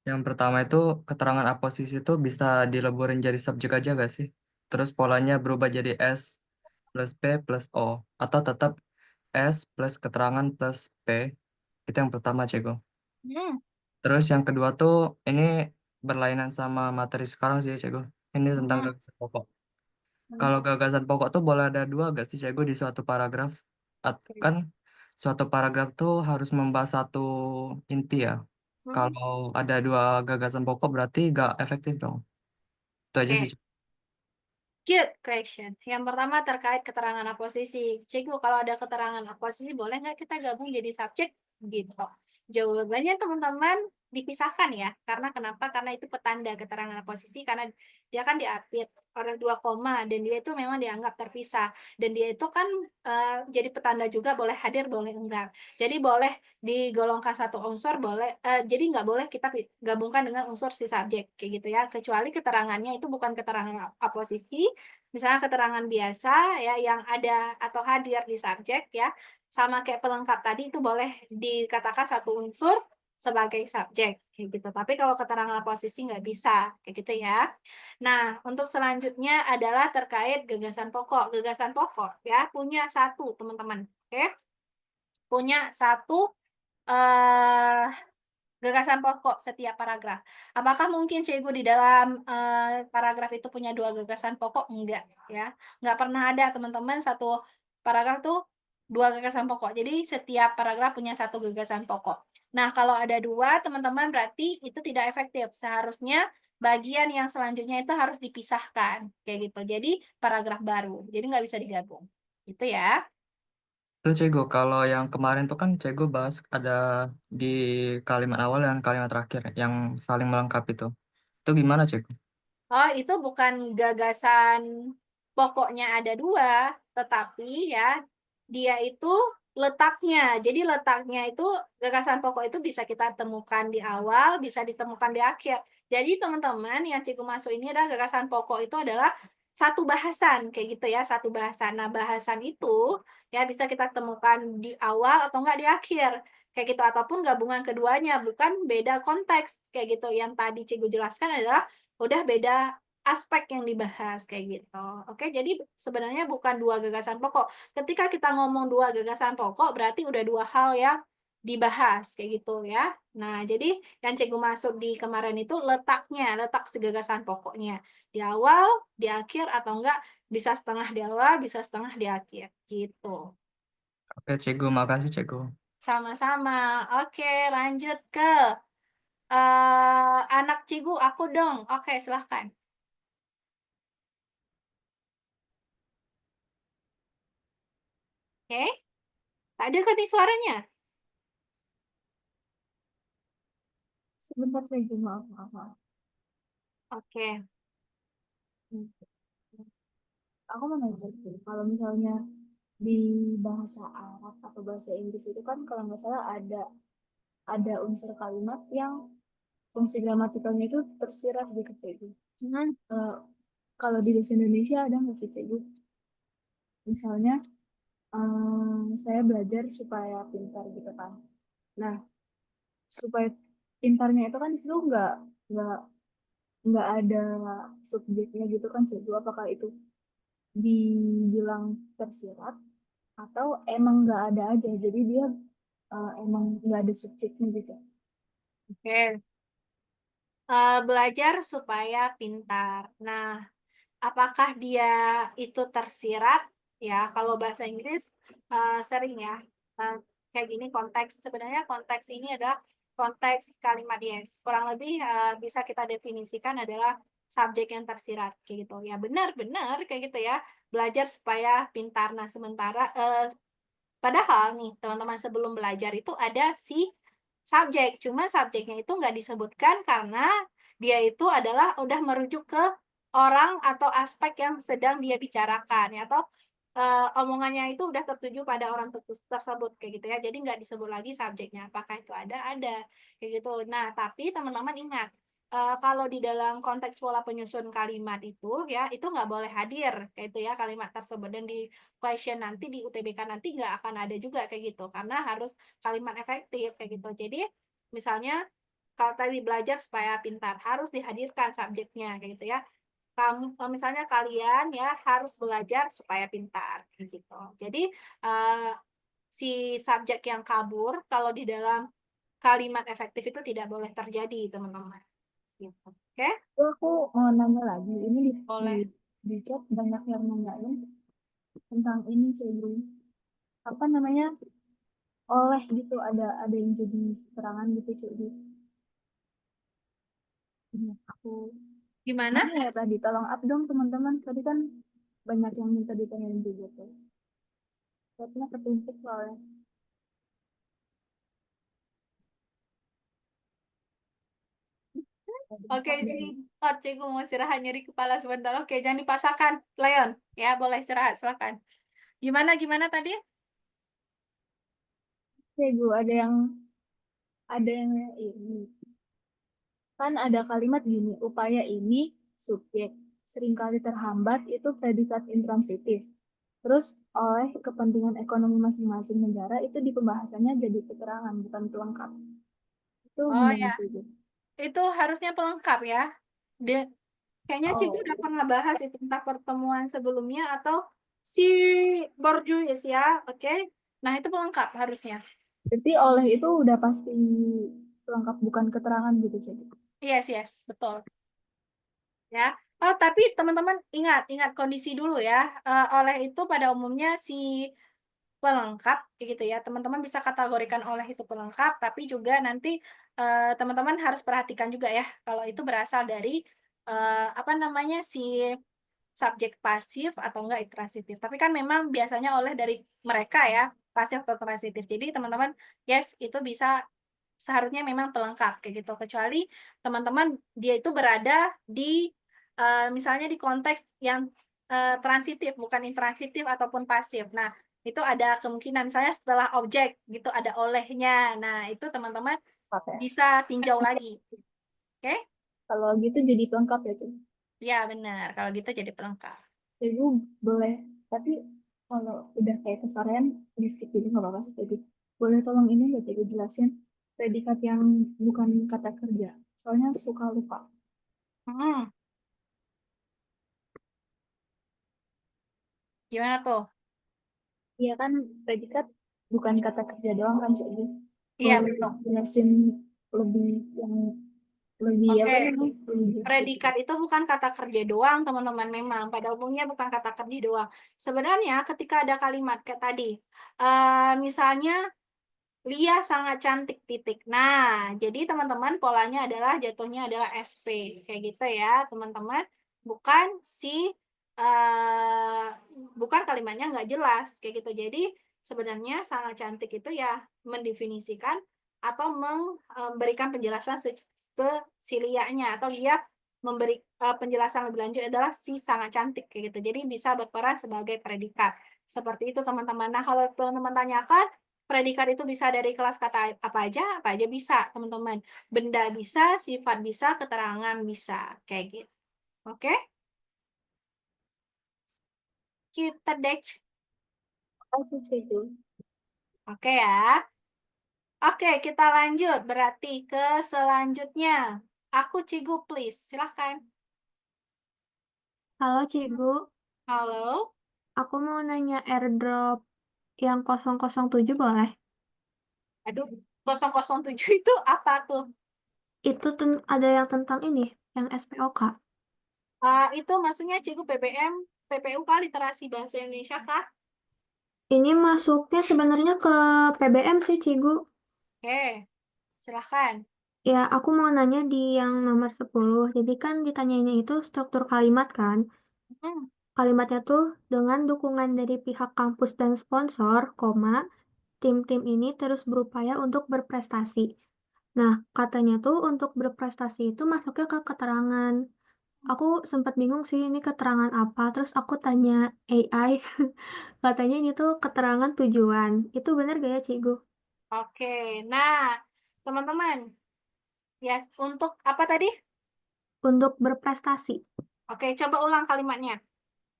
Yang pertama itu keterangan aposisi itu bisa dileburin jadi subjek aja gak sih? Terus polanya berubah jadi S plus P plus O. Atau tetap S plus keterangan plus P. Itu yang pertama Cego. Hmm. Terus yang kedua tuh ini berlainan sama materi sekarang sih Cego. Ini tentang Hmm. gagasan pokok. Kalau gagasan pokok tuh boleh ada dua gak sih Cego di suatu paragraf? Kan suatu paragraf tuh harus membahas satu inti ya. Hmm. Kalau ada dua gagasan pokok berarti gak efektif dong. Itu aja sih. Oke. Cute question. Yang pertama terkait keterangan aposisi. Cikgu, kalau ada keterangan aposisi, boleh nggak kita gabung jadi subjek? Gitu. Jawabannya teman-teman, dipisahkan ya. Karena kenapa? Karena itu petanda keterangan posisi karena dia kan diapit oleh 2 koma dan dia itu memang dianggap terpisah dan dia itu kan jadi petanda juga boleh hadir boleh enggak. Jadi boleh digolongkan satu unsur boleh jadi nggak boleh kita gabungkan dengan unsur si subjek kayak gitu ya. Kecuali keterangannya itu bukan keterangan aposisi, misalnya keterangan biasa ya yang ada atau hadir di subjek ya. Sama kayak pelengkap tadi itu boleh dikatakan satu unsur sebagai subjek kayak gitu. Tapi kalau keterangan posisi nggak bisa kayak gitu ya. Nah, untuk selanjutnya adalah terkait gagasan pokok. Gagasan pokok ya punya satu teman-teman, oke? Punya satu eh gagasan pokok setiap paragraf. Apakah mungkin Cikgu di dalam paragraf itu punya 2 gagasan pokok? Enggak ya. Enggak pernah ada teman-teman satu paragraf tuh 2 gagasan pokok. Jadi setiap paragraf punya satu gagasan pokok. Nah, kalau ada 2 teman-teman berarti itu tidak efektif. Seharusnya bagian yang selanjutnya itu harus dipisahkan kayak gitu. Jadi paragraf baru. Jadi nggak bisa digabung. Gitu ya. Terus Cego, kalau yang kemarin tuh kan Cego bahas ada di kalimat awal dan kalimat terakhir yang saling melengkapi itu. Itu gimana Cego? Oh, itu bukan gagasan pokoknya ada 2, tetapi ya dia itu letaknya. Jadi letaknya itu gagasan pokok itu bisa kita temukan di awal, bisa ditemukan di akhir. Jadi teman-teman yang Cikgu masuk ini adalah gagasan pokok itu adalah satu bahasan kayak gitu ya, satu bahasan. Nah, bahasan itu ya bisa kita temukan di awal atau enggak di akhir. Kayak gitu ataupun gabungan keduanya, bukan beda konteks kayak gitu. Yang tadi Cikgu jelaskan adalah udah beda aspek yang dibahas kayak gitu. Oke, jadi sebenarnya bukan 2 gagasan pokok. Ketika kita ngomong 2 gagasan pokok, berarti udah 2 hal yang dibahas kayak gitu ya. Nah, jadi yang Cikgu masuk di kemarin itu letaknya, letak segagasan pokoknya. Di awal, di akhir, atau enggak bisa setengah di awal, bisa setengah di akhir. Gitu. Oke Cego, makasih Cego. Sama-sama. Oke, lanjut ke anak Cigu, aku dong. Oke, silahkan. Oke, ada kan nih suaranya? Sebentar lagi, maaf, maaf, maaf. Oke. Aku mau nanya dulu, kalau misalnya di bahasa Arab atau bahasa Inggris itu kan kalau nggak salah ada unsur kalimat yang fungsi gramatikalnya itu tersirat gitu Cikgu. Cuman kalau di bahasa Indonesia ada nggak sih Cikgu? Misalnya saya belajar supaya pintar gitu kan. Nah, supaya pintarnya itu kan di situ nggak nggak ada subjeknya gitu kan Cikgu. Apakah itu dibilang tersirat atau emang nggak ada aja? Jadi dia emang nggak ada subjeknya gitu. Oke. Belajar supaya pintar. Nah, apakah dia itu tersirat? Ya, kalau bahasa Inggris sering ya. Eh, kayak gini konteks. Sebenarnya konteks ini adalah konteks kalimat yes. Kurang lebih bisa kita definisikan adalah subjek yang tersirat kayak gitu. Ya, benar-benar kayak gitu ya. Belajar supaya pintar. Nah, sementara padahal nih, teman-teman sebelum belajar itu ada si subjek. Cuma subjeknya itu nggak disebutkan karena dia itu adalah udah merujuk ke orang atau aspek yang sedang dia bicarakan ya, atau omongannya itu udah tertuju pada orang tersebut kayak gitu ya. Jadi nggak disebut lagi subjeknya. Apakah itu ada kayak gitu. Nah, tapi teman-teman ingat kalau di dalam konteks pola penyusun kalimat itu ya itu nggak boleh hadir kayak itu ya kalimat tersebut dan di question nanti di UTBK nanti nggak akan ada juga kayak gitu karena harus kalimat efektif kayak gitu. Jadi misalnya kalau tadi belajar supaya pintar harus dihadirkan subjeknya kayak gitu ya. Kamu misalnya kalian ya harus belajar supaya pintar kayak gitu. Jadi eh, si subjek yang kabur kalau di dalam kalimat efektif itu tidak boleh terjadi teman-teman. Gitu. Oke? Terus aku mau nanya lagi, ini Boleh. di chat banyak yang nanyain tentang ini Cikgu. Apa namanya? Oleh gitu, ada yang jadi serangan gitu Cikgu. Ini aku Gimana? mana ya tadi, tolong up dong teman-teman. Tadi kan banyak yang minta ditanyain juga tuh. Chatnya ketumpuk soalnya. Oke sih. Oh, Cikgu mau istirahat nyeri kepala sebentar. Oke, jangan dipaksakan, Leon. Ya, boleh istirahat, silakan. Gimana tadi? Cikgu, ada yang ini. Kan ada kalimat gini, upaya ini subjek, seringkali terhambat itu predikat intransitif. Terus oleh kepentingan ekonomi masing-masing negara itu di pembahasannya jadi keterangan bukan pelengkap. Itu Oh gimana ya, Cikgu? itu harusnya pelengkap ya. Kayaknya Cikgu Oh, udah pernah bahas itu entah pertemuan sebelumnya atau si Borjuis ya, oke? Nah, itu pelengkap harusnya. berarti oleh itu udah pasti pelengkap bukan keterangan gitu Cikgu. Yes, betul. Ya. Oh, tapi teman-teman ingat kondisi dulu ya. Oleh itu pada umumnya si pelengkap kayak gitu ya. Teman-teman bisa kategorikan oleh itu pelengkap, tapi juga nanti teman-teman harus perhatikan juga ya kalau itu berasal dari apa namanya si subjek pasif atau enggak intransitif. Tapi kan memang biasanya oleh dari mereka ya, pasif atau transitif. Jadi teman-teman, yes, itu bisa seharusnya memang pelengkap kayak gitu. Kecuali teman-teman dia itu berada di misalnya di konteks yang transitif, bukan intransitif ataupun pasif. Nah, itu ada kemungkinan misalnya setelah objek gitu ada olehnya. Nah, itu teman-teman Pelengkap ya. bisa tinjau lagi. Oke? Kalau gitu jadi pelengkap ya Cikgu. Ya, benar. Kalau gitu jadi pelengkap. Cikgu boleh, tapi kalau udah kayak kesorean di skip dulu nggak apa-apa sih Cikgu. Boleh tolong ini nggak Cikgu jelasin predikat yang bukan kata kerja. Soalnya suka lupa. Hmm, gimana tuh? Iya kan predikat bukan kata kerja doang kan Cikgu. Iya, Boleh betul. jelasin lebih yang lebih Oke. apa namanya? Lebih jelas Predikat gitu. itu bukan kata kerja doang, teman-teman. Memang pada umumnya bukan kata kerja doang. Sebenarnya ketika ada kalimat kayak tadi, misalnya Lia sangat cantik titik. Nah, jadi teman-teman polanya adalah jatuhnya adalah SP kayak gitu ya, teman-teman. Bukan si eh bukan kalimatnya nggak jelas kayak gitu. Jadi sebenarnya sangat cantik itu ya mendefinisikan atau memberikan penjelasan ke si Lia-nya atau Lia memberi penjelasan lebih lanjut adalah si sangat cantik kayak gitu. Jadi bisa berperan sebagai predikat. Seperti itu teman-teman. Nah, kalau teman-teman tanyakan predikat itu bisa dari kelas kata apa aja bisa, teman-teman. Benda bisa, sifat bisa, keterangan bisa. Kayak gitu. Oke? Kita deh. Kasih Cikgu. Oke ya. Oke, kita lanjut. Berarti ke selanjutnya. Aku Cigu, please. Silahkan. Halo Cikgu, Halo. aku mau nanya airdrop yang 007 boleh? Aduh, 007 itu apa tuh? Itu ada yang tentang ini, yang SPOK. Itu maksudnya Cigu PBM, PPU kah? Literasi Bahasa Indonesia kah? Ini masuknya sebenarnya ke PBM sih Cikgu. Oke, silahkan. Ya, aku mau nanya di yang nomor 10. Jadi kan ditanyainnya itu struktur kalimat kan. Hmm. Kalimatnya tuh dengan dukungan dari pihak kampus dan sponsor, koma, tim-tim ini terus berupaya untuk berprestasi. Nah, katanya tuh untuk berprestasi itu masuknya ke keterangan. Aku sempat bingung sih ini keterangan apa. Terus aku tanya AI, katanya ini tuh keterangan tujuan. Itu benar gak ya, Cikgu? Oke, nah teman-teman, yes, untuk apa tadi? Untuk berprestasi. Oke, coba ulang kalimatnya.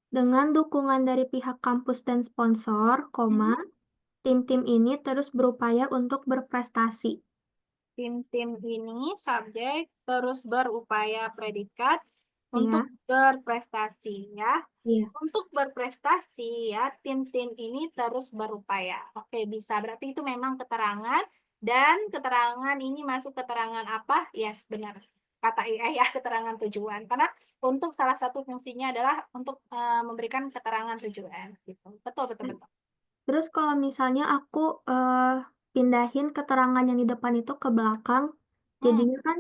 Dengan dukungan dari pihak kampus dan sponsor, koma, Hmm. tim-tim ini terus berupaya untuk berprestasi. Tim-tim ini subjek terus berupaya predikat untuk Ya, berprestasi ya. iya. Untuk berprestasi ya, tim-tim ini terus berupaya. Oke, bisa. Berarti itu memang keterangan dan keterangan ini masuk keterangan apa? Yes, benar. Kata AI ya, keterangan tujuan. Karena untuk salah satu fungsinya adalah untuk memberikan keterangan tujuan gitu. Betul, betul, betul. Terus kalau misalnya aku pindahin keterangan yang di depan itu ke belakang, jadinya kan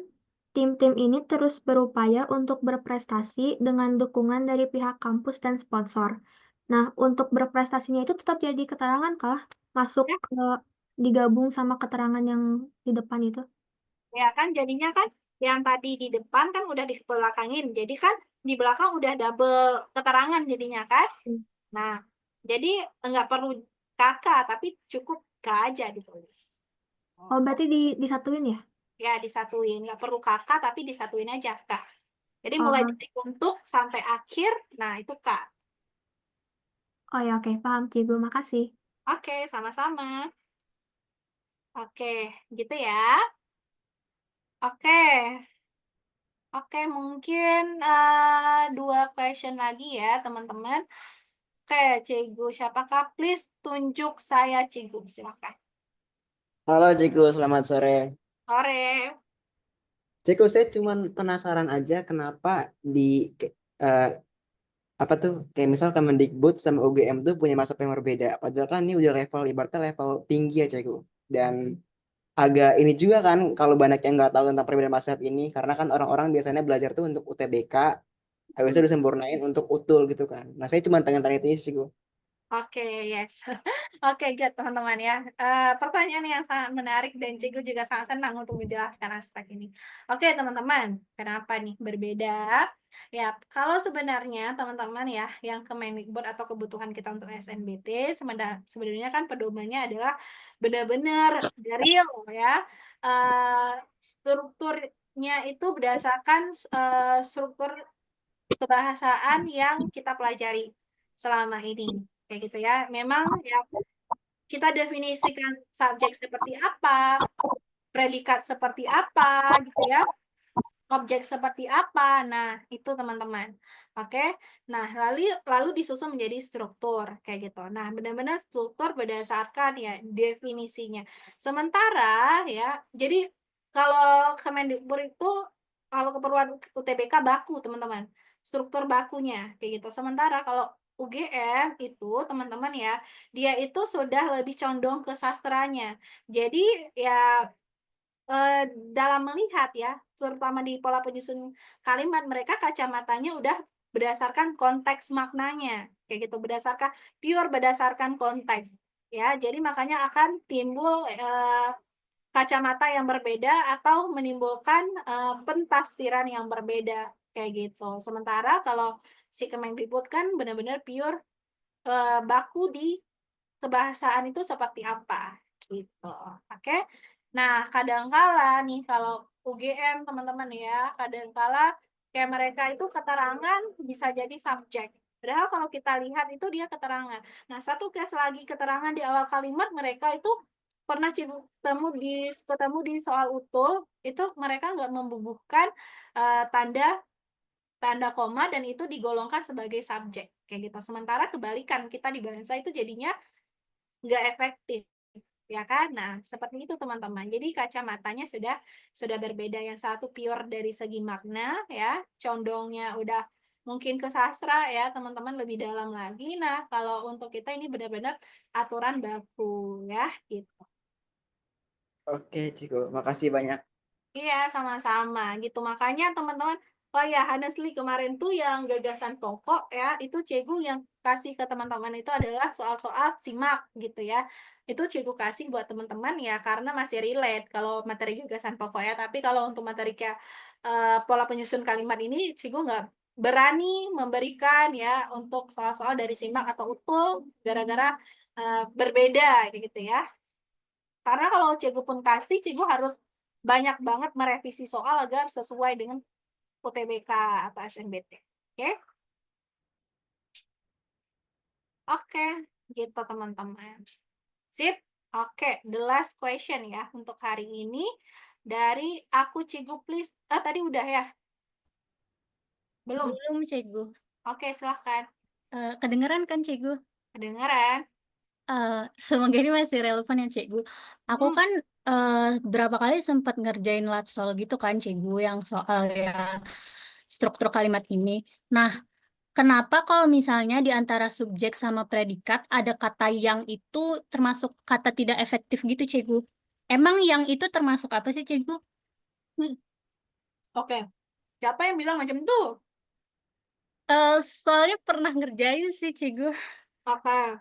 tim-tim ini terus berupaya untuk berprestasi dengan dukungan dari pihak kampus dan sponsor. Nah, untuk berprestasinya itu tetap jadi keterangan kah? Masuk Ya, ke digabung sama keterangan yang di depan itu? ya kan jadinya kan Yang tadi di depan kan udah dibelakangin, jadi kan di belakang udah double keterangan jadinya kan. Nah, jadi nggak perlu kakak, tapi cukup K aja ditulis. Oh, berarti disatuin ya? Ya, disatuin. Nggak perlu kakak, tapi disatuin aja Kak. Jadi mulai Oh, dari untuk sampai akhir, nah itu Kak. oh ya, oke, paham Cikgu, makasih. Oke, sama-sama. Oke, gitu ya. Oke, oke mungkin 2 question lagi ya teman-teman. Oke, Cikgu, siapakah? Please tunjuk saya, Cikgu. Silakan. Halo Ciku, selamat sore. Sore. Ciku, saya cuma penasaran aja kenapa eh, apa tuh kayak misal Kemendikbud sama UGM tuh punya masa yang berbeda. Padahal kan ini udah level ibaratnya level tinggi ya Ciku. Dan agak ini juga kan kalau banyak yang nggak tahu tentang perbedaan mazhab ini karena kan orang-orang biasanya belajar tuh untuk UTBK, habis itu disempurnain untuk UTUL gitu kan. Nah saya cuma pengen tanya itu aja Ciku. Oke, yes. Oke, good teman-teman ya. Pertanyaan yang sangat menarik dan Cikgu juga sangat senang untuk menjelaskan aspek ini. Oke, teman-teman, kenapa nih berbeda? Ya, kalau sebenarnya teman-teman ya, yang Kemendikbud atau kebutuhan kita untuk SNBT, sebenarnya kan pedomannya adalah benar-benar real ya. Strukturnya itu berdasarkan struktur kebahasaan yang kita pelajari selama ini. Kayak gitu ya. Memang ya kita definisikan subjek seperti apa, predikat seperti apa gitu ya, objek seperti apa. Nah, itu teman-teman. Oke. Nah, lalu disusun menjadi struktur kayak gitu. Nah, benar-benar struktur berdasarkan ya definisinya. Sementara ya, jadi kalau Kemendikbud itu kalau keperluan UTBK baku, teman-teman. Struktur bakunya kayak gitu. Sementara kalau UGM itu teman-teman ya, dia itu sudah lebih condong ke sastranya. Jadi ya dalam melihat ya, terutama di pola penyusun kalimat, mereka kacamatanya udah berdasarkan konteks maknanya, kayak gitu, berdasarkan konteks, ya. Jadi makanya akan timbul kacamata yang berbeda atau menimbulkan pentafsiran yang berbeda, kayak gitu. Sementara kalau si Kemendikbud kan benar-benar pure baku di kebahasaan itu seperti apa gitu. Oke. Nah, kadangkala nih kalau UGM teman-teman ya, kadangkala kayak mereka itu keterangan bisa jadi subjek. Padahal kalau kita lihat itu dia keterangan. Nah, satu case lagi keterangan di awal kalimat mereka itu pernah ketemu di soal utul itu mereka nggak membubuhkan tanda tanda koma dan itu digolongkan sebagai subjek kayak gitu. Sementara kebalikan kita di bahasa itu jadinya nggak efektif ya kan. Nah seperti itu teman-teman, jadi kacamatanya sudah berbeda. Yang satu pure dari segi makna ya, condongnya udah mungkin ke sastra ya teman-teman, lebih dalam lagi. Nah kalau untuk kita ini benar-benar aturan baku ya gitu. Oke Ciku, makasih banyak. Iya, sama-sama gitu. Makanya teman-teman, oh ya, honestly kemarin tuh yang gagasan pokok ya, itu Cegu yang kasih ke teman-teman itu adalah soal-soal simak gitu ya. Itu Cegu kasih buat teman-teman ya karena masih relate kalau materi gagasan pokok ya. Tapi kalau untuk materi kayak pola penyusun kalimat ini, Cegu nggak berani memberikan ya untuk soal-soal dari simak atau utul gara-gara berbeda kayak gitu ya. Karena kalau Cegu pun kasih, Cegu harus banyak banget merevisi soal agar sesuai dengan UTBK atau SNBT. Oke? Oke, gitu teman-teman. Sip? Oke, the last question ya untuk hari ini dari aku Cigu please. Tadi udah ya? Belum? Belum, Cikgu. Oke, silahkan. Kedengeran kan, Cikgu? Kedengeran? Semoga ini masih relevan ya, Cikgu. Aku kan berapa kali sempat ngerjain latsol gitu kan, Cikgu, yang soal ya struktur kalimat ini. Nah, kenapa kalau misalnya di antara subjek sama predikat ada kata yang itu termasuk kata tidak efektif gitu, Cikgu? Emang yang itu termasuk apa sih, Cikgu? Oke. Siapa yang bilang macam itu? Soalnya pernah ngerjain sih, Cikgu. Apa?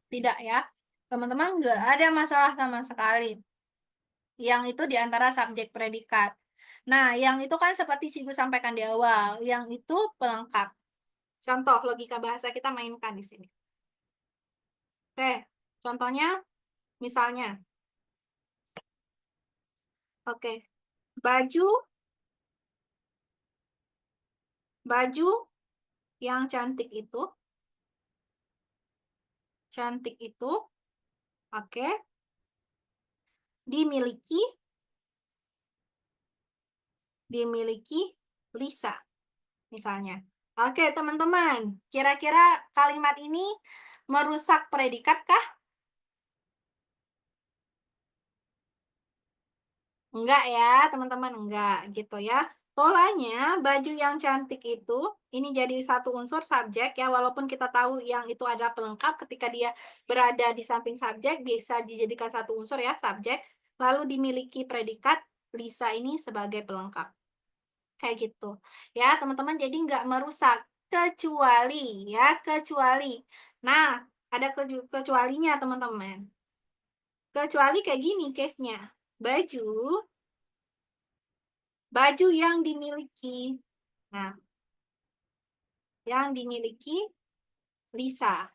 Tidak ya. Teman-teman nggak ada masalah sama sekali. Yang itu di antara subjek predikat. Nah, yang itu kan seperti Cikgu sampaikan di awal, yang itu pelengkap. Contoh logika bahasa kita mainkan di sini. Oke, contohnya misalnya, oke, baju yang cantik itu, oke, dimiliki Lisa, misalnya. Oke, teman-teman, kira-kira kalimat ini merusak predikat kah? Enggak ya, teman-teman, enggak gitu ya. Polanya, baju yang cantik itu, ini jadi satu unsur subjek ya, walaupun kita tahu yang itu adalah pelengkap, ketika dia berada di samping subjek, bisa dijadikan satu unsur ya, subjek, lalu dimiliki predikat, Lisa ini sebagai pelengkap. Kayak gitu. Ya, teman-teman, jadi enggak merusak. Kecuali, ya, kecuali. Nah, ada kecualinya, teman-teman. Kecuali kayak gini case-nya. Baju yang dimiliki. Nah, yang dimiliki Lisa.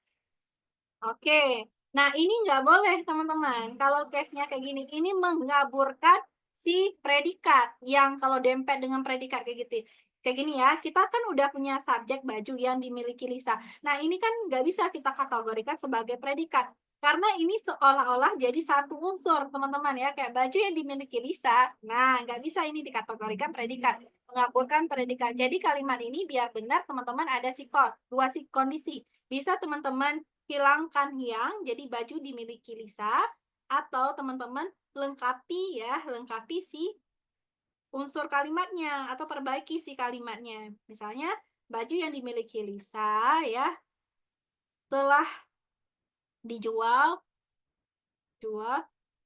Oke. Nah, ini nggak boleh, teman-teman. Kalau case-nya kayak gini, ini mengaburkan si predikat. Yang kalau dempet dengan predikat kayak gitu. Kayak gini ya, kita kan udah punya subjek baju yang dimiliki Lisa. Nah, ini kan nggak bisa kita kategorikan sebagai predikat. Karena ini seolah-olah jadi satu unsur, teman-teman ya. Kayak baju yang dimiliki Lisa. Nah, nggak bisa ini dikategorikan predikat. Mengaburkan predikat. Jadi kalimat ini biar benar, teman-teman ada dua kondisi. Bisa teman-teman hilangkan yang, jadi baju dimiliki Lisa, atau teman-teman lengkapi si unsur kalimatnya, atau perbaiki si kalimatnya. Misalnya, baju yang dimiliki Lisa ya telah dijual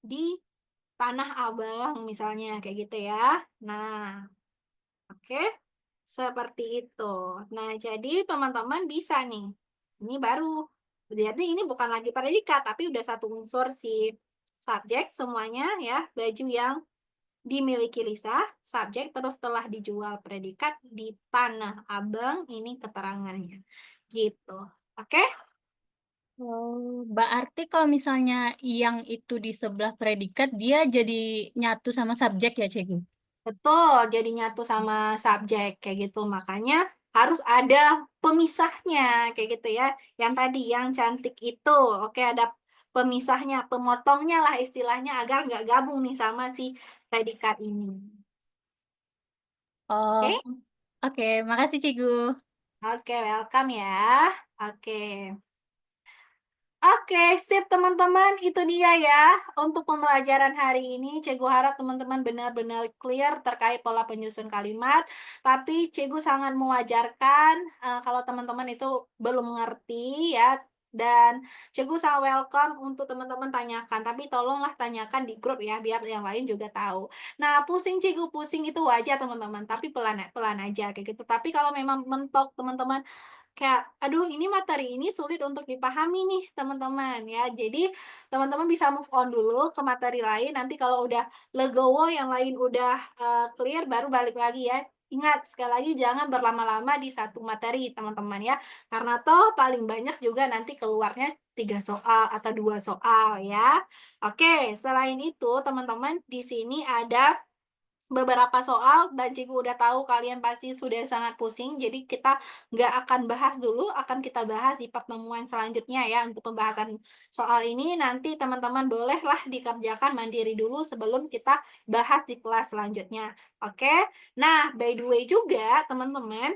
di Tanah Abang, misalnya kayak gitu ya. Nah, oke, seperti itu. Nah, jadi teman-teman bisa nih. Ini baru. Jadi ini bukan lagi predikat, tapi udah satu unsur si subjek semuanya ya. Baju yang dimiliki Lisa, subjek, terus telah dijual predikat di Tanah Abang, ini keterangannya. Gitu. Oke? Oh, berarti kalau misalnya yang itu di sebelah predikat, dia jadi nyatu sama subjek ya, Cikgu? Betul, jadi nyatu sama subjek kayak gitu. Makanya harus ada pemisahnya kayak gitu ya. Yang tadi yang cantik itu, oke, ada pemisahnya, pemotongnya lah istilahnya agar nggak gabung nih sama si predikat ini. Oh, Oke? oke, makasih Cikgu. Oke, welcome ya. Oke. Oke, sip teman-teman, itu dia ya untuk pembelajaran hari ini. Cikgu harap teman-teman benar-benar clear terkait pola penyusun kalimat. Tapi Cikgu sangat mewajarkan kalau teman-teman itu belum mengerti ya. Dan Cikgu sangat welcome untuk teman-teman tanyakan. Tapi tolonglah tanyakan di grup ya, biar yang lain juga tahu. Nah, pusing Cikgu, pusing itu wajar teman-teman. Tapi pelan aja kayak gitu. Tapi kalau memang mentok teman-teman, kayak, aduh ini materi ini sulit untuk dipahami nih teman-teman ya. Jadi teman-teman bisa move on dulu ke materi lain. Nanti kalau udah legowo yang lain udah clear baru balik lagi ya. Ingat sekali lagi jangan berlama-lama di satu materi teman-teman ya. Karena toh paling banyak juga nanti keluarnya 3 soal atau 2 soal ya. Oke, selain itu teman-teman di sini ada beberapa soal dan Cikgu udah tahu kalian pasti sudah sangat pusing, jadi kita nggak akan bahas dulu, akan kita bahas di pertemuan selanjutnya ya. Untuk pembahasan soal ini nanti teman-teman bolehlah dikerjakan mandiri dulu sebelum kita bahas di kelas selanjutnya. Oke, nah by the way juga teman-teman,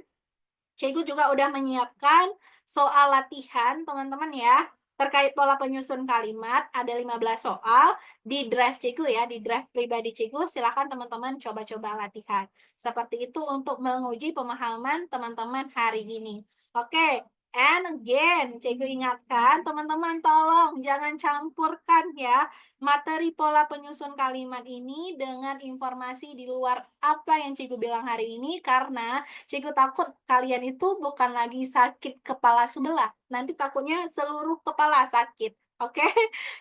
Cikgu juga udah menyiapkan soal latihan teman-teman ya. Terkait pola penyusun kalimat, ada 15 soal di drive Cikgu ya, di drive pribadi Cikgu. Silakan teman-teman coba-coba latihan. Seperti itu untuk menguji pemahaman teman-teman hari ini. Oke, and again, Cikgu ingatkan teman-teman tolong jangan campurkan ya materi pola penyusun kalimat ini dengan informasi di luar apa yang Cikgu bilang hari ini, karena Cikgu takut kalian itu bukan lagi sakit kepala sebelah, nanti takutnya seluruh kepala sakit. Oke,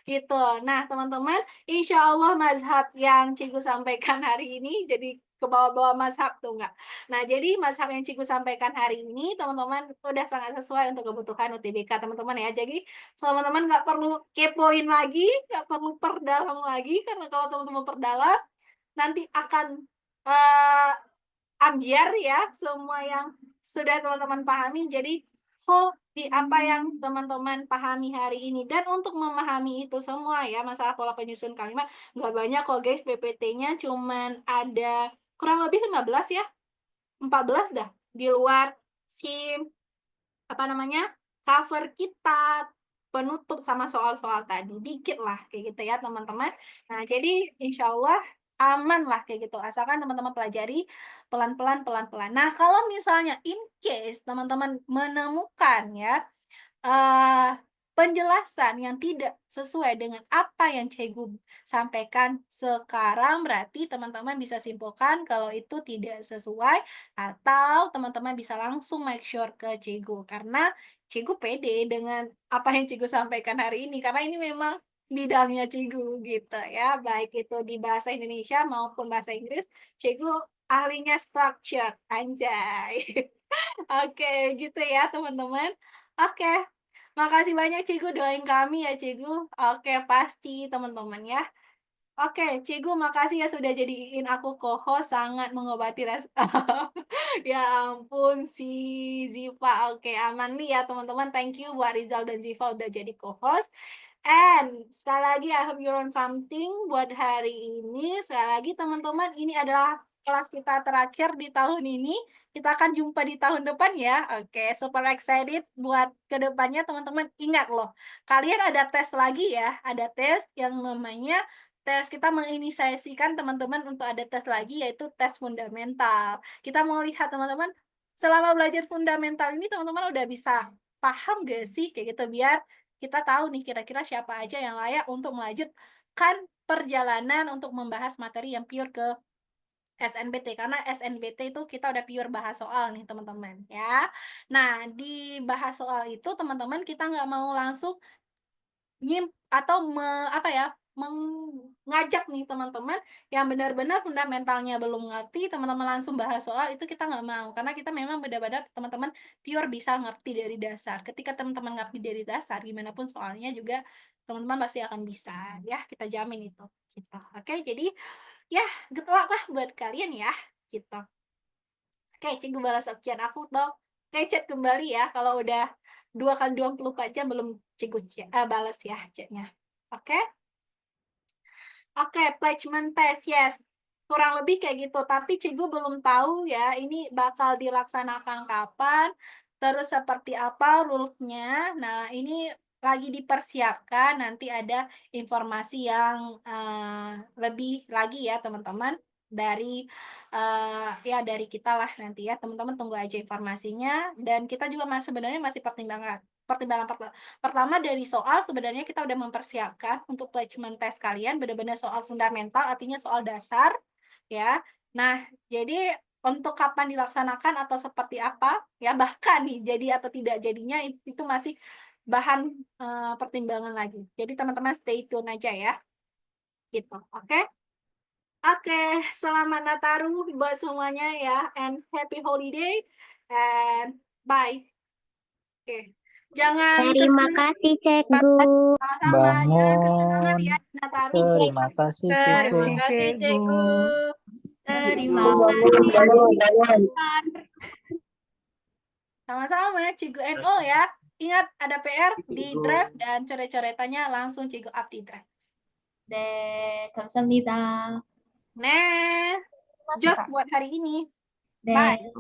gitu. Nah, teman-teman, insya Allah mazhab yang Cikgu sampaikan hari ini jadi ke bawah-bawah mazhab tuh enggak. Nah, jadi mazhab yang Cikgu sampaikan hari ini, teman-teman udah sangat sesuai untuk kebutuhan UTBK, teman-teman ya. Jadi, teman-teman nggak perlu kepoin lagi, nggak perlu perdalam lagi, karena kalau teman-teman perdalam, nanti akan ambiar ya semua yang sudah teman-teman pahami. Jadi hold di apa yang teman-teman pahami hari ini. Dan untuk memahami itu semua ya, masalah pola penyusun kalimat, nggak banyak kok guys, PPT-nya cuman ada kurang lebih 15 ya, 14 dah, di luar SIM, cover kita, penutup sama soal-soal tadi. Dikit lah kayak gitu ya teman-teman. Nah, jadi insya Allah aman lah kayak gitu. Asalkan teman-teman pelajari pelan-pelan, pelan-pelan. Nah, kalau misalnya in case teman-teman menemukan ya penjelasan yang tidak sesuai dengan apa yang Cikgu sampaikan sekarang, berarti teman-teman bisa simpulkan kalau itu tidak sesuai, atau teman-teman bisa langsung make sure ke Cikgu, karena Cikgu pede dengan apa yang Cikgu sampaikan hari ini, karena ini memang bidangnya Cikgu gitu ya, baik itu di bahasa Indonesia maupun bahasa Inggris, Cikgu ahlinya structure, anjay. Oke, gitu ya teman-teman. Oke, makasih banyak Cikgu, doain kami ya Cikgu. Oke, pasti teman-teman ya. Oke, Cikgu makasih ya sudah jadiin aku co-host, sangat mengobati rasa. Ya ampun si Ziva. Oke, aman nih ya teman-teman. Thank you buat Rizal dan Ziva udah jadi co-host. And sekali lagi I hope you learn something buat hari ini. Sekali lagi teman-teman, ini adalah kelas kita terakhir di tahun ini. Kita akan jumpa di tahun depan ya. Oke, super excited buat kedepannya teman-teman. Ingat loh, kalian ada tes lagi ya. Ada tes yang namanya tes, kita menginisiasikan teman-teman untuk ada tes lagi, yaitu tes fundamental. Kita mau lihat teman-teman, selama belajar fundamental ini teman-teman udah bisa paham gak sih kayak gitu, biar kita tahu nih kira-kira siapa aja yang layak untuk melanjutkan perjalanan untuk membahas materi yang pure ke SNBT, karena SNBT itu kita udah pure bahas soal nih teman-teman ya. Nah, di bahas soal itu teman-teman kita nggak mau langsung atau mengajak nih teman-teman yang benar-benar fundamentalnya belum ngerti, teman-teman langsung bahas soal itu, kita nggak mau, karena kita memang benar-benar teman-teman pure bisa ngerti dari dasar. Ketika teman-teman ngerti dari dasar, gimana pun soalnya juga teman-teman pasti akan bisa ya, kita jamin itu gitu. Oke, jadi ya good luck lah buat kalian ya gitu. Oke, Cikgu balas chat aku dong. Oke, chat kembali ya kalau udah 2 kali 24 jam belum Cikgu balas ya chatnya. Oke? Oke, placement test, yes. Kurang lebih kayak gitu, tapi Cikgu belum tahu ya ini bakal dilaksanakan kapan, terus seperti apa rules-nya. Nah, ini lagi dipersiapkan, nanti ada informasi yang lebih lagi ya teman-teman dari dari kita lah nanti ya, teman-teman tunggu aja informasinya. Dan kita juga sebenarnya masih pertimbangan pertama dari soal, sebenarnya kita udah mempersiapkan untuk placement test kalian benar-benar soal fundamental, artinya soal dasar ya. Nah, jadi untuk kapan dilaksanakan atau seperti apa ya, bahkan nih jadi atau tidak jadinya itu masih bahan pertimbangan lagi. Jadi teman-teman stay tune aja ya. Gitu. Oke? Oke, selamat Nataru buat semuanya ya, and happy holiday and bye. Oke. Jangan Terima kasih, Cikgu. sama-sama, jangan kesenangan ya Nataru. Terima kasih, Cikgu. Terima kasih, Cikgu. Terima kasih, Sama-sama ya, Cikgu NO ya. Ingat ada PR di drive dan coret-coretannya langsung Cikgu up di drive. 감사합니다. Nah, just buat hari ini. Bye.